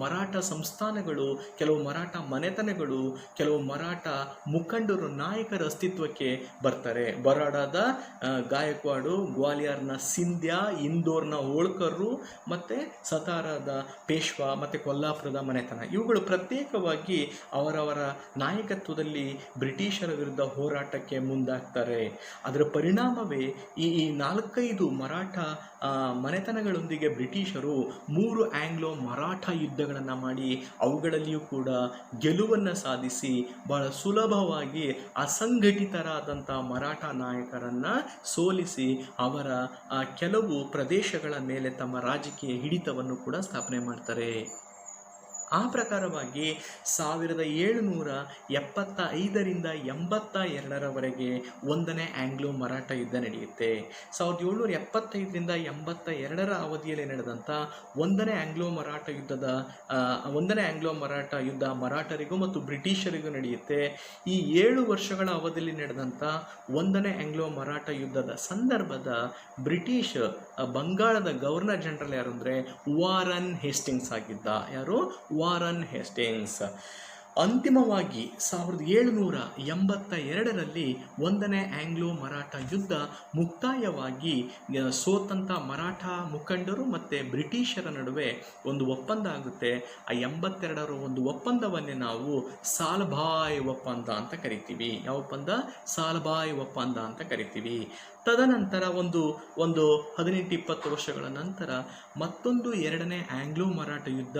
ಮರಾಠ ಸಂಸ್ಥಾನಗಳು, ಕೆಲವು ಮರಾಠ ಮನೆತನಗಳು, ಕೆಲವು ಮರಾಠ ಮುಖಂಡರು, ನಾಯಕರ ಅಸ್ತಿತ್ವಕ್ಕೆ ಬರ್ತಾರೆ. ಬರೋಡಾದ ಗಾಯಕ್ವಾಡು, ಗ್ವಾಲಿಯರ್ನ ಸಿಂಧ್ಯಾ, ಇಂದೋರ್ನ ಹೋಳ್ಕರ್ರು, ಮತ್ತು ಸತಾರದ ಪೇಶ್ವಾ, ಮತ್ತು ಕೊಲ್ಲಾಪುರದ ಮನೆತನ, ಇವುಗಳು ಪ್ರತ್ಯೇಕವಾಗಿ ಅವರವರ ನಾಯಕತ್ವದಲ್ಲಿ ಬ್ರಿಟಿಷರ ವಿರುದ್ಧ ಹೋರಾಟಕ್ಕೆ ಮುಂದಾಗ್ತಾರೆ. ಅದರ ಪರಿಣಾಮವೇ ಈ 4-5 ಮರಾಠ ಮನೆತನಗಳೊಂದಿಗೆ ಬ್ರಿಟಿಷರು 3 ಆಂಗ್ಲೋ ಮರಾಠ ಯುದ್ಧಗಳನ್ನು ಮಾಡಿ ಅವುಗಳಲ್ಲಿಯೂ ಕೂಡ ಗೆಲುವನ್ನು ಸಾಧಿಸಿ ಬಹಳ ಸುಲಭವಾಗಿ ಅಸಂಘಟಿತರಾದಂಥ ಮರಾಠ ನಾಯಕರನ್ನು ಸೋಲಿಸಿ ಅವರ ಕೆಲವು ಪ್ರದೇಶಗಳ ಮೇಲೆ ತಮ್ಮ ರಾಜಕೀಯ ಹಿಡಿತವನ್ನು ಕೂಡ ಸ್ಥಾಪನೆ ಮಾಡ್ತಾರೆ. ಆ ಪ್ರಕಾರವಾಗಿ 1775ರಿಂದ 82ರವರೆಗೆ 1ನೇ ಆಂಗ್ಲೋ ಮರಾಠ ಯುದ್ಧ ನಡೆಯುತ್ತೆ. 1775ರಿಂದ 82ರ ಅವಧಿಯಲ್ಲಿ ನಡೆದಂಥ 1ನೇ ಆಂಗ್ಲೋ ಮರಾಠ ಯುದ್ಧ ಮರಾಠರಿಗೂ ಮತ್ತು ಬ್ರಿಟಿಷರಿಗೂ ನಡೆಯುತ್ತೆ. ಈ 7 ವರ್ಷಗಳ ಅವಧಿಯಲ್ಲಿ ನಡೆದಂಥ 1ನೇ ಆಂಗ್ಲೋ ಮರಾಠ ಯುದ್ಧದ ಸಂದರ್ಭದ ಬ್ರಿಟಿಷ್ ಬಂಗಾಳದ ಗವರ್ನರ್ ಜನರಲ್ ಯಾರು ಅಂದರೆ ವಾರನ್ ಹೇಸ್ಟಿಂಗ್ಸ್ ಆಗಿದ್ದ. ಯಾರು? Warren Hastings. ಅಂತಿಮವಾಗಿ 1782ರಲ್ಲಿ 1ನೇ ಆಂಗ್ಲೋ ಮರಾಠ ಯುದ್ಧ ಮುಕ್ತಾಯವಾಗಿ ಸೋತಂಥ ಮರಾಠ ಮುಖಂಡರು ಮತ್ತು ಬ್ರಿಟಿಷರ ನಡುವೆ ಒಂದು ಒಪ್ಪಂದ ಆಗುತ್ತೆ. ಆ 82ರ ಒಂದು ಒಪ್ಪಂದವನ್ನೇ ನಾವು ಸಾಲ್ಭಾಯ್ ಒಪ್ಪಂದ ಅಂತ ಕರಿತೀವಿ. ಯಾವ ಒಪ್ಪಂದ? ಸಾಲ್ಭಾಯ್ ಒಪ್ಪಂದ ಅಂತ ಕರಿತೀವಿ. ತದನಂತರ ಒಂದು 18-20 ವರ್ಷಗಳ ನಂತರ ಮತ್ತೊಂದು 2ನೇ ಆಂಗ್ಲೋ ಮರಾಠ ಯುದ್ಧ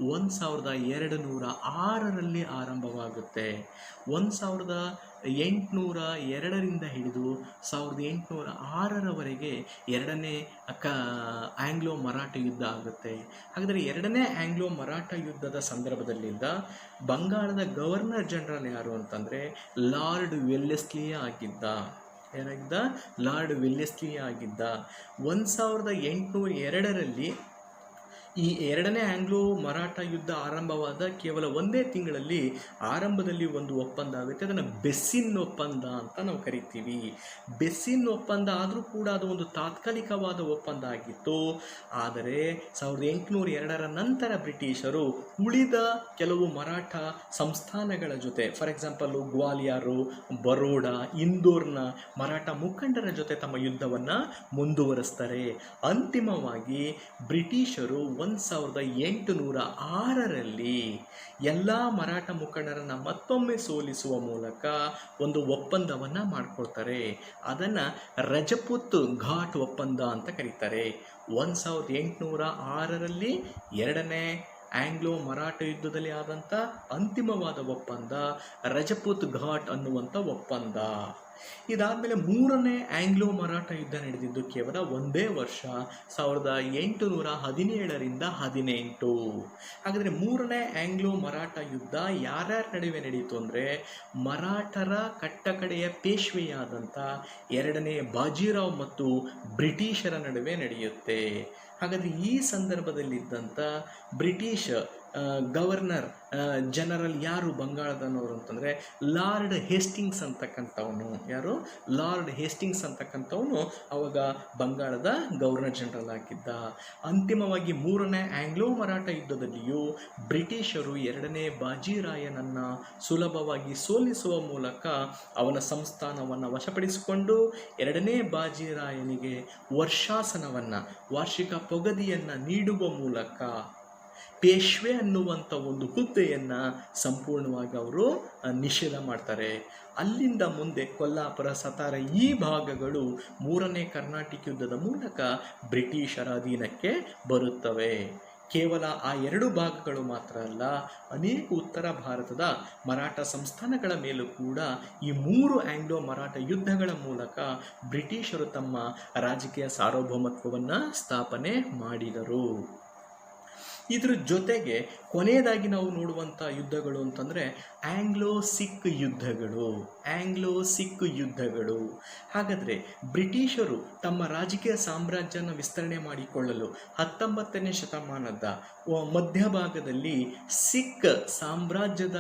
1206ರಲ್ಲಿ ಆರಂಭವಾಗುತ್ತೆ. 1802ರಿಂದ ಹಿಡಿದು 1806ರವರೆಗೆ 2ನೇ ಆಂಗ್ಲೋ ಮರಾಠ ಯುದ್ಧ ಆಗುತ್ತೆ. ಹಾಗಾದರೆ 2ನೇ ಆಂಗ್ಲೋ ಮರಾಠ ಯುದ್ಧದ ಸಂದರ್ಭದಲ್ಲಿದ್ದ ಬಂಗಾಳದ ಗವರ್ನರ್ ಜನರಲ್ ಯಾರು ಅಂತಂದರೆ ಲಾರ್ಡ್ ವೆಲ್ಲೆಸ್ಲಿ ಆಗಿದ್ದ. ಏನಾಗಿದ್ದ? ಲಾರ್ಡ್ ವೆಲ್ಲೆಸ್ಲಿ ಆಗಿದ್ದ. 1802ರಲ್ಲಿ ಈ 2ನೇ ಆಂಗ್ಲೋ ಮರಾಠ ಯುದ್ಧ ಆರಂಭವಾದ ಕೇವಲ ಒಂದೇ ತಿಂಗಳಲ್ಲಿ ಆರಂಭದಲ್ಲಿ ಒಂದು ಒಪ್ಪಂದ ಆಗುತ್ತೆ. ಅದನ್ನು ಬೆಸ್ಸಿನ್ ಒಪ್ಪಂದ ಅಂತ ನಾವು ಕರಿತೀವಿ. ಬೆಸ್ಸಿನ್ ಒಪ್ಪಂದ ಆದರೂ ಕೂಡ ಅದು ಒಂದು ತಾತ್ಕಾಲಿಕವಾದ ಒಪ್ಪಂದ ಆಗಿತ್ತು. ಆದರೆ 1802ರ ನಂತರ ಬ್ರಿಟಿಷರು ಉಳಿದ ಕೆಲವು ಮರಾಠ ಸಂಸ್ಥಾನಗಳ ಜೊತೆ, ಫಾರ್ ಎಕ್ಸಾಂಪಲ್ಲು ಗ್ವಾಲಿಯರು, ಬರೋಡಾ, ಇಂದೋರ್ನ ಮರಾಠ ಮುಖಂಡರ ಜೊತೆ ತಮ್ಮ ಯುದ್ಧವನ್ನು ಮುಂದುವರಿಸ್ತಾರೆ. ಅಂತಿಮವಾಗಿ ಬ್ರಿಟಿಷರು 1806ರಲ್ಲಿ ಎಲ್ಲ ಮರಾಠ ಮುಖಂಡರನ್ನು ಮತ್ತೊಮ್ಮೆ ಸೋಲಿಸುವ ಮೂಲಕ ಒಂದು ಒಪ್ಪಂದವನ್ನು ಮಾಡಿಕೊಳ್ತಾರೆ. ಅದನ್ನು ರಜಪೂತ್ ಘಾಟ್ ಒಪ್ಪಂದ ಅಂತ ಕರೀತಾರೆ. 1806ರಲ್ಲಿ 2ನೇ ಆಂಗ್ಲೋ ಮರಾಠ ಯುದ್ಧದಲ್ಲಿ ಆದಂಥ ಅಂತಿಮವಾದ ಒಪ್ಪಂದ ರಜಪೂತ್ ಘಾಟ್ ಅನ್ನುವಂಥ ಒಪ್ಪಂದ. ಇದಾದಮೇಲೆ 3ನೇ ಆಂಗ್ಲೋ ಮರಾಠ ಯುದ್ಧ ನಡೆದಿದ್ದು ಕೇವಲ ಒಂದೇ ವರ್ಷ, 1817ರಿಂದ 18. ಹಾಗಾದರೆ 3ನೇ ಆಂಗ್ಲೋ ಮರಾಠ ಯುದ್ಧ ಯಾರ್ಯಾರ ನಡುವೆ ನಡೆಯಿತು ಅಂದರೆ ಮರಾಠರ ಕಟ್ಟಕಡೆಯ ಪೇಶ್ವೆಯಾದಂಥ 2ನೇ ಬಾಜಿರಾವ್ ಮತ್ತು ಬ್ರಿಟಿಷರ ನಡುವೆ ನಡೆಯುತ್ತೆ. ಹಾಗಾದರೆ ಈ ಸಂದರ್ಭದಲ್ಲಿದ್ದಂಥ ಬ್ರಿಟಿಷ್ ಗವರ್ನರ್ ಜನರಲ್ ಯಾರು ಬಂಗಾಳದನವರು ಅಂತಂದರೆ ಲಾರ್ಡ್ ಹೇಸ್ಟಿಂಗ್ಸ್ ಅಂತಕ್ಕಂಥವನು. ಯಾರು? ಲಾರ್ಡ್ ಹೇಸ್ಟಿಂಗ್ಸ್ ಅಂತಕ್ಕಂಥವನು ಅವಾಗ ಬಂಗಾಳದ ಗವರ್ನರ್ ಜನರಲ್ ಆಗಿದ್ದ. ಅಂತಿಮವಾಗಿ ಮೂರನೇ ಆಂಗ್ಲೋ ಮರಾಠ ಯುದ್ಧದಲ್ಲಿಯೂ ಬ್ರಿಟಿಷರು ಎರಡನೇ ಬಾಜಿರಾಯನನ್ನು ಸುಲಭವಾಗಿ ಸೋಲಿಸುವ ಮೂಲಕ ಅವನ ಸಂಸ್ಥಾನವನ್ನು ವಶಪಡಿಸಿಕೊಂಡು ಎರಡನೇ ಬಾಜಿರಾಯನಿಗೆ ವರ್ಷಾಸನವನ್ನು, ವಾರ್ಷಿಕ ಪೊಗದಿಯನ್ನು ನೀಡುವ ಮೂಲಕ ಪೇಶ್ವೆ ಅನ್ನುವಂಥ ಒಂದು ಹುದ್ದೆಯನ್ನು ಸಂಪೂರ್ಣವಾಗಿ ಅವರು ನಿಷೇಧ ಮಾಡ್ತಾರೆ. ಅಲ್ಲಿಂದ ಮುಂದೆ ಕೊಲ್ಲಾಪುರ, ಸತಾರ ಈ ಭಾಗಗಳು ಮೂರನೇ ಕರ್ನಾಟಕ ಯುದ್ಧದ ಮೂಲಕ ಬ್ರಿಟಿಷರ ಅಧೀನಕ್ಕೆ ಬರುತ್ತವೆ. ಕೇವಲ ಆ ಎರಡು ಭಾಗಗಳು ಮಾತ್ರ ಅಲ್ಲ, ಅನೇಕ ಉತ್ತರ ಭಾರತದ ಮರಾಠ ಸಂಸ್ಥಾನಗಳ ಮೇಲೂ ಕೂಡ ಈ ಮೂರು ಆಂಗ್ಲೋ ಮರಾಠ ಯುದ್ಧಗಳ ಮೂಲಕ ಬ್ರಿಟಿಷರು ತಮ್ಮ ರಾಜಕೀಯ ಸಾರ್ವಭೌಮತ್ವವನ್ನು ಸ್ಥಾಪನೆ ಮಾಡಿದರು. ಇದ್ರ ಜೊತೆಗೆ ಕೊನೆಯದಾಗಿ ನಾವು ನೋಡುವಂಥ ಯುದ್ಧಗಳು ಅಂತಂದರೆ ಆಂಗ್ಲೋ ಸಿಖ್ ಯುದ್ಧಗಳು. ಆಂಗ್ಲೋ ಸಿಖ್ ಯುದ್ಧಗಳು ಹಾಗಾದರೆ ಬ್ರಿಟಿಷರು ತಮ್ಮ ರಾಜಕೀಯ ಸಾಮ್ರಾಜ್ಯನ ವಿಸ್ತರಣೆ ಮಾಡಿಕೊಳ್ಳಲು 19ನೇ ಶತಮಾನದ ಮಧ್ಯಭಾಗದಲ್ಲಿ ಸಿಖ್ ಸಾಮ್ರಾಜ್ಯದ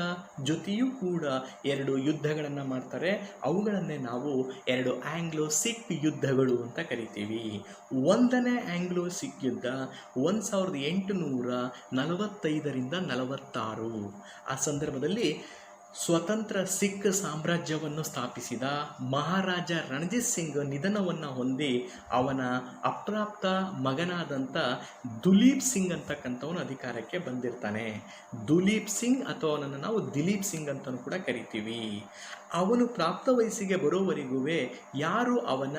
ಜೊತೆಯೂ ಕೂಡ ಎರಡು ಯುದ್ಧಗಳನ್ನು ಮಾಡ್ತಾರೆ. ಅವುಗಳನ್ನೇ ನಾವು ಎರಡು ಆಂಗ್ಲೋ ಸಿಖ್ ಯುದ್ಧಗಳು ಅಂತ ಕರಿತೀವಿ. ಒಂದನೇ ಆಂಗ್ಲೋ ಸಿಖ್ ಯುದ್ಧ 1845ರಿಂದ 46. ಆ ಸಂದರ್ಭದಲ್ಲಿ ಸ್ವತಂತ್ರ ಸಿಖ್ ಸಾಮ್ರಾಜ್ಯವನ್ನು ಸ್ಥಾಪಿಸಿದ ಮಹಾರಾಜ ರಣಜಿತ್ ಸಿಂಗ್ ನಿಧನವನ್ನು ಹೊಂದಿ ಅವನ ಅಪ್ರಾಪ್ತ ಮಗನಾದಂಥ ದುಲೀಪ್ ಸಿಂಗ್ ಅಂತಕ್ಕಂಥವನು ಅಧಿಕಾರಕ್ಕೆ ಬಂದಿರ್ತಾನೆ. ದುಲೀಪ್ ಸಿಂಗ್ ಅಥವಾ ಅವನನ್ನು ನಾವು ದಿಲೀಪ್ ಸಿಂಗ್ ಅಂತಲೂ ಕೂಡ ಕರಿತೀವಿ. ಅವನು ಪ್ರಾಪ್ತ ವಯಸ್ಸಿಗೆ ಬರೋವರೆಗೂ ಯಾರು ಅವನ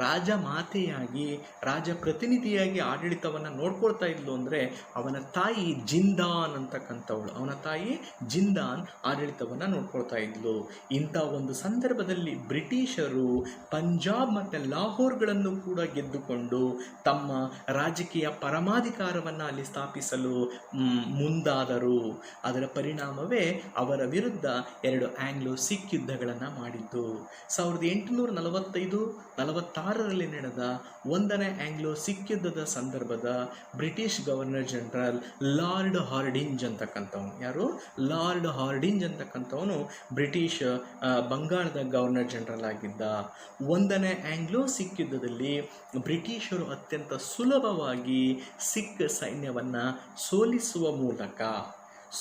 ರಾಜಮಾತೆಯಾಗಿ ರಾಜಪ್ರತಿನಿಧಿಯಾಗಿ ಆಡಳಿತವನ್ನು ನೋಡ್ಕೊಳ್ತಾ ಇದ್ಲು ಅಂದರೆ ಅವನ ತಾಯಿ ಜಿಂದಾನ್ ಅಂತಕ್ಕಂಥವಳು. ಅವನ ತಾಯಿ ಜಿಂದಾನ್ ಆಡಳಿತವನ್ನು ನೋಡ್ಕೊಳ್ತಾ ಇದ್ಲು. ಇಂಥ ಒಂದು ಸಂದರ್ಭದಲ್ಲಿ ಬ್ರಿಟಿಷರು ಪಂಜಾಬ್ ಮತ್ತು ಲಾಹೋರ್ಗಳನ್ನು ಕೂಡ ಗೆದ್ದುಕೊಂಡು ತಮ್ಮ ರಾಜಕೀಯ ಪರಮಾಧಿಕಾರವನ್ನು ಅಲ್ಲಿ ಸ್ಥಾಪಿಸಲು ಮುಂದಾದರು. ಅದರ ಪರಿಣಾಮವೇ ಅವರ ವಿರುದ್ಧ ಎರಡು ಆಂಗ್ಲೋ ಸಿಖ್ ಯುದ್ಧಗಳನ್ನು ಮಾಡಿದ್ದು. 1845-46ರಲ್ಲಿ ನಡೆದ ಒಂದನೇ ಆಂಗ್ಲೋ ಸಿಖ್ ಯುದ್ಧದ ಸಂದರ್ಭದ British governor general Lord Hardinge ಅಂತಕ್ಕಂಥವನು. ಯಾರು? ಲಾರ್ಡ್ ಹಾರ್ಡಿಂಜ್ ಅಂತಕ್ಕಂಥವನು ಬ್ರಿಟಿಷ್ ಬಂಗಾಳದ ಗವರ್ನರ್ ಜನರಲ್ ಆಗಿದ್ದ. ಒಂದನೇ ಆಂಗ್ಲೋ ಸಿಖ್ ಯುದ್ಧದಲ್ಲಿ ಬ್ರಿಟಿಷರು ಅತ್ಯಂತ ಸುಲಭವಾಗಿ ಸಿಖ್ ಸೈನ್ಯವನ್ನು ಸೋಲಿಸುವ ಮೂಲಕ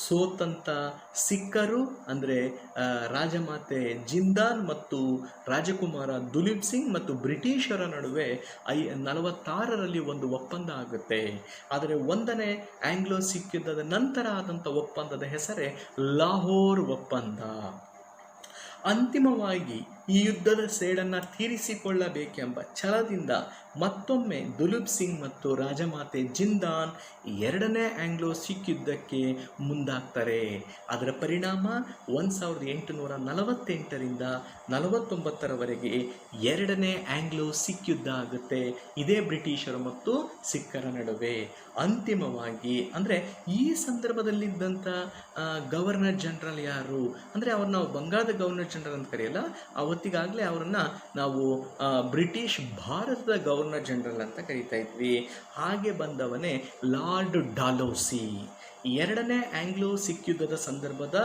ಸೋತಂತ ಸಿಖ್ಖರು ಅಂದರೆ ರಾಜಮಾತೆ ಜಿಂದಾನ್ ಮತ್ತು ರಾಜಕುಮಾರ ದುಲೀಪ್ ಸಿಂಗ್ ಮತ್ತು ಬ್ರಿಟಿಷರ ನಡುವೆ 46ರಲ್ಲಿ ಒಂದು ಒಪ್ಪಂದ ಆಗುತ್ತೆ. ಆದರೆ ಒಂದನೇ ಆಂಗ್ಲೋ ಸಿಖ್ ಯುದ್ಧದ ನಂತರ ಆದಂಥ ಒಪ್ಪಂದದ ಹೆಸರೇ ಲಾಹೋರ್ ಒಪ್ಪಂದ. ಅಂತಿಮವಾಗಿ ಈ ಯುದ್ಧದ ಸೇಡನ್ನು ತೀರಿಸಿಕೊಳ್ಳಬೇಕೆಂಬ ಛಲದಿಂದ ಮತ್ತೊಮ್ಮೆ ದುಲೀಪ್ ಸಿಂಗ್ ಮತ್ತು ರಾಜಮಾತೆ ಜಿಂದಾನ್ ಎರಡನೇ ಆಂಗ್ಲೋ ಸಿಖ್ ಯುದ್ಧಕ್ಕೆ ಮುಂದಾಗ್ತಾರೆ. ಅದರ ಪರಿಣಾಮ 1848ರಿಂದ 49ರವರೆಗೆ ಎರಡನೇ ಆಂಗ್ಲೋ ಸಿಖ್ ಯುದ್ಧ ಆಗುತ್ತೆ. ಇದೇ ಬ್ರಿಟಿಷರು ಮತ್ತು ಸಿಖ್ಖರ ನಡುವೆ. ಅಂತಿಮವಾಗಿ ಅಂದರೆ ಈ ಸಂದರ್ಭದಲ್ಲಿದ್ದಂಥ ಗವರ್ನರ್ ಜನರಲ್ ಯಾರು ಅಂದರೆ ಅವ್ರು ನಾವು ಬಂಗಾಳದ ಗವರ್ನರ್ ಜನರಲ್ ಅಂತ ಕರೆಯಲ್ಲ, ಅವತ್ತಿಗಾಗಲೇ ಅವರನ್ನು ನಾವು ಬ್ರಿಟಿಷ್ ಭಾರತದ ಗವರ್ನರ್ ಜನರಲ್ ಅಂತ ಕರಿತಾ ಇದ್ವಿ. ಹಾಗೆ ಬಂದವನೇ ಲಾರ್ಡ್ ಡಾಲೌಸಿ. ಎರಡನೇ ಆಂಗ್ಲೋ ಸಿಖ್ ಯುದ್ಧದ ಸಂದರ್ಭದ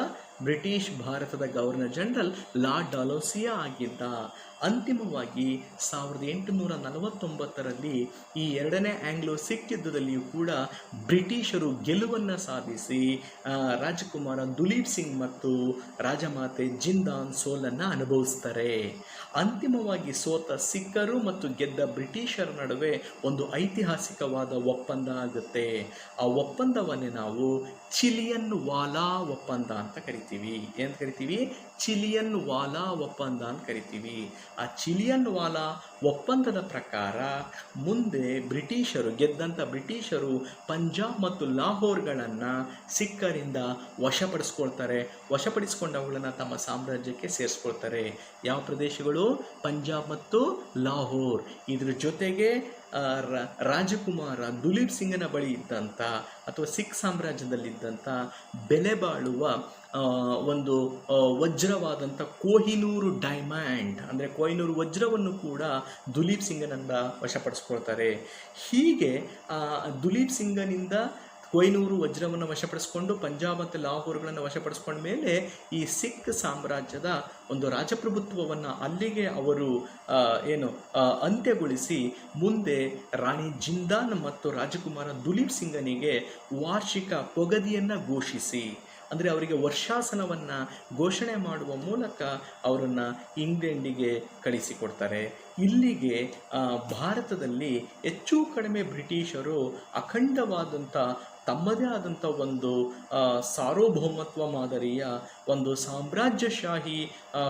ಬ್ರಿಟಿಷ್ ಭಾರತದ ಗವರ್ನರ್ ಜನರಲ್ ಲಾರ್ಡ್ ಡಾಲೌಸಿಯಾ ಆಗಿದ್ದ. ಅಂತಿಮವಾಗಿ 1849ರಲ್ಲಿ ಈ ಎರಡನೇ ಆಂಗ್ಲೋ ಸಿಖ್ ಯುದ್ಧದಲ್ಲಿಯೂ ಕೂಡ ಬ್ರಿಟಿಷರು ಗೆಲುವನ್ನು ಸಾಧಿಸಿ ರಾಜಕುಮಾರ ದುಲೀಪ್ ಸಿಂಗ್ ಮತ್ತು ರಾಜಮಾತೆ ಜಿಂದಾನ್ ಸೋಲನ್ನು ಅನುಭವಿಸ್ತಾರೆ. ಅಂತಿಮವಾಗಿ ಸೋತ ಸಿಖ್ಖರು ಮತ್ತು ಗೆದ್ದ ಬ್ರಿಟಿಷರ ನಡುವೆ ಒಂದು ಐತಿಹಾಸಿಕವಾದ ಒಪ್ಪಂದ ಆಗುತ್ತೆ. ಆ ಒಪ್ಪಂದವನ್ನೇ ನಾವು ಚಿಲಿಯನ್ ವಾಲಾ ಒಪ್ಪಂದ ಅಂತ ಕರಿತೀವಿ. ಏನು ಕರಿತೀವಿ? ಚಿಲಿಯನ್ ವಾಲಾ ಒಪ್ಪಂದ ಅಂತ ಕರಿತೀವಿ. ಆ ಚಿಲಿಯನ್ ವಾಲಾ ಒಪ್ಪಂದದ ಪ್ರಕಾರ ಮುಂದೆ ಗೆದ್ದಂಥ ಬ್ರಿಟಿಷರು ಪಂಜಾಬ್ ಮತ್ತು ಲಾಹೋರ್ಗಳನ್ನು ಸಿಖ್ಖರಿಂದ ವಶಪಡಿಸ್ಕೊಂಡು ಅವುಗಳನ್ನು ತಮ್ಮ ಸಾಮ್ರಾಜ್ಯಕ್ಕೆ ಸೇರಿಸ್ಕೊಳ್ತಾರೆ. ಯಾವ ಪ್ರದೇಶಗಳು? ಪಂಜಾಬ್ ಮತ್ತು ಲಾಹೋರ್. ಇದ್ರ ಜೊತೆಗೆ ರಾಜಕುಮಾರ ದುಲೀಪ್ ಸಿಂಗನ ಬಳಿ ಇದ್ದಂಥ ಅಥವಾ ಸಿಖ್ ಸಾಮ್ರಾಜ್ಯದಲ್ಲಿದ್ದಂಥ ಬೆಲೆ ಬಾಳುವ ಒಂದು ವಜ್ರವಾದಂಥ ಕೊಹಿನೂರು ಡೈಮಂಡ್ ಅಂದರೆ ಕೊಹಿನೂರು ವಜ್ರವನ್ನು ಕೂಡ ದುಲೀಪ್ ಸಿಂಗನಿಂದ ವಶಪಡಿಸ್ಕೊಳ್ತಾರೆ. ಹೀಗೆ ದುಲೀಪ್ ಸಿಂಗನಿಂದ ಕೊಯ್ನೂರು ವಜ್ರವನ್ನು ವಶಪಡಿಸಿಕೊಂಡು ಪಂಜಾಬ್ ಮತ್ತು ಲಾಹೋರ್ಗಳನ್ನು ವಶಪಡಿಸ್ಕೊಂಡ ಮೇಲೆ ಈ ಸಿಖ್ ಸಾಮ್ರಾಜ್ಯದ ಒಂದು ರಾಜಪ್ರಭುತ್ವವನ್ನು ಅಲ್ಲಿಗೆ ಅವರು ಅಂತ್ಯಗೊಳಿಸಿ ಮುಂದೆ ರಾಣಿ ಜಿಂದಾನ್ ಮತ್ತು ರಾಜಕುಮಾರ ದುಲೀಪ್ ಸಿಂಗನಿಗೆ ವಾರ್ಷಿಕ ಪೊಗದಿಯನ್ನು ಘೋಷಿಸಿ, ಅಂದರೆ ಅವರಿಗೆ ವರ್ಷಾಸನವನ್ನು ಘೋಷಣೆ ಮಾಡುವ ಮೂಲಕ ಅವರನ್ನು ಇಂಗ್ಲೆಂಡಿಗೆ ಕಳಿಸಿಕೊಡ್ತಾರೆ. ಇಲ್ಲಿಗೆ ಭಾರತದಲ್ಲಿ ಹೆಚ್ಚು ಕಡಿಮೆ ಬ್ರಿಟಿಷರು ಅಖಂಡವಾದಂಥ ತಮ್ಮದೇ ಆದಂಥ ಒಂದು ಸಾರ್ವಭೌಮತ್ವ ಮಾದರಿಯ ಒಂದು ಸಾಮ್ರಾಜ್ಯಶಾಹಿ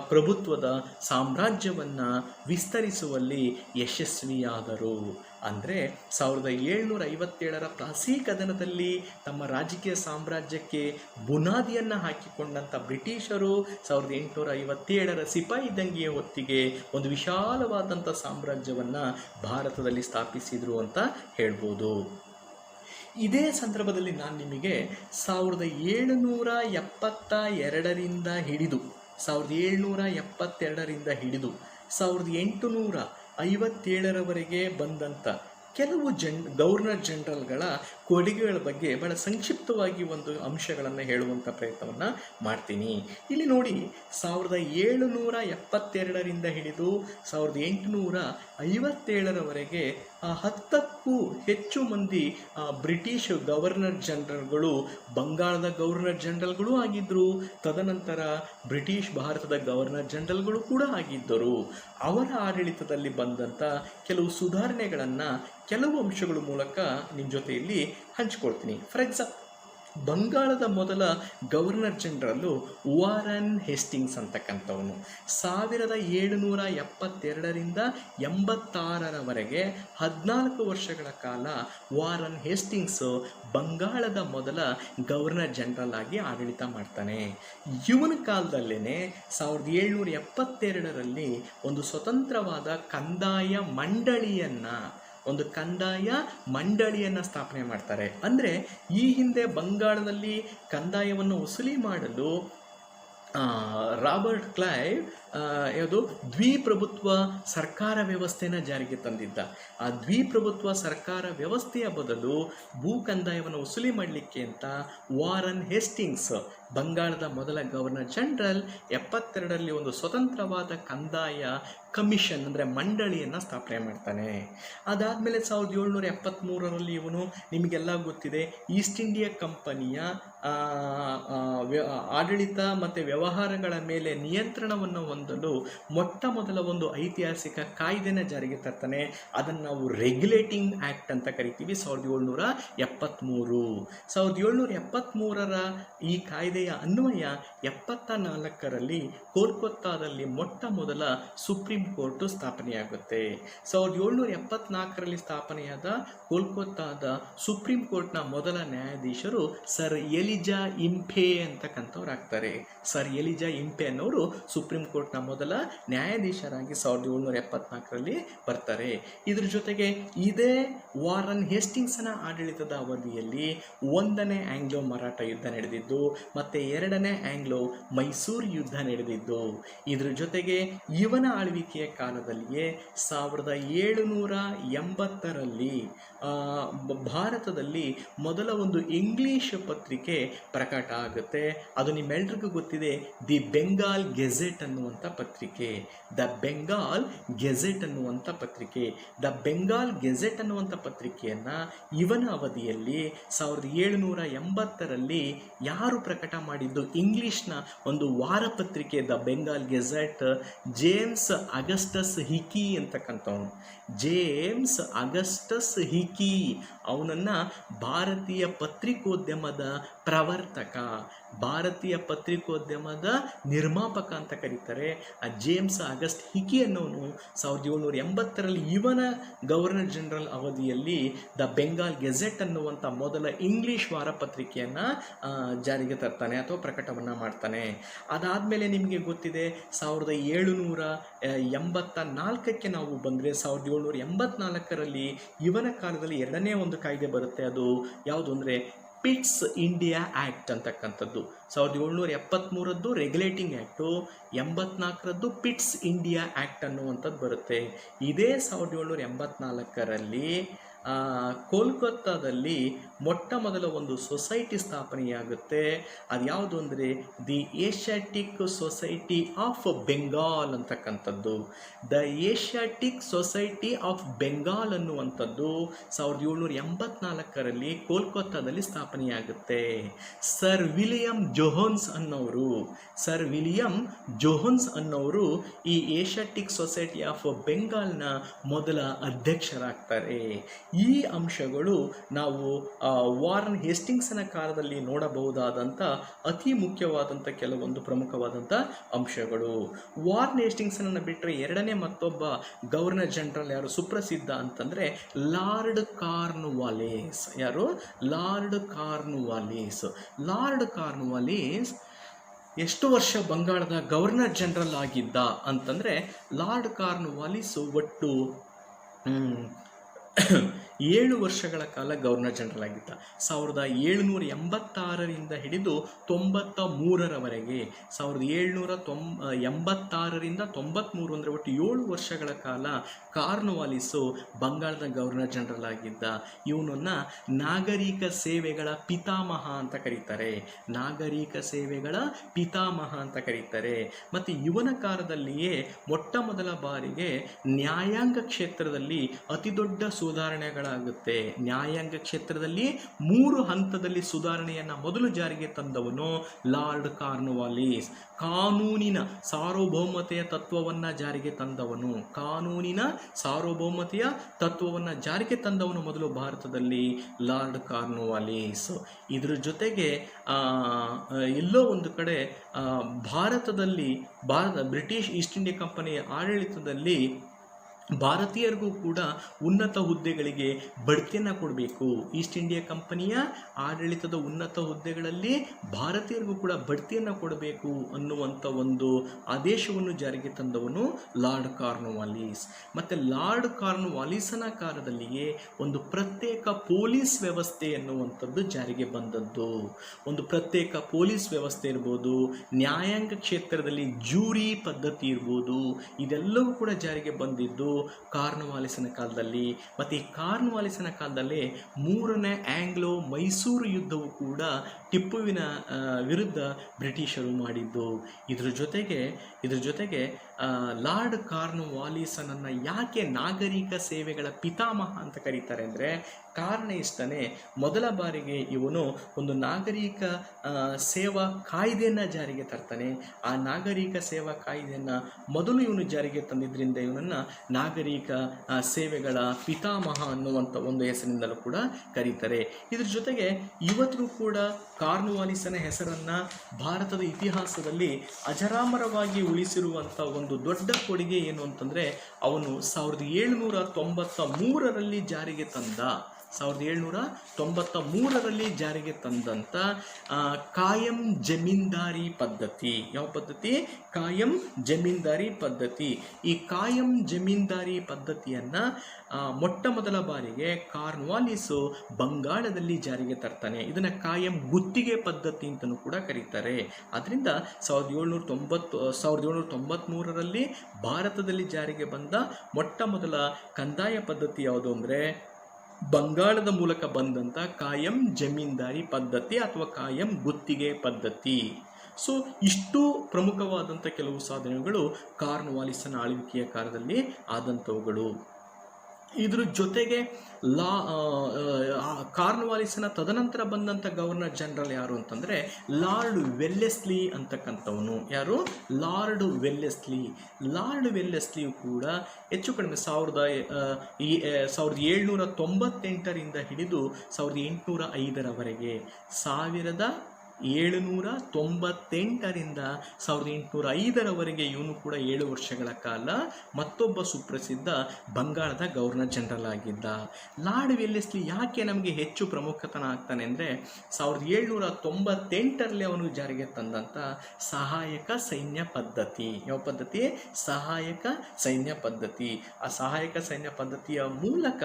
ಪ್ರಭುತ್ವದ ಸಾಮ್ರಾಜ್ಯವನ್ನು ವಿಸ್ತರಿಸುವಲ್ಲಿ ಯಶಸ್ವಿಯಾದರು. ಅಂದರೆ 1757ರ ಪ್ಲಾಸಿ ಕದನದಲ್ಲಿ ತಮ್ಮ ರಾಜಕೀಯ ಸಾಮ್ರಾಜ್ಯಕ್ಕೆ ಬುನಾದಿಯನ್ನು ಹಾಕಿಕೊಂಡಂಥ ಬ್ರಿಟಿಷರು 1857ರ ಸಿಪಾಯಿ ದಂಗೆಯ ಹೊತ್ತಿಗೆ ಒಂದು ವಿಶಾಲವಾದಂಥ ಸಾಮ್ರಾಜ್ಯವನ್ನು ಭಾರತದಲ್ಲಿ ಸ್ಥಾಪಿಸಿದರು ಅಂತ ಹೇಳ್ಬೋದು. ಇದೇ ಸಂದರ್ಭದಲ್ಲಿ ನಾನು ನಿಮಗೆ 1772ರಿಂದ ಹಿಡಿದು 1857ರವರೆಗೆ ಬಂದಂಥ ಕೆಲವು ಗವರ್ನರ್ ಜನರಲ್ಗಳ ಕೊಡುಗೆಗಳ ಬಗ್ಗೆ ಬಹಳ ಸಂಕ್ಷಿಪ್ತವಾಗಿ ಒಂದು ಅಂಶಗಳನ್ನು ಹೇಳುವಂಥ ಪ್ರಯತ್ನವನ್ನು ಮಾಡ್ತೀನಿ. ಇಲ್ಲಿ ನೋಡಿ, 1772ರಿಂದ ಹಿಡಿದು 1857ರವರೆಗೆ 10ಕ್ಕೂ ಹೆಚ್ಚು ಮಂದಿ ಬ್ರಿಟಿಷ್ ಗವರ್ನರ್ ಜನರಲ್ಗಳು ಬಂಗಾಳದ ಗವರ್ನರ್ ಜನರಲ್ಗಳು ಆಗಿದ್ದರು. ತದನಂತರ ಬ್ರಿಟಿಷ್ ಭಾರತದ ಗವರ್ನರ್ ಜನರಲ್ಗಳು ಕೂಡ ಆಗಿದ್ದರು. ಅವರ ಆಡಳಿತದಲ್ಲಿ ಬಂದಂಥ ಕೆಲವು ಸುಧಾರಣೆಗಳನ್ನು ಕೆಲವು ಅಂಶಗಳ ಮೂಲಕ ನಿಮ್ಮ ಜೊತೆಯಲ್ಲಿ ಹಂಚ್ಕೊಳ್ತೀನಿ. ಫಾರ್ ಎಕ್ಸಾಂಪಲ್, ಬಂಗಾಳದ ಮೊದಲ ಗವರ್ನರ್ ಜನರಲ್ಲು ವಾರನ್ ಹೇಸ್ಟಿಂಗ್ಸ್ ಅಂತಕ್ಕಂಥವನು 1772ರಿಂದ 86ರವರೆಗೆ 14 ವರ್ಷಗಳ ಕಾಲ ವಾರನ್ ಹೇಸ್ಟಿಂಗ್ಸು ಬಂಗಾಳದ ಮೊದಲ ಗವರ್ನರ್ ಜನರಲ್ ಆಗಿ ಆಡಳಿತ ಮಾಡ್ತಾನೆ. ಇವನ ಕಾಲದಲ್ಲೇ 1772ರಲ್ಲಿ ಒಂದು ಸ್ವತಂತ್ರವಾದ ಕಂದಾಯ ಮಂಡಳಿಯನ್ನು ಸ್ಥಾಪನೆ ಮಾಡ್ತಾರೆ. ಅಂದರೆ ಈ ಹಿಂದೆ ಬಂಗಾಳದಲ್ಲಿ ಕಂದಾಯವನ್ನು ವಸೂಲಿ ಮಾಡಲು ರಾಬರ್ಟ್ ಕ್ಲೈವ್ ದ್ವಿಪ್ರಭುತ್ವ ಸರ್ಕಾರ ವ್ಯವಸ್ಥೆನ ಜಾರಿಗೆ ತಂದಿದ್ದ. ಆ ದ್ವಿಪ್ರಭುತ್ವ ಸರ್ಕಾರ ವ್ಯವಸ್ಥೆಯ ಬದಲು ಭೂ ಕಂದಾಯವನ್ನು ವಸೂಲಿ ಮಾಡಲಿಕ್ಕೆ ಅಂತ ವಾರನ್ ಹೇಸ್ಟಿಂಗ್ಸ್, ಬಂಗಾಳದ ಮೊದಲ ಗವರ್ನರ್ ಜನರಲ್, 72ರಲ್ಲಿ ಒಂದು ಸ್ವತಂತ್ರವಾದ ಕಂದಾಯ ಕಮಿಷನ್ ಅಂದರೆ ಮಂಡಳಿಯನ್ನು ಸ್ಥಾಪನೆ ಮಾಡ್ತಾನೆ. ಅದಾದಮೇಲೆ 1773ರಲ್ಲಿ ಇವನು, ನಿಮಗೆಲ್ಲ ಗೊತ್ತಿದೆ, ಈಸ್ಟ್ ಇಂಡಿಯಾ ಕಂಪನಿಯ ಆಡಳಿತ ಮತ್ತು ವ್ಯವಹಾರಗಳ ಮೇಲೆ ನಿಯಂತ್ರಣವನ್ನು ಹೊಂದಲು ಮೊಟ್ಟ ಮೊದಲ ಒಂದು ಐತಿಹಾಸಿಕ ಕಾಯ್ದೆನ ಜಾರಿಗೆ ತರ್ತಾನೆ. ಅದನ್ನು ನಾವು ರೆಗ್ಯುಲೇಟಿಂಗ್ ಆ್ಯಕ್ಟ್ ಅಂತ ಕರಿತೀವಿ. 1773 1773ರ ಈ ಕಾಯ್ದೆಯ ಅನ್ವಯ 74ರಲ್ಲಿ ಕೋಲ್ಕತ್ತಾದಲ್ಲಿ ಮೊಟ್ಟ ಮೊದಲ ಸುಪ್ರೀಂ ಕೋರ್ಟು ಸ್ಥಾಪನೆಯಾಗುತ್ತೆ. 1774ರಲ್ಲಿ ಸ್ಥಾಪನೆಯಾದ ಕೋಲ್ಕತ್ತಾದ ಸುಪ್ರೀಂ ಕೋರ್ಟ್ನ ಮೊದಲ ನ್ಯಾಯಾಧೀಶರು ಸರ್ ಎಲಿಜಾ ಇಂಫೆ ಅಂತಕ್ಕಂಥವ್ರು ಆಗ್ತಾರೆ. ಸರ್ ಎಲಿಜಾ ಇಂಫೆ ಅನ್ನೋರು ಸುಪ್ರೀಂ ಕೋರ್ಟ್ನ ಮೊದಲ ನ್ಯಾಯಾಧೀಶರಾಗಿ 1774ರಲ್ಲಿ ಬರ್ತಾರೆ. ಇದ್ರ ಜೊತೆಗೆ ಇದೇ ವಾರನ್ ಹೇಸ್ಟಿಂಗ್ಸ್ನ ಆಡಳಿತದ ಅವಧಿಯಲ್ಲಿ 1ನೇ ಆಂಗ್ಲೋ ಮರಾಠ ಯುದ್ಧ ನಡೆದಿದ್ದು ಮತ್ತು 2ನೇ ಆಂಗ್ಲೋ ಮೈಸೂರು ಯುದ್ಧ ನಡೆದಿದ್ದು. ಇದ್ರ ಜೊತೆಗೆ ಇವನ ಆಳ್ವಿಕೆಯ ಕಾಲದಲ್ಲಿಯೇ 1780ರಲ್ಲಿ ಭಾರತದಲ್ಲಿ ಮೊದಲ ಒಂದು ಇಂಗ್ಲಿಷ್ ಪತ್ರಿಕೆ ಪ್ರಕಟ ಆಗುತ್ತೆ. ಅದು ನಿಮ್ಮೆಲ್ರಿಗೂ ಗೊತ್ತಿದೆ, ದಿ ಬೆಂಗಾಲ್ ಗೆಜೆಟ್ ಅನ್ನುವಂಥ ಪತ್ರಿಕೆ. ದ ಬೆಂಗಾಲ್ ಗೆಜೆಟ್ ಅನ್ನುವಂಥ ಪತ್ರಿಕೆ. ದ ಬೆಂಗಾಲ್ ಗೆಜೆಟ್ ಅನ್ನುವಂಥ ಪತ್ರಿಕೆಯನ್ನು ಇವನ ಅವಧಿಯಲ್ಲಿ 1780ರಲ್ಲಿ ಯಾರು ಪ್ರಕಟ ಮಾಡಿದ್ದು? ಇಂಗ್ಲಿಷ್ನ ಒಂದು ವಾರಪತ್ರಿಕೆ the Bengal Gazette, James Augustus Hicky ಅಂತಕ್ಕಂಥವನು. ಜೇಮ್ಸ್ ಅಗಸ್ಟಸ್ ಹಿಕಿ ಅವನನ್ನು ಭಾರತೀಯ ಪತ್ರಿಕೋದ್ಯಮದ ಪ್ರವರ್ತಕ, ಭಾರತೀಯ ಪತ್ರಿಕೋದ್ಯಮದ ನಿರ್ಮಾಪಕ ಅಂತ ಕರೀತಾರೆ. ಆ ಜೇಮ್ಸ್ ಆಗಸ್ಟ್ ಹಿಕಿ ಅನ್ನೋನು 1780ರಲ್ಲಿ ಇವನ ಗವರ್ನರ್ ಜನರಲ್ ಅವಧಿಯಲ್ಲಿ ದ ಬೆಂಗಾಲ್ ಗೆಜೆಟ್ ಅನ್ನುವಂಥ ಮೊದಲ ಇಂಗ್ಲಿಷ್ ವಾರಪತ್ರಿಕೆಯನ್ನು ಜಾರಿಗೆ ತರ್ತಾನೆ ಅಥವಾ ಪ್ರಕಟವನ್ನು ಮಾಡ್ತಾನೆ. ಅದಾದಮೇಲೆ ನಿಮಗೆ ಗೊತ್ತಿದೆ, 1784ಕ್ಕೆ ನಾವು ಬಂದರೆ 1784ರಲ್ಲಿ ಇವನ ಕಾಲದಲ್ಲಿ 2ನೇ ಒಂದು ಕಾಯ್ದೆ ಬರುತ್ತೆ. ಅದು ಯಾವುದು ಅಂದರೆ ಪಿಟ್ಸ್ ಇಂಡಿಯಾ ಆ್ಯಕ್ಟ್ ಅಂತಕ್ಕಂಥದ್ದು. 1773ರದ್ದು ರೆಗ್ಯುಲೇಟಿಂಗ್ ಆ್ಯಕ್ಟು, 84ರದ್ದು ಪಿಟ್ಸ್ ಇಂಡಿಯಾ ಆ್ಯಕ್ಟ್ ಅನ್ನುವಂಥದ್ದು ಬರುತ್ತೆ. ಇದೇ 1784ರಲ್ಲಿ ಕೋಲ್ಕತ್ತಾದಲ್ಲಿ ಮೊಟ್ಟ ಮೊದಲ ಒಂದು ಸೊಸೈಟಿ ಸ್ಥಾಪನೆಯಾಗುತ್ತೆ. ಅದು ಯಾವುದು ಅಂದರೆ the Asiatic Society of Bengal ಅಂತಕ್ಕಂಥದ್ದು. The Asiatic Society of Bengal ಅನ್ನುವಂಥದ್ದು 1784ರಲ್ಲಿ ಕೋಲ್ಕತ್ತಾದಲ್ಲಿ ಸ್ಥಾಪನೆಯಾಗುತ್ತೆ. ಸರ್ ವಿಲಿಯಂ ಜೋಹನ್ಸ್ ಅನ್ನೋರು ಈ ಏಷ್ಯಾಟಿಕ್ ಸೊಸೈಟಿ ಆಫ್ ಬೆಂಗಾಲ್ನ ಮೊದಲ ಅಧ್ಯಕ್ಷರಾಗ್ತಾರೆ. ಈ ಅಂಶಗಳು ನಾವು ವಾರನ್ ಹೇಸ್ಟಿಂಗ್ಸನ ಕಾಲದಲ್ಲಿ ನೋಡಬಹುದಾದಂಥ ಅತಿ ಮುಖ್ಯವಾದಂಥ ಕೆಲವೊಂದು ಪ್ರಮುಖವಾದಂಥ ಅಂಶಗಳು. ವಾರನ್ ಹೇಸ್ಟಿಂಗ್ಸನನ್ನು ಬಿಟ್ಟರೆ ಎರಡನೇ ಮತ್ತೊಬ್ಬ ಗವರ್ನರ್ ಜನರಲ್ ಯಾರು ಸುಪ್ರಸಿದ್ಧ ಅಂತಂದರೆ ಲಾರ್ಡ್ ಕಾರ್ನ್ವಾಲಿಸ್. ಯಾರು? ಲಾರ್ಡ್ ಕಾರ್ನ್ವಾಲಿಸ್ ಎಷ್ಟು ವರ್ಷ ಬಂಗಾಳದ ಗವರ್ನರ್ ಜನರಲ್ ಆಗಿದ್ದ ಅಂತಂದರೆ ಲಾರ್ಡ್ ಕಾರ್ನ್ವಾಲಿಸ್ ಒಟ್ಟು 7 ವರ್ಷಗಳ ಕಾಲ ಗವರ್ನರ್ ಜನರಲ್ ಆಗಿದ್ದ. 1786ರಿಂದ ಹಿಡಿದು 93ರವರೆಗೆ, 1786ರಿಂದ 93 ಅಂದರೆ ಒಟ್ಟು 7 ವರ್ಷಗಳ ಕಾಲ ಕಾರ್ನ್ವಾಲಿಸು ಬಂಗಾಳದ ಗವರ್ನರ್ ಜನರಲ್ ಆಗಿದ್ದ. ಇವನನ್ನು ನಾಗರಿಕ ಸೇವೆಗಳ ಪಿತಾಮಹ ಅಂತ ಕರೀತಾರೆ. ಮತ್ತು ಇವನ ಕಾಲದಲ್ಲಿಯೇ ಮೊಟ್ಟ ಮೊದಲ ಬಾರಿಗೆ ನ್ಯಾಯಾಂಗ ಕ್ಷೇತ್ರದಲ್ಲಿ ಅತಿ ದೊಡ್ಡ ಸುಧಾರಣೆಗಳಾಗುತ್ತೆ. ನ್ಯಾಯಾಂಗ ಕ್ಷೇತ್ರದಲ್ಲಿ 3 ಹಂತದಲ್ಲಿ ಸುಧಾರಣೆಯನ್ನು ಮೊದಲು ಜಾರಿಗೆ ತಂದವನು ಲಾರ್ಡ್ ಕಾರ್ನ್ವಾಲಿಸ್. ಕಾನೂನಿನ ಸಾರ್ವಭೌಮತೆಯ ತತ್ವವನ್ನು ಜಾರಿಗೆ ತಂದವನು ಮೊದಲು ಭಾರತದಲ್ಲಿ ಲಾರ್ಡ್ ಕಾರ್ನ್ವಾಲಿಸ್. ಇದ್ರ ಜೊತೆಗೆ ಎಲ್ಲೋ ಒಂದು ಕಡೆ ಭಾರತದಲ್ಲಿ ಬ್ರಿಟಿಷ್ ಈಸ್ಟ್ ಇಂಡಿಯಾ ಕಂಪನಿಯ ಆಡಳಿತದಲ್ಲಿ ಭಾರತೀಯರಿಗೂ ಕೂಡ ಉನ್ನತ ಹುದ್ದೆಗಳಿಗೆ ಬಡ್ತಿಯನ್ನು ಕೊಡಬೇಕು. ಈಸ್ಟ್ ಇಂಡಿಯಾ ಕಂಪನಿಯ ಆಡಳಿತದ ಉನ್ನತ ಹುದ್ದೆಗಳಲ್ಲಿ ಭಾರತೀಯರಿಗೂ ಕೂಡ ಬಡ್ತಿಯನ್ನು ಕೊಡಬೇಕು ಅನ್ನುವಂಥ ಒಂದು ಆದೇಶವನ್ನು ಜಾರಿಗೆ ತಂದವನು ಲಾರ್ಡ್ ಕಾರ್ನ್ವಾಲಿಸ್. ಮತ್ತು ಲಾರ್ಡ್ ಕಾರ್ನ್ವಾಲಿಸನ ಕಾಲದಲ್ಲಿಯೇ ಒಂದು ಪ್ರತ್ಯೇಕ ಪೊಲೀಸ್ ವ್ಯವಸ್ಥೆ ಎನ್ನುವಂಥದ್ದು ಜಾರಿಗೆ ಬಂದದ್ದು. ಒಂದು ಪ್ರತ್ಯೇಕ ಪೊಲೀಸ್ ವ್ಯವಸ್ಥೆ ಇರ್ಬೋದು, ನ್ಯಾಯಾಂಗ ಕ್ಷೇತ್ರದಲ್ಲಿ ಜೂರಿ ಪದ್ಧತಿ ಇರ್ಬೋದು, ಇದೆಲ್ಲವೂ ಕೂಡ ಜಾರಿಗೆ ಬಂದಿದ್ದು ಕಾರ್ನ್ವಾಲಿಸನ ಕಾಲದಲ್ಲಿ. ಮತ್ತು ಈ ಕಾರ್ನ್ವಾಲಿಸನ ಕಾಲದಲ್ಲಿ 3ನೇ ಆಂಗ್ಲೋ ಮೈಸೂರು ಯುದ್ಧವು ಕೂಡ ಟಿಪ್ಪುವಿನ ವಿರುದ್ಧ ಬ್ರಿಟಿಷರು ಮಾಡಿದ್ದು. ಇದ್ರ ಜೊತೆಗೆ ಲಾರ್ಡ್ ಕಾರ್ನ್ವಾಲಿಸನನ್ನು ಯಾಕೆ ನಾಗರಿಕ ಸೇವೆಗಳ ಪಿತಾಮಹ ಅಂತ ಕರೀತಾರೆ ಅಂದರೆ ಕಾರಣ ಇಷ್ಟನೇ. ಮೊದಲ ಬಾರಿಗೆ ಇವನು ಒಂದು ನಾಗರಿಕ ಸೇವಾ ಕಾಯ್ದೆಯನ್ನು ಜಾರಿಗೆ ತರ್ತಾನೆ. ಆ ನಾಗರಿಕ ಸೇವಾ ಕಾಯ್ದೆಯನ್ನು ಮೊದಲು ಇವನು ಜಾರಿಗೆ ತಂದಿದ್ದರಿಂದ ಇವನನ್ನು ನಾಗರಿಕ ಸೇವೆಗಳ ಪಿತಾಮಹ ಅನ್ನುವಂಥ ಒಂದು ಹೆಸರಿನಿಂದಲೂ ಕೂಡ ಕರೀತಾರೆ. ಇದ್ರ ಜೊತೆಗೆ ಇವತ್ತಿಗೂ ಕೂಡ ಕಾರ್ನ್ವಾಲಿಸನ ಹೆಸರನ್ನು ಭಾರತದ ಇತಿಹಾಸದಲ್ಲಿ ಅಜರಾಮರವಾಗಿ ಉಳಿಸಿರುವಂಥ ಒಂದು ದೊಡ್ಡ ಕೊಡುಗೆ ಏನು ಅಂತಂದರೆ ಅವನು 1793ರಲ್ಲಿ ಜಾರಿಗೆ ತಂದಂಥ ಕಾಯಂ ಜಮೀನ್ದಾರಿ ಪದ್ಧತಿ. ಯಾವ ಪದ್ಧತಿ? ಕಾಯಂ ಜಮೀನ್ದಾರಿ ಪದ್ಧತಿ. ಈ ಕಾಯಂ ಜಮೀನ್ದಾರಿ ಪದ್ಧತಿಯನ್ನು ಮೊಟ್ಟ ಮೊದಲ ಬಾರಿಗೆ ಕಾರ್ನ್ವಾಲಿಸು ಬಂಗಾಳದಲ್ಲಿ ಜಾರಿಗೆ ತರ್ತಾನೆ. ಇದನ್ನು ಕಾಯಂ ಗುತ್ತಿಗೆ ಪದ್ಧತಿ ಅಂತಲೂ ಕೂಡ ಕರೀತಾರೆ. ಅದರಿಂದ 1793ರಲ್ಲಿ ಭಾರತದಲ್ಲಿ ಜಾರಿಗೆ ಬಂದ ಮೊಟ್ಟ ಮೊದಲ ಕಂದಾಯ ಪದ್ಧತಿ ಯಾವುದು ಅಂದರೆ ಬಂಗಾಳದ ಮೂಲಕ ಬಂದಂಥ ಕಾಯಂ ಜಮೀನ್ದಾರಿ ಪದ್ಧತಿ ಅಥವಾ ಕಾಯಂ ಗುತ್ತಿಗೆ ಪದ್ಧತಿ. ಸೊ ಇಷ್ಟು ಪ್ರಮುಖವಾದಂಥ ಕೆಲವು ಸಾಧನೆಗಳು ಕಾರ್ನ್ವಾಲಿಸನ ಆಳ್ವಿಕೆಯ ಕಾಲದಲ್ಲಿ ಆದಂಥವುಗಳು. ಇದ್ರ ಜೊತೆಗೆ ಕಾರ್ನ್ವಾಲಿಸನ ತದನಂತರ ಬಂದಂಥ ಗವರ್ನರ್ ಜನರಲ್ ಯಾರು ಅಂತಂದರೆ ಲಾರ್ಡ್ ವೆಲ್ಲೆಸ್ಲಿ ಅಂತಕ್ಕಂಥವನು. ಯಾರು? ಲಾರ್ಡ್ ವೆಲ್ಲೆಸ್ಲಿಯು ಕೂಡ ಹೆಚ್ಚು ಕಡಿಮೆ 1798ರಿಂದ ಹಿಡಿದು 1805ರವರೆಗೆ 1798ರಿಂದ 1805ರವರೆಗೆ ಇವನು ಕೂಡ 7 ವರ್ಷಗಳ ಕಾಲ ಮತ್ತೊಬ್ಬ ಸುಪ್ರಸಿದ್ಧ ಬಂಗಾಳದ ಗವರ್ನರ್ ಜನರಲ್ ಆಗಿದ್ದ. ಲಾರ್ಡ್ ವೆಲ್ಲೆಸ್ಲಿ ಯಾಕೆ ನಮಗೆ ಹೆಚ್ಚು ಪ್ರಮುಖತನ ಆಗ್ತಾನೆ ಅಂದರೆ 1798ರಲ್ಲಿ ಅವನು ಜಾರಿಗೆ ತಂದಂಥ ಸಹಾಯಕ ಸೈನ್ಯ ಪದ್ಧತಿ. ಯಾವ ಪದ್ಧತಿ? ಸಹಾಯಕ ಸೈನ್ಯ ಪದ್ಧತಿ. ಆ ಸಹಾಯಕ ಸೈನ್ಯ ಪದ್ಧತಿಯ ಮೂಲಕ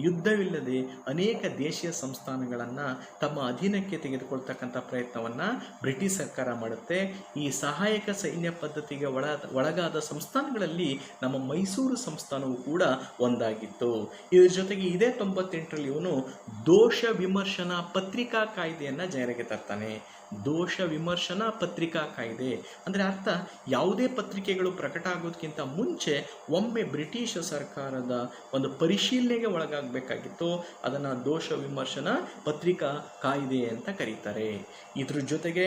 ಯುದ್ಧವಿಲ್ಲದೆ ಅನೇಕ ದೇಶೀಯ ಸಂಸ್ಥಾನಗಳನ್ನು ತಮ್ಮ ಅಧೀನಕ್ಕೆ ತೆಗೆದುಕೊಳ್ತಕ್ಕಂಥ ಪ್ರಯತ್ನ ಪ್ರಯತ್ನವನ್ನು ಬ್ರಿಟಿಷ್ ಸರ್ಕಾರ ಮಾಡುತ್ತೆ. ಈ ಸಹಾಯಕ ಸೈನ್ಯ ಪದ್ಧತಿಗೆ ಒಳಗಾದ ಸಂಸ್ಥಾನಗಳಲ್ಲಿ ನಮ್ಮ ಮೈಸೂರು ಸಂಸ್ಥಾನವು ಕೂಡ ಒಂದಾಗಿತ್ತು. ಇದರ ಜೊತೆಗೆ ಇದೇ 98ರಲ್ಲಿ ಇವನು ದೋಷ ವಿಮರ್ಶನಾ ಪತ್ರಿಕಾ ಕಾಯ್ದೆಯನ್ನು ಜಾರಿಗೆ ತರ್ತಾನೆ. ದೋಷ ವಿಮರ್ಶನಾ ಪತ್ರಿಕಾ ಕಾಯ್ದೆ ಅಂದರೆ ಅರ್ಥ, ಯಾವುದೇ ಪತ್ರಿಕೆಗಳು ಪ್ರಕಟ ಆಗೋದಕ್ಕಿಂತ ಮುಂಚೆ ಒಮ್ಮೆ ಬ್ರಿಟಿಷ್ ಸರ್ಕಾರದ ಒಂದು ಪರಿಶೀಲನೆಗೆ ಒಳಗಾಗಬೇಕಾಗಿತ್ತು. ಅದನ್ನು ದೋಷ ವಿಮರ್ಶನಾ ಪತ್ರಿಕಾ ಕಾಯ್ದೆ ಅಂತ ಕರೀತಾರೆ. ಇದ್ರ ಜೊತೆಗೆ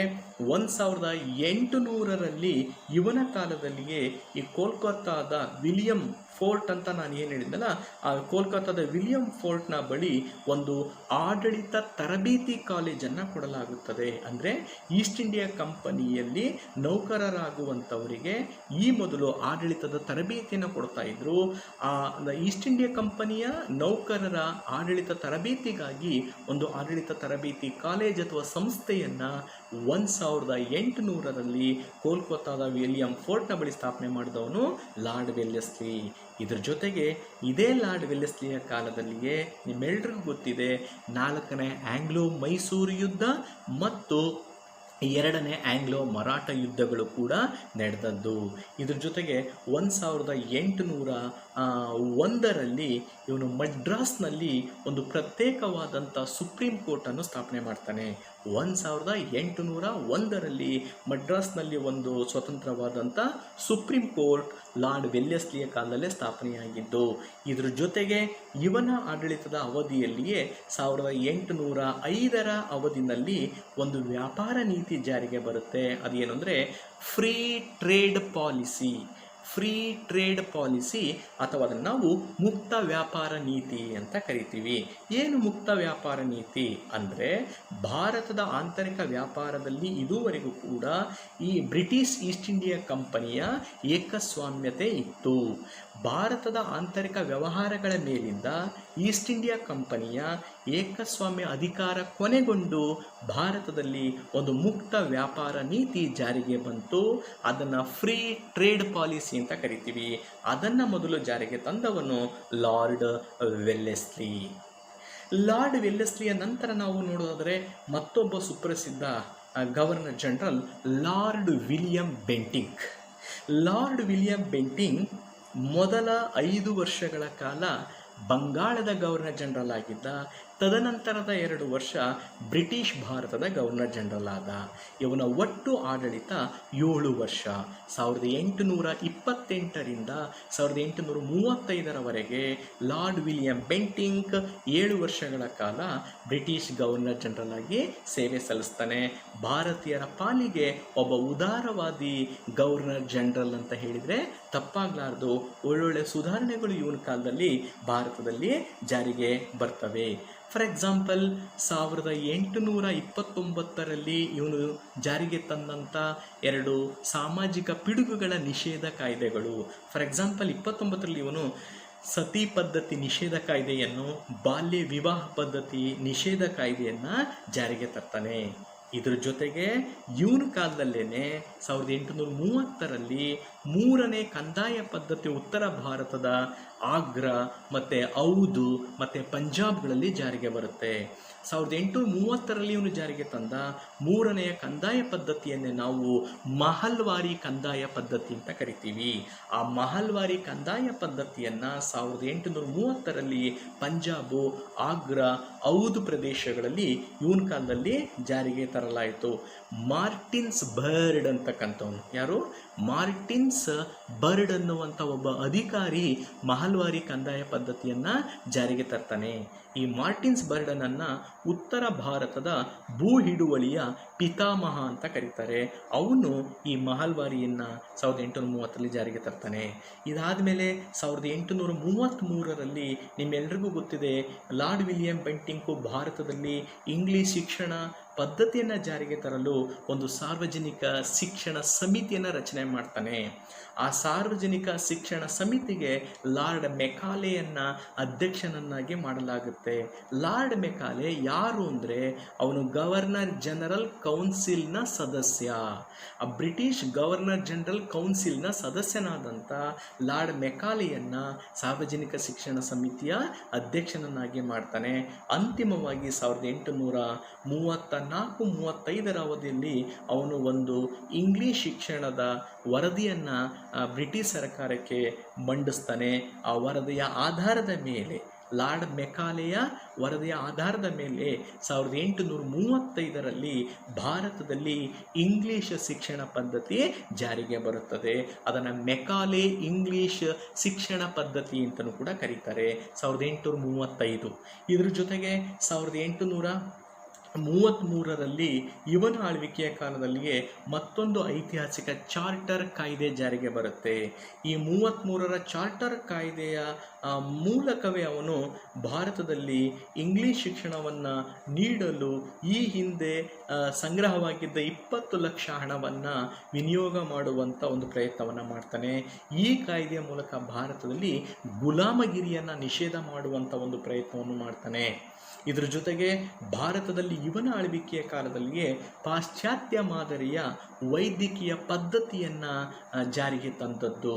1800ರಲ್ಲಿ ಇವನ ಕಾಲದಲ್ಲಿಯೇ ಈ ಕೋಲ್ಕತ್ತಾದ ವಿಲಿಯಂ ಫೋರ್ಟ್ ಅಂತ ನಾನು ಏನು ಹೇಳಿದ್ನಲ್ಲ, ಆ ಕೋಲ್ಕತ್ತಾದ ವಿಲಿಯಂ ಫೋರ್ಟ್ನ ಬಳಿ ಒಂದು ಆಡಳಿತ ತರಬೇತಿ ಕಾಲೇಜನ್ನು ಕೊಡಲಾಗುತ್ತದೆ. ಅಂದರೆ ಈಸ್ಟ್ ಇಂಡಿಯಾ ಕಂಪನಿಯಲ್ಲಿ ನೌಕರರಾಗುವಂಥವರಿಗೆ ಈ ಮೊದಲು ಆಡಳಿತದ ತರಬೇತಿಯನ್ನು ಕೊಡ್ತಾ ಇದ್ರು. ಆ ಈಸ್ಟ್ ಇಂಡಿಯಾ ಕಂಪನಿಯ ನೌಕರರ ಆಡಳಿತ ತರಬೇತಿಗಾಗಿ ಒಂದು ಆಡಳಿತ ತರಬೇತಿ ಕಾಲೇಜ್ ಅಥವಾ ಸಂಸ್ಥೆಯನ್ನು 1800ರಲ್ಲಿ ಕೋಲ್ಕತ್ತಾದ ವಿಲಿಯಂ ಫೋರ್ಟ್ನ ಬಳಿ ಸ್ಥಾಪನೆ ಮಾಡಿದವನು ಲಾರ್ಡ್ ವೆಲ್ಲೆಸ್ಲಿ. ಇದ್ರ ಜೊತೆಗೆ ಇದೇ ಲಾರ್ಡ್ ವೆಲ್ಲೆಸ್ಲಿಯ ಕಾಲದಲ್ಲಿಯೇ ನಿಮ್ಮೆಲ್ಲರಿಗೂ ಗೊತ್ತಿದೆ 4ನೇ ಆಂಗ್ಲೋ ಮೈಸೂರು ಯುದ್ಧ ಮತ್ತು 2ನೇ ಆಂಗ್ಲೋ ಮರಾಠ ಯುದ್ಧಗಳು ಕೂಡ ನಡೆದದ್ದು. ಇದ್ರ ಜೊತೆಗೆ 1801ರಲ್ಲಿ ಇವನು ಮಡ್ರಾಸ್ನಲ್ಲಿ ಒಂದು ಪ್ರತ್ಯೇಕವಾದಂಥ ಸುಪ್ರೀಂ ಕೋರ್ಟನ್ನು ಸ್ಥಾಪನೆ ಮಾಡ್ತಾನೆ. 1801ರಲ್ಲಿ ಮಡ್ರಾಸ್ನಲ್ಲಿ ಒಂದು ಸ್ವತಂತ್ರವಾದಂಥ ಸುಪ್ರೀಂ ಕೋರ್ಟ್ ಲಾರ್ಡ್ ವೆಲ್ಲೆಸ್ಲಿಯ ಕಾಲದಲ್ಲೇ ಸ್ಥಾಪನೆಯಾಗಿದ್ದು. ಇದ್ರ ಜೊತೆಗೆ ಇವನ ಆಡಳಿತದ ಅವಧಿಯಲ್ಲಿಯೇ 1805ರ ಅವಧಿನಲ್ಲಿ ಒಂದು ವ್ಯಾಪಾರ ನೀತಿ ಜಾರಿಗೆ ಬರುತ್ತೆ. ಅದೇನು ಅಂದರೆ ಫ್ರೀ ಟ್ರೇಡ್ ಪಾಲಿಸಿ ಅಥವಾ ಅದನ್ನು ನಾವು ಮುಕ್ತ ವ್ಯಾಪಾರ ನೀತಿ ಅಂತ ಕರಿತೀವಿ. ಏನು ಮುಕ್ತ ವ್ಯಾಪಾರ ನೀತಿ ಅಂದರೆ, ಭಾರತದ ಆಂತರಿಕ ವ್ಯಾಪಾರದಲ್ಲಿ ಇದುವರೆಗೂ ಕೂಡ ಈ ಬ್ರಿಟಿಷ್ ಈಸ್ಟ್ ಇಂಡಿಯಾ ಕಂಪನಿಯ ಏಕಸ್ವಾಮ್ಯತೆ ಇತ್ತು. ಭಾರತದ ಆಂತರಿಕ ವ್ಯವಹಾರಗಳ ಮೇಲಿಂದ ಈಸ್ಟ್ ಇಂಡಿಯಾ ಕಂಪನಿಯ ಏಕಸ್ವಾಮ್ಯ ಅಧಿಕಾರ ಕೊನೆಗೊಂಡು ಭಾರತದಲ್ಲಿ ಒಂದು ಮುಕ್ತ ವ್ಯಾಪಾರ ನೀತಿ ಜಾರಿಗೆ ಬಂತು. ಅದನ್ನು ಫ್ರೀ ಟ್ರೇಡ್ ಪಾಲಿಸಿ ಅಂತ ಕರಿತೀವಿ. ಅದನ್ನು ಮೊದಲು ಜಾರಿಗೆ ತಂದವನು ಲಾರ್ಡ್ ವೆಲ್ಲೆಸ್ಲಿ. ಲಾರ್ಡ್ ವೆಲ್ಲೆಸ್ಲಿಯ ನಂತರ ನಾವು ನೋಡೋದಾದರೆ ಮತ್ತೊಬ್ಬ ಸುಪ್ರಸಿದ್ಧ governor general lord William Bentinck. Lord William Bentinck ಮೊದಲ 5 ವರ್ಷಗಳ ಕಾಲ ಬಂಗಾಳದ ಗವರ್ನರ್ ಜನರಲ್ ಆಗಿದ್ದ. ತದನಂತರದ 2 ವರ್ಷ ಬ್ರಿಟಿಷ್ ಭಾರತದ ಗವರ್ನರ್ ಜನರಲ್ ಆದ. ಇವನ ಒಟ್ಟು ಆಡಳಿತ 7 ವರ್ಷ, 1828ರಿಂದ 1835ರವರೆಗೆ ಲಾರ್ಡ್ ವಿಲಿಯಂ ಬೆಂಟಿಂಕ್ 7 ವರ್ಷಗಳ ಕಾಲ ಬ್ರಿಟಿಷ್ ಗವರ್ನರ್ ಜನರಲ್ ಆಗಿ ಸೇವೆ ಸಲ್ಲಿಸ್ತಾನೆ. ಭಾರತೀಯರ ಪಾಲಿಗೆ ಒಬ್ಬ ಉದಾರವಾದಿ ಗವರ್ನರ್ ಜನರಲ್ ಅಂತ ಹೇಳಿದರೆ ತಪ್ಪಾಗಲಾರ್ದು. ಒಳ್ಳೊಳ್ಳೆ ಸುಧಾರಣೆಗಳು ಇವನ ಕಾಲದಲ್ಲಿ ಭಾರತದಲ್ಲಿ ಜಾರಿಗೆ ಬರ್ತವೆ. ಫಾರ್ ಎಕ್ಸಾಂಪಲ್ 1829ರಲ್ಲಿ ಇವನು ಜಾರಿಗೆ ತಂದಂಥ 2 ಸಾಮಾಜಿಕ ಪಿಡುಗುಗಳ ನಿಷೇಧ ಕಾಯ್ದೆಗಳು. ಫಾರ್ ಎಕ್ಸಾಂಪಲ್ 29ರಲ್ಲಿ ಇವನು ಸತಿ ಪದ್ಧತಿ ನಿಷೇಧ ಕಾಯ್ದೆಯನ್ನು, ಬಾಲ್ಯ ವಿವಾಹ ಪದ್ಧತಿ ನಿಷೇಧ ಕಾಯ್ದೆಯನ್ನು ಜಾರಿಗೆ ತರ್ತಾನೆ. ಇದ್ರ ಜೊತೆಗೆ ಇವನ ಕಾಲದಲ್ಲೇ 1830ರಲ್ಲಿ 3ನೇ ಕಂದಾಯ ಪದ್ಧತಿ ಉತ್ತರ ಭಾರತದ ಆಗ್ರಾ ಮತ್ತು ಔಧ್ ಮತ್ತು ಪಂಜಾಬ್ಗಳಲ್ಲಿ ಜಾರಿಗೆ ಬರುತ್ತೆ. 1830ರಲ್ಲಿ ಇವನು ಜಾರಿಗೆ ತಂದ 3ನೆಯ ಕಂದಾಯ ಪದ್ಧತಿಯನ್ನೇ ನಾವು ಮಹಲ್ವಾರಿ ಕಂದಾಯ ಪದ್ಧತಿ ಅಂತ ಕರಿತೀವಿ. ಆ ಮಹಲ್ವಾರಿ ಕಂದಾಯ ಪದ್ಧತಿಯನ್ನು 1830ರಲ್ಲಿ ಪಂಜಾಬು, ಆಗ್ರಾ, ಔಧ್ ಪ್ರದೇಶಗಳಲ್ಲಿ ಇವನ ಕಾಲದಲ್ಲಿ ಜಾರಿಗೆ ತರಲಾಯಿತು. ಮಾರ್ಟಿನ್ಸ್ ಬರ್ಡ್ ಅಂತಕ್ಕಂಥವನು, ಯಾರು? ಮಾರ್ಟಿನ್ಸ್ ಬರ್ಡ್ ಅನ್ನುವಂಥ ಒಬ್ಬ ಅಧಿಕಾರಿ ಮಹಲ್ವಾರಿ ಕಂದಾಯ ಪದ್ಧತಿಯನ್ನು ಜಾರಿಗೆ ತರ್ತಾನೆ. ಈ ಮಾರ್ಟಿನ್ಸ್ ಬರ್ಡನನ್ನು ಉತ್ತರ ಭಾರತದ ಭೂ ಹಿಡುವಳಿಯ ಪಿತಾಮಹ ಅಂತ ಕರೀತಾರೆ. ಅವನು ಈ ಮಹಲ್ವಾರಿಯನ್ನು 1830ರಲ್ಲಿ ಜಾರಿಗೆ ತರ್ತಾನೆ. ಇದಾದ ಮೇಲೆ 1833ರಲ್ಲಿ ನಿಮ್ಮೆಲ್ಲರಿಗೂ ಗೊತ್ತಿದೆ, ಲಾರ್ಡ್ ವಿಲಿಯಂ ಬೆಂಟಿಂಕು ಭಾರತದಲ್ಲಿ ಇಂಗ್ಲಿಷ್ ಶಿಕ್ಷಣ ಪದ್ಧತಿಯನ್ನು ಜಾರಿಗೆ ತರಲು ಒಂದು ಸಾರ್ವಜನಿಕ ಶಿಕ್ಷಣ ಸಮಿತಿಯನ್ನು ರಚನೆ ಮಾಡ್ತಾನೆ. ಆ ಸಾರ್ವಜನಿಕ ಶಿಕ್ಷಣ ಸಮಿತಿಗೆ ಲಾರ್ಡ್ ಮೆಕಾಲೆಯನ್ನು ಅಧ್ಯಕ್ಷನನ್ನಾಗಿ ಮಾಡಲಾಗುತ್ತೆ. ಲಾರ್ಡ್ ಮೆಕಾಲೆ ಯಾರು ಅಂದರೆ, ಅವನು ಗವರ್ನರ್ ಜನರಲ್ ಕೌನ್ಸಿಲ್ನ ಸದಸ್ಯ. ಆ ಬ್ರಿಟಿಷ್ ಗವರ್ನರ್ ಜನರಲ್ ಕೌನ್ಸಿಲ್ನ ಸದಸ್ಯನಾದಂಥ ಲಾರ್ಡ್ ಮೆಕಾಲೆಯನ್ನು ಸಾರ್ವಜನಿಕ ಶಿಕ್ಷಣ ಸಮಿತಿಯ ಅಧ್ಯಕ್ಷನನ್ನಾಗಿ ಮಾಡ್ತಾನೆ. ಅಂತಿಮವಾಗಿ 1834 34-35 ಅವಧಿಯಲ್ಲಿ ಅವನು ಒಂದು ಇಂಗ್ಲಿಷ್ ಶಿಕ್ಷಣದ ವರದಿಯನ್ನು ಬ್ರಿಟಿಷ್ ಸರ್ಕಾರಕ್ಕೆ ಮಂಡಿಸ್ತಾನೆ. ಆ ವರದಿಯ ಆಧಾರದ ಮೇಲೆ, ಲಾರ್ಡ್ ಮೆಕಾಲೆಯ ವರದಿಯ ಆಧಾರದ ಮೇಲೆ 1835ರಲ್ಲಿ ಭಾರತದಲ್ಲಿ ಇಂಗ್ಲಿಷ್ ಶಿಕ್ಷಣ ಪದ್ಧತಿ ಜಾರಿಗೆ ಬರುತ್ತದೆ. ಅದನ್ನು ಮೆಕಾಲೆ ಇಂಗ್ಲಿಷ್ ಶಿಕ್ಷಣ ಪದ್ಧತಿ ಅಂತಲೂ ಕೂಡ ಕರೀತಾರೆ. 1835. ಇದ್ರ ಜೊತೆಗೆ 1833ರಲ್ಲಿ ಇವನ ಆಳ್ವಿಕೆಯ ಕಾಲದಲ್ಲಿಯೇ ಮತ್ತೊಂದು ಐತಿಹಾಸಿಕ ಚಾರ್ಟರ್ ಕಾಯ್ದೆ ಜಾರಿಗೆ ಬರುತ್ತೆ. ಈ 33ರ ಚಾರ್ಟರ್ ಕಾಯ್ದೆಯ ಮೂಲಕವೇ ಅವನು ಭಾರತದಲ್ಲಿ ಇಂಗ್ಲಿಷ್ ಶಿಕ್ಷಣವನ್ನು ನೀಡಲು ಈ ಹಿಂದೆ ಸಂಗ್ರಹವಾಗಿದ್ದ 20 ಲಕ್ಷ ಹಣವನ್ನು ವಿನಿಯೋಗ ಮಾಡುವಂಥ ಒಂದು ಪ್ರಯತ್ನವನ್ನು ಮಾಡ್ತಾನೆ. ಈ ಕಾಯ್ದೆಯ ಮೂಲಕ ಭಾರತದಲ್ಲಿ ಗುಲಾಮಗಿರಿಯನ್ನು ನಿಷೇಧ ಮಾಡುವಂಥ ಒಂದು ಪ್ರಯತ್ನವನ್ನು ಮಾಡ್ತಾನೆ. ಇದರ ಜೊತೆಗೆ ಭಾರತದಲ್ಲಿ ಇವನ ಆಳ್ವಿಕೆಯ ಕಾಲದಲ್ಲಿಯೇ ಪಾಶ್ಚಾತ್ಯ ಮಾದರಿಯ ವೈದ್ಯಕೀಯ ಪದ್ಧತಿಯನ್ನು ಜಾರಿಗೆ ತಂದದ್ದು.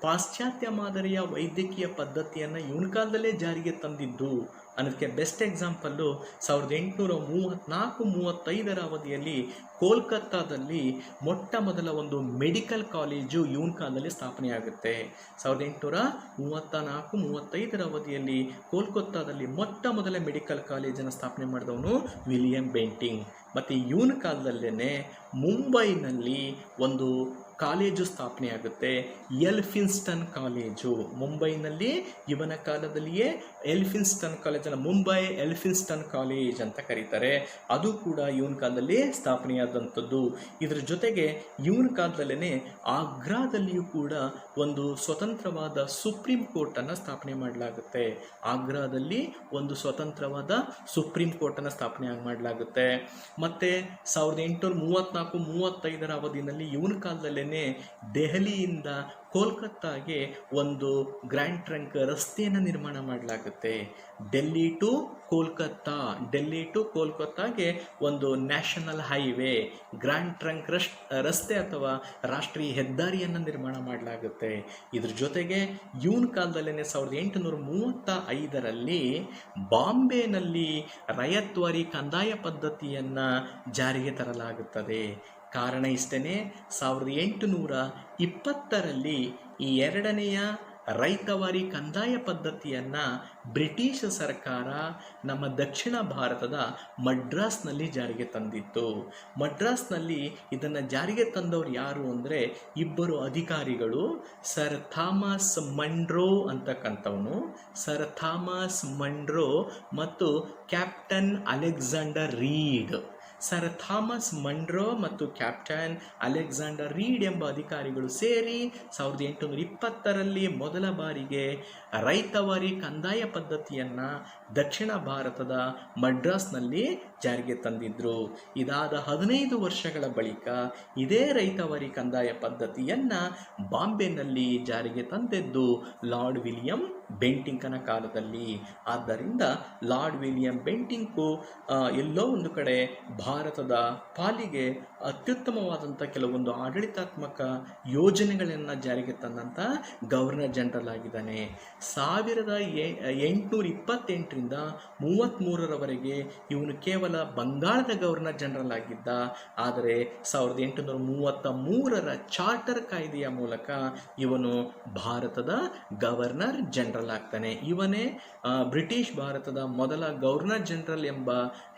ಪಾಶ್ಚಾತ್ಯ ಮಾದರಿಯ ವೈದ್ಯಕೀಯ ಪದ್ಧತಿಯನ್ನು ಇವನ ಕಾಲದಲ್ಲೇ ಜಾರಿಗೆ ತಂದಿದ್ದು ಅನ್ನೋದಕ್ಕೆ ಬೆಸ್ಟ್ ಎಕ್ಸಾಂಪಲ್ಲು 1834-35ರ ಅವಧಿಯಲ್ಲಿ ಕೋಲ್ಕತ್ತಾದಲ್ಲಿ ಮೊಟ್ಟ ಮೊದಲ ಒಂದು ಮೆಡಿಕಲ್ ಕಾಲೇಜು ಇವನ ಕಾಲದಲ್ಲಿ ಸ್ಥಾಪನೆಯಾಗುತ್ತೆ. 1834-35ರ ಅವಧಿಯಲ್ಲಿ ಕೋಲ್ಕತ್ತಾದಲ್ಲಿ ಮೊಟ್ಟ ಮೊದಲ ಮೆಡಿಕಲ್ ಕಾಲೇಜನ್ನು ಸ್ಥಾಪನೆ ಮಾಡಿದವನು ವಿಲಿಯಂ ಬೆಂಟಿಂಗ್. ಮತ್ತು ಇವನ ಕಾಲದಲ್ಲೇ ಮುಂಬೈನಲ್ಲಿ ಒಂದು ಕಾಲೇಜು ಸ್ಥಾಪನೆಯಾಗುತ್ತೆ, ಎಲ್ಫಿನ್ಸ್ಟನ್ ಕಾಲೇಜು. ಮುಂಬೈನಲ್ಲಿ ಇವನ ಕಾಲದಲ್ಲಿಯೇ ಎಲ್ಫಿನ್ಸ್ಟನ್ ಕಾಲೇಜನ್ನು ಮುಂಬೈ ಎಲ್ಫಿನ್ಸ್ಟನ್ ಕಾಲೇಜ್ ಅಂತ ಕರೀತಾರೆ. ಅದು ಕೂಡ ಇವನ ಕಾಲದಲ್ಲಿ ಸ್ಥಾಪನೆಯಾದಂಥದ್ದು. ಇದರ ಜೊತೆಗೆ ಇವನ ಕಾಲದಲ್ಲೇ ಆಗ್ರಾದಲ್ಲಿಯೂ ಕೂಡ ಒಂದು ಸ್ವತಂತ್ರವಾದ ಸುಪ್ರೀಂ ಕೋರ್ಟನ್ನು ಸ್ಥಾಪನೆ ಮಾಡಲಾಗುತ್ತೆ. ಆಗ್ರಾದಲ್ಲಿ ಒಂದು ಸ್ವತಂತ್ರವಾದ ಸುಪ್ರೀಂ ಕೋರ್ಟನ್ನು ಸ್ಥಾಪನೆ ಮಾಡಲಾಗುತ್ತೆ. ಮತ್ತು 1834-35ರ ಅವಧಿಯಲ್ಲಿ ಇವನ ಕಾಲದಲ್ಲೇ ದೆಹಲಿಯಿಂದ ಕೋಲ್ಕತ್ತಾಗೆ ಒಂದು ಗ್ರ್ಯಾಂಡ್ ಟ್ರಂಕ್ ರಸ್ತೆಯನ್ನು ನಿರ್ಮಾಣ ಮಾಡಲಾಗುತ್ತೆ. ಡೆಲ್ಲಿ ಟು ಕೋಲ್ಕತ್ತಾಗೆ ಒಂದು ನ್ಯಾಷನಲ್ ಹೈವೇ, ಗ್ರ್ಯಾಂಡ್ ಟ್ರಂಕ್ ರಸ್ತೆ ಅಥವಾ ರಾಷ್ಟ್ರೀಯ ಹೆದ್ದಾರಿಯನ್ನು ನಿರ್ಮಾಣ ಮಾಡಲಾಗುತ್ತೆ. ಇದ್ರ ಜೊತೆಗೆ ಇವನ ಕಾಲದಲ್ಲೇ 1835ರಲ್ಲಿ ಬಾಂಬೆನಲ್ಲಿ ರಯತ್ವಾರಿ ಕಂದಾಯ ಪದ್ಧತಿಯನ್ನು ಜಾರಿಗೆ ತರಲಾಗುತ್ತದೆ. ಕಾರಣ ಇಷ್ಟೇ, 1820ರಲ್ಲಿ ಈ ಎರಡನೆಯ ರೈತವಾರಿ ಕಂದಾಯ ಪದ್ಧತಿಯನ್ನು ಬ್ರಿಟಿಷ್ ಸರ್ಕಾರ ನಮ್ಮ ದಕ್ಷಿಣ ಭಾರತದ ಮಡ್ರಾಸ್ನಲ್ಲಿ ಜಾರಿಗೆ ತಂದಿತ್ತು. ಮಡ್ರಾಸ್ನಲ್ಲಿ ಇದನ್ನು ಜಾರಿಗೆ ತಂದವರು ಯಾರು ಅಂದರೆ ಇಬ್ಬರು ಅಧಿಕಾರಿಗಳು, ಸರ್ ಥಾಮಸ್ ಮಂಡ್ರೋ ಅಂತಕ್ಕಂಥವನು, ಸರ್ ಥಾಮಸ್ ಮಂಡ್ರೋ ಮತ್ತು captain Alexander Read. Sir Thomas Munro ಮತ್ತು ಕ್ಯಾಪ್ಟನ್ ಅಲೆಕ್ಸಾಂಡರ್ ರೀಡ್ ಎಂಬ ಅಧಿಕಾರಿಗಳು ಸೇರಿ 1820ರಲ್ಲಿ ಮೊದಲ ಬಾರಿಗೆ ರೈತವಾರಿ ಕಂದಾಯ ಪದ್ಧತಿಯನ್ನು ದಕ್ಷಿಣ ಭಾರತದ ಮಡ್ರಾಸ್ನಲ್ಲಿ ಜಾರಿಗೆ ತಂದಿದ್ದರು. ಇದಾದ 15 ವರ್ಷಗಳ ಬಳಿಕ ಇದೇ ರೈತವಾರಿ ಕಂದಾಯ ಪದ್ಧತಿಯನ್ನು ಬಾಂಬೆನಲ್ಲಿ ಜಾರಿಗೆ ತಂದಿದ್ದು ಲಾರ್ಡ್ ವಿಲಿಯಂ ಬೆಂಟಿಂಕನ ಕಾಲದಲ್ಲಿ. ಆದ್ದರಿಂದ ಲಾರ್ಡ್ ವಿಲಿಯಂ ಬೆಂಟಿಂಕು ಎಲ್ಲೋ ಒಂದು ಕಡೆ ಭಾರತದ ಪಾಲಿಗೆ ಅತ್ಯುತ್ತಮವಾದಂಥ ಕೆಲವೊಂದು ಆಡಳಿತಾತ್ಮಕ ಯೋಜನೆಗಳನ್ನು ಜಾರಿಗೆ ತಂದಂಥ ಗವರ್ನರ್ ಜನರಲ್ ಆಗಿದ್ದಾನೆ. 1828ರಿಂದ 33ರವರೆಗೆ ಇವನು ಕೇವಲ ಬಂಗಾಳದ ಗವರ್ನರ್ ಜನರಲ್ ಆಗಿದ್ದ. ಆದರೆ 1833ರ ಚಾರ್ಟರ್ ಕಾಯ್ದೆಯ ಮೂಲಕ ಇವನು ಭಾರತದ ಗವರ್ನರ್ ಜನರಲ್ ಆಗ್ತಾನೆ. ಇವನೇ ಬ್ರಿಟಿಷ್ ಭಾರತದ ಮೊದಲ ಗವರ್ನರ್ ಜನರಲ್ ಎಂಬ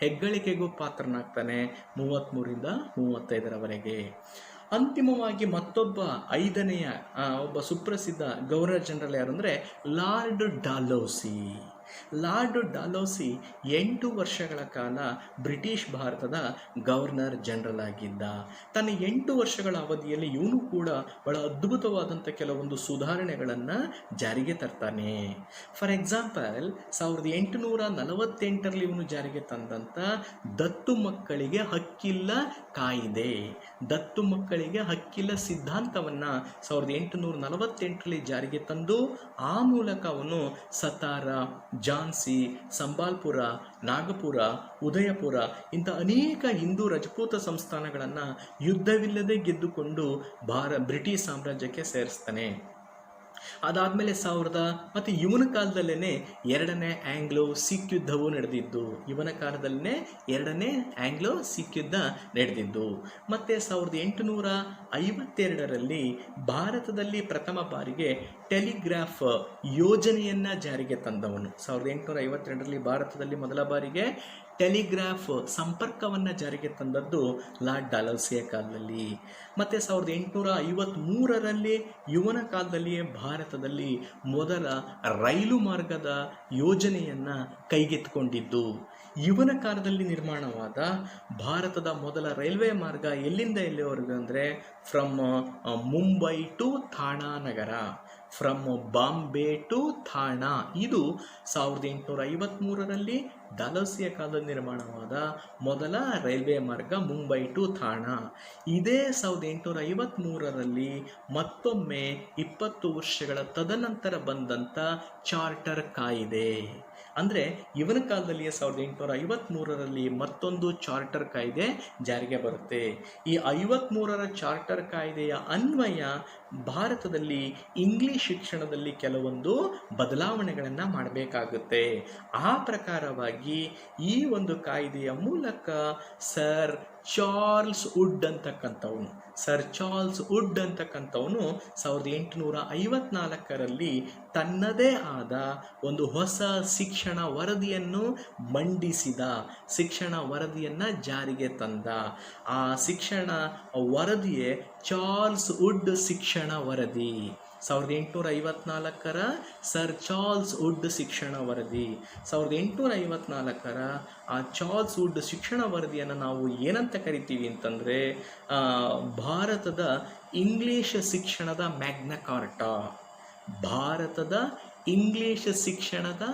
ಹೆಗ್ಗಳಿಕೆಗೂ ಪಾತ್ರನಾಗ್ತಾನೆ 33ರಿಂದ 35ರವರೆಗೆ. ಅಂತಿಮವಾಗಿ ಮತ್ತೊಬ್ಬ 5ನೆಯ ಒಬ್ಬ ಸುಪ್ರಸಿದ್ಧ ಗವರ್ನರ್ ಜನರಲ್ ಯಾರು ಅಂದರೆ ಲಾರ್ಡ್ ಡಾಲೌಸಿ. ಲಾರ್ಡ್ ಡಾಲೌಸಿ 8 ವರ್ಷಗಳ ಕಾಲ ಬ್ರಿಟಿಷ್ ಭಾರತದ ಗವರ್ನರ್ ಜನರಲ್ ಆಗಿದ್ದ. ತನ್ನ 8 ವರ್ಷಗಳ ಅವಧಿಯಲ್ಲಿ ಇವನು ಕೂಡ ಬಹಳ ಅದ್ಭುತವಾದಂಥ ಕೆಲವೊಂದು ಸುಧಾರಣೆಗಳನ್ನು ಜಾರಿಗೆ ತರ್ತಾನೆ. ಫಾರ್ ಎಕ್ಸಾಂಪಲ್ 1848ರಲ್ಲಿ ಇವನು ಜಾರಿಗೆ ತಂದಂಥ ದತ್ತು ಮಕ್ಕಳಿಗೆ ಹಕ್ಕಿಲ್ಲ ಕಾಯಿದೆ, ದತ್ತು ಮಕ್ಕಳಿಗೆ ಹಕ್ಕಿಲ್ಲ ಸಿದ್ಧಾಂತವನ್ನು 1848ರಲ್ಲಿ ಜಾರಿಗೆ ತಂದು ಆ ಮೂಲಕ ಅವನು ಸತಾರ, ಝಾನ್ಸಿ, ಸಂಬಾಲ್ಪುರ, ನಾಗಪುರ, ಉದಯಪುರ ಇಂಥ ಅನೇಕ ಹಿಂದೂ ರಜಪೂತ ಸಂಸ್ಥಾನಗಳನ್ನು ಯುದ್ಧವಿಲ್ಲದೆ ಗೆದ್ದುಕೊಂಡು ಬ್ರಿಟಿಷ್ ಸಾಮ್ರಾಜ್ಯಕ್ಕೆ ಸೇರಿಸ್ತಾನೆ. ಅದಾದಮೇಲೆ ಮತ್ತು ಇವನ ಕಾಲದಲ್ಲೇ ಎರಡನೇ ಆಂಗ್ಲೋ ಸಿಖ್ ಯುದ್ಧವು ನಡೆದಿದ್ದು. ಇವನ ಕಾಲದಲ್ಲೇ ಎರಡನೇ ಆಂಗ್ಲೋ ಸಿಖ್ ಯುದ್ಧ ನಡೆದಿದ್ದು. ಮತ್ತು 1852ರಲ್ಲಿ ಭಾರತದಲ್ಲಿ ಪ್ರಥಮ ಬಾರಿಗೆ ಟೆಲಿಗ್ರಾಫ್ ಯೋಜನೆಯನ್ನು ಜಾರಿಗೆ ತಂದವನು. 1852ರಲ್ಲಿ ಭಾರತದಲ್ಲಿ ಮೊದಲ ಬಾರಿಗೆ ಟೆಲಿಗ್ರಾಫ್ ಸಂಪರ್ಕವನ್ನು ಜಾರಿಗೆ ತಂದದ್ದು ಲಾರ್ಡ್ ಡಲ್ಹೌಸಿಯ ಕಾಲದಲ್ಲಿ. ಮತ್ತು 1853ರಲ್ಲಿ ಇವನ ಕಾಲದಲ್ಲಿಯೇ ಭಾರತದಲ್ಲಿ ಮೊದಲ ರೈಲು ಮಾರ್ಗದ ಯೋಜನೆಯನ್ನು ಕೈಗೆತ್ತಿಕೊಂಡಿದ್ದು. ಇವನ ಕಾಲದಲ್ಲಿ ನಿರ್ಮಾಣವಾದ ಭಾರತದ ಮೊದಲ ರೈಲ್ವೆ ಮಾರ್ಗ ಎಲ್ಲಿಂದ ಎಲ್ಲಿವರೆಗೂ ಅಂದರೆ ಫ್ರಮ್ ಮುಂಬೈ ಟು ಥಾಣಾ ನಗರ, ಫ್ರಮ್ ಬಾಂಬೆ ಟು ಥಾಣಾ. ಇದು 1853ರಲ್ಲಿ ಡಲ್ಹೌಸಿಯ ಕಾಲದಲ್ಲಿ ನಿರ್ಮಾಣವಾದ ಮೊದಲ ರೈಲ್ವೆ ಮಾರ್ಗ ಮುಂಬೈ ಟು ಥಾಣಾ. ಇದೇ 1853ರಲ್ಲಿ ಮತ್ತೊಮ್ಮೆ 20 ವರ್ಷಗಳ ತದನಂತರ ಬಂದಂಥ ಚಾರ್ಟರ್ ಕಾಯಿದೆ. ಅಂದರೆ ಇವನ ಕಾಲದಲ್ಲಿ 1853ರಲ್ಲಿ ಮತ್ತೊಂದು ಚಾರ್ಟರ್ ಕಾಯ್ದೆ ಜಾರಿಗೆ ಬರುತ್ತೆ. ಈ 53ರ ಚಾರ್ಟರ್ ಕಾಯ್ದೆಯ ಅನ್ವಯ ಭಾರತದಲ್ಲಿ ಇಂಗ್ಲಿಷ್ ಶಿಕ್ಷಣದಲ್ಲಿ ಕೆಲವೊಂದು ಬದಲಾವಣೆಗಳನ್ನು ಮಾಡಬೇಕಾಗುತ್ತೆ. ಆ ಪ್ರಕಾರವಾಗಿ ಈ ಒಂದು ಕಾಯ್ದೆಯ ಮೂಲಕ ಸರ್ ಚಾರ್ಲ್ಸ್ ವುಡ್ ಅಂತಕ್ಕಂಥವನು 1854ರಲ್ಲಿ ತನ್ನದೇ ಆದ ಒಂದು ಹೊಸ ಶಿಕ್ಷಣ ವರದಿಯನ್ನು ಮಂಡಿಸಿದ, ಶಿಕ್ಷಣ ವರದಿಯನ್ನು ಜಾರಿಗೆ ತಂದ. ಆ ಶಿಕ್ಷಣ ವರದಿಯೇ ಚಾರ್ಲ್ಸ್ ವುಡ್ ಶಿಕ್ಷಣ ವರದಿ. 1854ರ ಸರ್ ಚಾರ್ಲ್ಸ್ ವುಡ್ ಶಿಕ್ಷಣ ವರದಿ. 1854ರ ಆ ಚಾರ್ಲ್ಸ್ ವುಡ್ ಶಿಕ್ಷಣ ವರದಿಯನ್ನು ನಾವು ಏನಂತ ಕರಿತೀವಿ ಅಂತಂದರೆ ಭಾರತದ ಇಂಗ್ಲಿಷ್ ಶಿಕ್ಷಣದ ಮ್ಯಾಗ್ನಾ ಕಾರ್ಟಾ. ಭಾರತದ ಇಂಗ್ಲಿಷ್ ಶಿಕ್ಷಣದ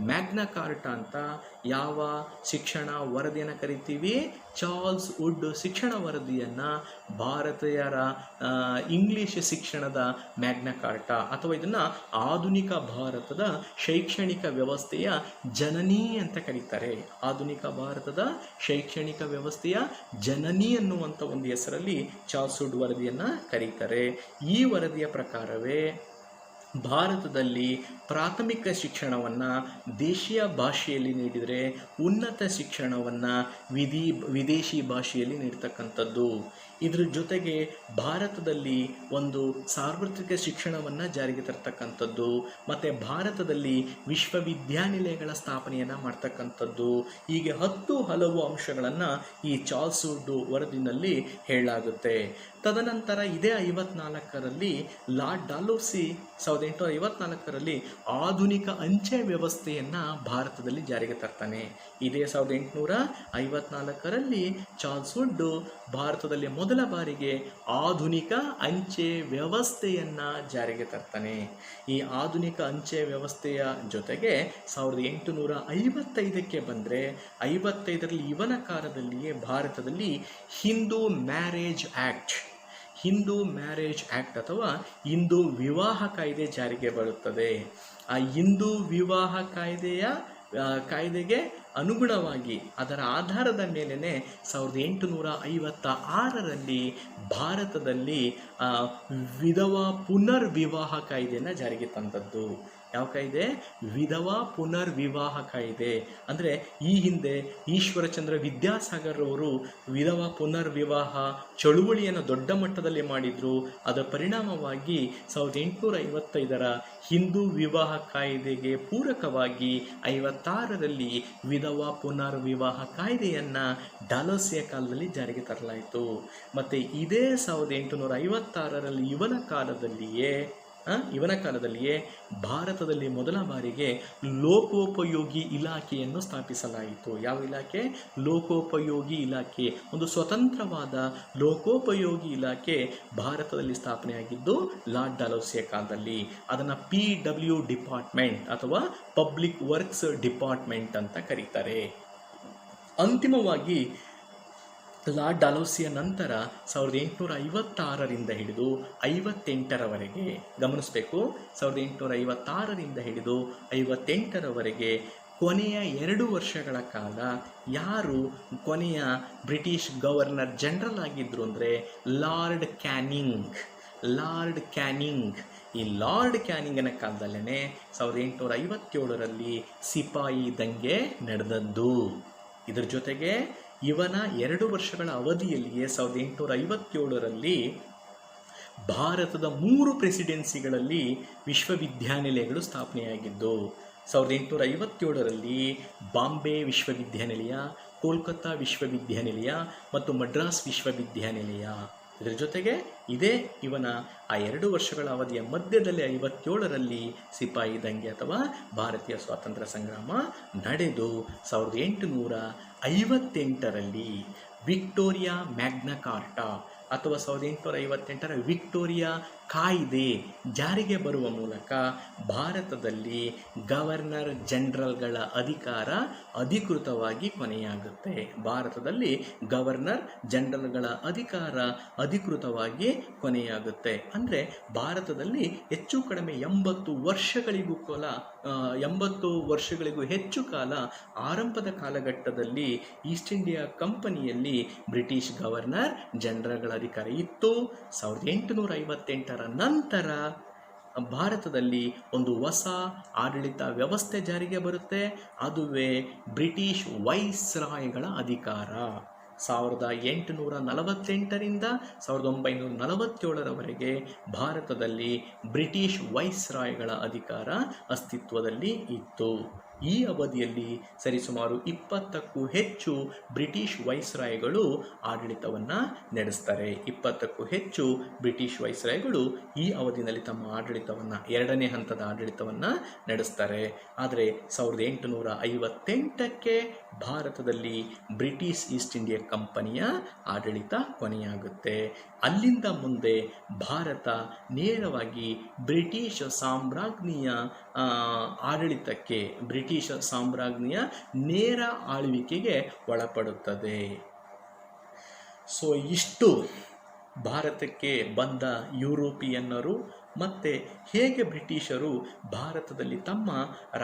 ಮ್ಯಾಗ್ನಾ ಕಾರ್ಟಾ ಅಂತ ಯಾವ ಶಿಕ್ಷಣ ವರದಿಯನ್ನು ಕರಿತೀವಿ? ಚಾರ್ಲ್ಸ್ ವುಡ್ ಶಿಕ್ಷಣ ವರದಿಯನ್ನು ಭಾರತೀಯರ ಇಂಗ್ಲಿಷ್ ಶಿಕ್ಷಣದ ಮ್ಯಾಗ್ನಾ ಕಾರ್ಟಾ, ಅಥವಾ ಇದನ್ನು ಆಧುನಿಕ ಭಾರತದ ಶೈಕ್ಷಣಿಕ ವ್ಯವಸ್ಥೆಯ ಜನನಿ ಅಂತ ಕರೀತಾರೆ. ಆಧುನಿಕ ಭಾರತದ ಶೈಕ್ಷಣಿಕ ವ್ಯವಸ್ಥೆಯ ಜನನಿ ಅನ್ನುವಂಥ ಒಂದು ಹೆಸರಲ್ಲಿ ಚಾರ್ಲ್ಸ್ ವುಡ್ ವರದಿಯನ್ನು ಕರೀತಾರೆ. ಈ ವರದಿಯ ಪ್ರಕಾರವೇ ಭಾರತದಲ್ಲಿ ಪ್ರಾಥಮಿಕ ಶಿಕ್ಷಣವನ್ನು ದೇಶೀಯ ಭಾಷೆಯಲ್ಲಿ ನೀಡಿದರೆ ಉನ್ನತ ಶಿಕ್ಷಣವನ್ನು ವಿದೇಶಿ ಭಾಷೆಯಲ್ಲಿ ನೀಡ್ತಕ್ಕಂಥದ್ದು. ಇದರ ಜೊತೆಗೆ ಭಾರತದಲ್ಲಿ ಒಂದು ಸಾರ್ವತ್ರಿಕ ಶಿಕ್ಷಣವನ್ನು ಜಾರಿಗೆ ತರ್ತಕ್ಕಂಥದ್ದು, ಮತ್ತು ಭಾರತದಲ್ಲಿ ವಿಶ್ವವಿದ್ಯಾನಿಲಯಗಳ ಸ್ಥಾಪನೆಯನ್ನು ಮಾಡ್ತಕ್ಕಂಥದ್ದು. ಹೀಗೆ ಹಲವು ಅಂಶಗಳನ್ನು ಈ ಚಾರ್ಲ್ಸ್ ವುಡ್ ವರದಿನಲ್ಲಿ ಹೇಳಲಾಗುತ್ತೆ. ತದನಂತರ ಇದೇ 54ರಲ್ಲಿ ಲಾರ್ಡ್ ಡಲ್ಹೌಸಿ 1854ರಲ್ಲಿ ಆಧುನಿಕ ಅಂಚೆ ವ್ಯವಸ್ಥೆಯನ್ನು ಭಾರತದಲ್ಲಿ ಜಾರಿಗೆ ತರ್ತಾನೆ. ಇದೇ 1854ರಲ್ಲಿ ಚಾರ್ಲ್ಸ್ ವುಡ್ ಭಾರತದಲ್ಲಿ ಮೊದಲ ಬಾರಿಗೆ ಆಧುನಿಕ ಅಂಚೆ ವ್ಯವಸ್ಥೆಯನ್ನು ಜಾರಿಗೆ ತರ್ತಾನೆ. ಈ ಆಧುನಿಕ ಅಂಚೆ ವ್ಯವಸ್ಥೆಯ ಜೊತೆಗೆ 1855ಕ್ಕೆ ಬಂದರೆ 55ರಲ್ಲಿ ಇವನ ಕಾಲದಲ್ಲಿಯೇ ಭಾರತದಲ್ಲಿ ಹಿಂದೂ ಮ್ಯಾರೇಜ್ ಆ್ಯಕ್ಟ್ ಅಥವಾ ಹಿಂದೂ ವಿವಾಹ ಕಾಯ್ದೆ ಜಾರಿಗೆ ಬರುತ್ತದೆ. ಆ ಹಿಂದೂ ವಿವಾಹ ಕಾಯ್ದೆಗೆ ಅನುಗುಣವಾಗಿ ಅದರ ಆಧಾರದ ಮೇಲೇ 1856ರಲ್ಲಿ ಭಾರತದಲ್ಲಿ ವಿಧವಾ ಪುನರ್ವಿವಾಹ ಕಾಯ್ದೆಯನ್ನು ಜಾರಿಗೆ ತಂದದ್ದು. ಯಾವ ಕಾಯ್ದೆ? ವಿಧವಾ ಪುನರ್ವಿವಾಹ ಕಾಯ್ದೆ. ಅಂದರೆ ಈ ಹಿಂದೆ ಈಶ್ವರಚಂದ್ರ ವಿದ್ಯಾಸಾಗರ್ ಅವರು ವಿಧವಾ ಪುನರ್ವಿವಾಹ ಚಳುವಳಿಯನ್ನು ದೊಡ್ಡ ಮಟ್ಟದಲ್ಲಿ ಮಾಡಿದರು. ಅದರ ಪರಿಣಾಮವಾಗಿ 1855ರ ಹಿಂದೂ ವಿವಾಹ ಕಾಯ್ದೆಗೆ ಪೂರಕವಾಗಿ 56ರಲ್ಲಿ ವಿಧವಾ ಪುನರ್ವಿವಾಹ ಕಾಯ್ದೆಯನ್ನು ಡಲ್ಹೌಸಿಯ ಕಾಲದಲ್ಲಿ ಜಾರಿಗೆ ತರಲಾಯಿತು. ಮತ್ತು ಇದೇ 1856ರಲ್ಲಿ ಇವನ ಕಾಲದಲ್ಲಿಯೇ ಭಾರತದಲ್ಲಿ ಮೊದಲ ಬಾರಿಗೆ ಲೋಕೋಪಯೋಗಿ ಇಲಾಖೆಯನ್ನು ಸ್ಥಾಪಿಸಲಾಯಿತು. ಯಾವ ಇಲಾಖೆ? ಲೋಕೋಪಯೋಗಿ ಇಲಾಖೆ. ಒಂದು ಸ್ವತಂತ್ರವಾದ ಲೋಕೋಪಯೋಗಿ ಇಲಾಖೆ ಭಾರತದಲ್ಲಿ ಸ್ಥಾಪನೆಯಾಗಿದ್ದು ಲಾರ್ಡ್ ಡಲ್ಹೌಸಿಯ ಕಾಲದಲ್ಲಿ. ಅದನ್ನು PW ಡಿಪಾರ್ಟ್ಮೆಂಟ್ ಅಥವಾ ಪಬ್ಲಿಕ್ ವರ್ಕ್ಸ್ ಡಿಪಾರ್ಟ್ಮೆಂಟ್ ಅಂತ ಕರೀತಾರೆ. ಅಂತಿಮವಾಗಿ ಲಾರ್ಡ್ ಡಲ್ಹೌಸಿಯ ನಂತರ 1856ರಿಂದ ಹಿಡಿದು 58ರವರೆಗೆ ಗಮನಿಸಬೇಕು. 1856ರಿಂದ ಹಿಡಿದು 58ರವರೆಗೆ ಕೊನೆಯ 2 ವರ್ಷಗಳ ಕಾಲ ಯಾರು ಕೊನೆಯ ಬ್ರಿಟಿಷ್ ಗವರ್ನರ್ ಜನರಲ್ ಆಗಿದ್ದರು ಅಂದರೆ ಲಾರ್ಡ್ ಲಾರ್ಡ್ ಕ್ಯಾನಿಂಗ್. ಈ ಲಾರ್ಡ್ ಕ್ಯಾನಿಂಗನ ಕಾಲದಲ್ಲೇ 1857ರಲ್ಲಿ ಸಿಪಾಯಿ ದಂಗೆ ನಡೆದದ್ದು. ಇದರ ಜೊತೆಗೆ ಇವನ 2 ವರ್ಷಗಳ ಅವಧಿಯಲ್ಲಿಯೇ 1857ರಲ್ಲಿ ಭಾರತದ 3 ಪ್ರೆಸಿಡೆನ್ಸಿಗಳಲ್ಲಿ ವಿಶ್ವವಿದ್ಯಾನಿಲಯಗಳು ಸ್ಥಾಪನೆಯಾಗಿದ್ದು. 1857ರಲ್ಲಿ ಬಾಂಬೆ ವಿಶ್ವವಿದ್ಯಾನಿಲಯ, ಕೋಲ್ಕತ್ತಾ ವಿಶ್ವವಿದ್ಯಾನಿಲಯ ಮತ್ತು ಮಡ್ರಾಸ್ ವಿಶ್ವವಿದ್ಯಾನಿಲಯ. ಇದರ ಜೊತೆಗೆ ಇದೇ ಇವನ ಆ 2 ವರ್ಷಗಳ ಅವಧಿಯ ಮಧ್ಯದಲ್ಲಿ 57ರಲ್ಲಿ ಸಿಪಾಯಿ ದಂಗೆ ಅಥವಾ ಭಾರತೀಯ ಸ್ವಾತಂತ್ರ್ಯ ಸಂಗ್ರಾಮ ನಡೆದು 1858ರಲ್ಲಿ ವಿಕ್ಟೋರಿಯಾ ಮ್ಯಾಗ್ನಾ ಕಾರ್ಟಾ ಅಥವಾ 1858ರ ವಿಕ್ಟೋರಿಯಾ ಕಾಯ್ದೆ ಜಾರಿಗೆ ಬರುವ ಮೂಲಕ ಭಾರತದಲ್ಲಿ ಗವರ್ನರ್ ಜನರಲ್ಗಳ ಅಧಿಕಾರ ಅಧಿಕೃತವಾಗಿ ಕೊನೆಯಾಗುತ್ತೆ. ಭಾರತದಲ್ಲಿ ಗವರ್ನರ್ ಜನರಲ್ಗಳ ಅಧಿಕಾರ ಅಧಿಕೃತವಾಗಿ ಕೊನೆಯಾಗುತ್ತೆ. ಅಂದರೆ ಭಾರತದಲ್ಲಿ ಹೆಚ್ಚು ಕಡಿಮೆ 80 ವರ್ಷಗಳಿಗೂ ಹೆಚ್ಚು ಕಾಲ ಆರಂಭದ ಕಾಲಘಟ್ಟದಲ್ಲಿ ಈಸ್ಟ್ ಇಂಡಿಯಾ ಕಂಪನಿಯಲ್ಲಿ ಬ್ರಿಟಿಷ್ ಗವರ್ನರ್ ಜನರಲ್ಗಳ ಅಧಿಕಾರ ಇತ್ತು. 1858ರ ನಂತರ ಭಾರತದಲ್ಲಿ ಒಂದು ಹೊಸ ಆಡಳಿತ ವ್ಯವಸ್ಥೆ ಜಾರಿಗೆ ಬರುತ್ತೆ. ಅದುವೇ ಬ್ರಿಟಿಷ್ ವೈಸ್ರಾಯ್ಗಳ ಅಧಿಕಾರ. 1848ರಿಂದ 1947ರವರೆಗೆ ಭಾರತದಲ್ಲಿ ಬ್ರಿಟಿಷ್ ವೈಸ್ರಾಯ್ಗಳ ಅಧಿಕಾರ ಅಸ್ತಿತ್ವದಲ್ಲಿ ಇತ್ತು. ಈ ಅವಧಿಯಲ್ಲಿ ಸರಿಸುಮಾರು 20ಕ್ಕೂ ಹೆಚ್ಚು ಬ್ರಿಟಿಷ್ ವೈಸ್ರಾಯ್ಗಳು ಆಡಳಿತವನ್ನು ನಡೆಸ್ತಾರೆ. 20ಕ್ಕೂ ಹೆಚ್ಚು ಬ್ರಿಟಿಷ್ ವೈಸ್ರಾಯ್ಗಳು ಈ ಅವಧಿಯಲ್ಲಿ ತಮ್ಮ ಆಡಳಿತವನ್ನು, 2ನೇ ಹಂತದ ಆಡಳಿತವನ್ನು ನಡೆಸ್ತಾರೆ. ಆದರೆ 1858ಕ್ಕೆ ಭಾರತದಲ್ಲಿ ಬ್ರಿಟಿಷ್ ಈಸ್ಟ್ ಇಂಡಿಯಾ ಕಂಪನಿಯ ಆಡಳಿತ ಕೊನೆಯಾಗುತ್ತೆ. ಅಲ್ಲಿಂದ ಮುಂದೆ ಭಾರತ ನೇರವಾಗಿ ಬ್ರಿಟಿಷ್ ಸಾಮ್ರಾಜ್ಞಿಯ ಆಡಳಿತಕ್ಕೆ, ಬ್ರಿಟಿಷ್ ಸಾಮ್ರಾಜ್ಞಿಯ ನೇರ ಆಳ್ವಿಕೆಗೆ ಒಳಪಡುತ್ತದೆ. ಸೊ ಇಷ್ಟು ಭಾರತಕ್ಕೆ ಬಂದ ಯುರೋಪಿಯನ್ನರು ಮತ್ತು ಹೇಗೆ ಬ್ರಿಟಿಷರು ಭಾರತದಲ್ಲಿ ತಮ್ಮ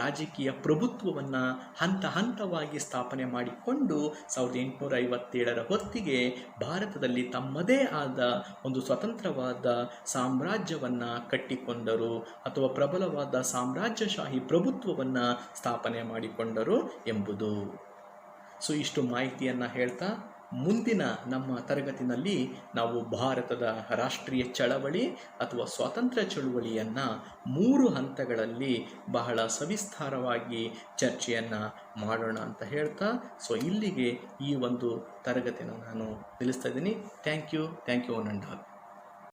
ರಾಜಕೀಯ ಪ್ರಭುತ್ವವನ್ನು ಹಂತ ಹಂತವಾಗಿ ಸ್ಥಾಪನೆ ಮಾಡಿಕೊಂಡು 1857ರ ಹೊತ್ತಿಗೆ ಭಾರತದಲ್ಲಿ ತಮ್ಮದೇ ಆದ ಒಂದು ಸ್ವತಂತ್ರವಾದ ಸಾಮ್ರಾಜ್ಯವನ್ನು ಕಟ್ಟಿಕೊಂಡರು ಅಥವಾ ಪ್ರಬಲವಾದ ಸಾಮ್ರಾಜ್ಯಶಾಹಿ ಪ್ರಭುತ್ವವನ್ನು ಸ್ಥಾಪನೆ ಮಾಡಿಕೊಂಡರು ಎಂಬುದು. ಸೊ ಇಷ್ಟು ಮಾಹಿತಿಯನ್ನು ಹೇಳ್ತಾ ಮುಂದಿನ ನಮ್ಮ ತರಗತಿನಲ್ಲಿ ನಾವು ಭಾರತದ ರಾಷ್ಟ್ರೀಯ ಚಳವಳಿ ಅಥವಾ ಸ್ವಾತಂತ್ರ್ಯ ಚಳುವಳಿಯನ್ನು 3 ಹಂತಗಳಲ್ಲಿ ಬಹಳ ಸವಿಸ್ತಾರವಾಗಿ ಚರ್ಚೆಯನ್ನು ಮಾಡೋಣ ಅಂತ ಹೇಳ್ತಾ, ಸೊ ಇಲ್ಲಿಗೆ ಈ ಒಂದು ತರಗತಿಯನ್ನು ನಾನು ನಿಲ್ಲಿಸ್ತಾ ಇದ್ದೀನಿ. Thank you one and all.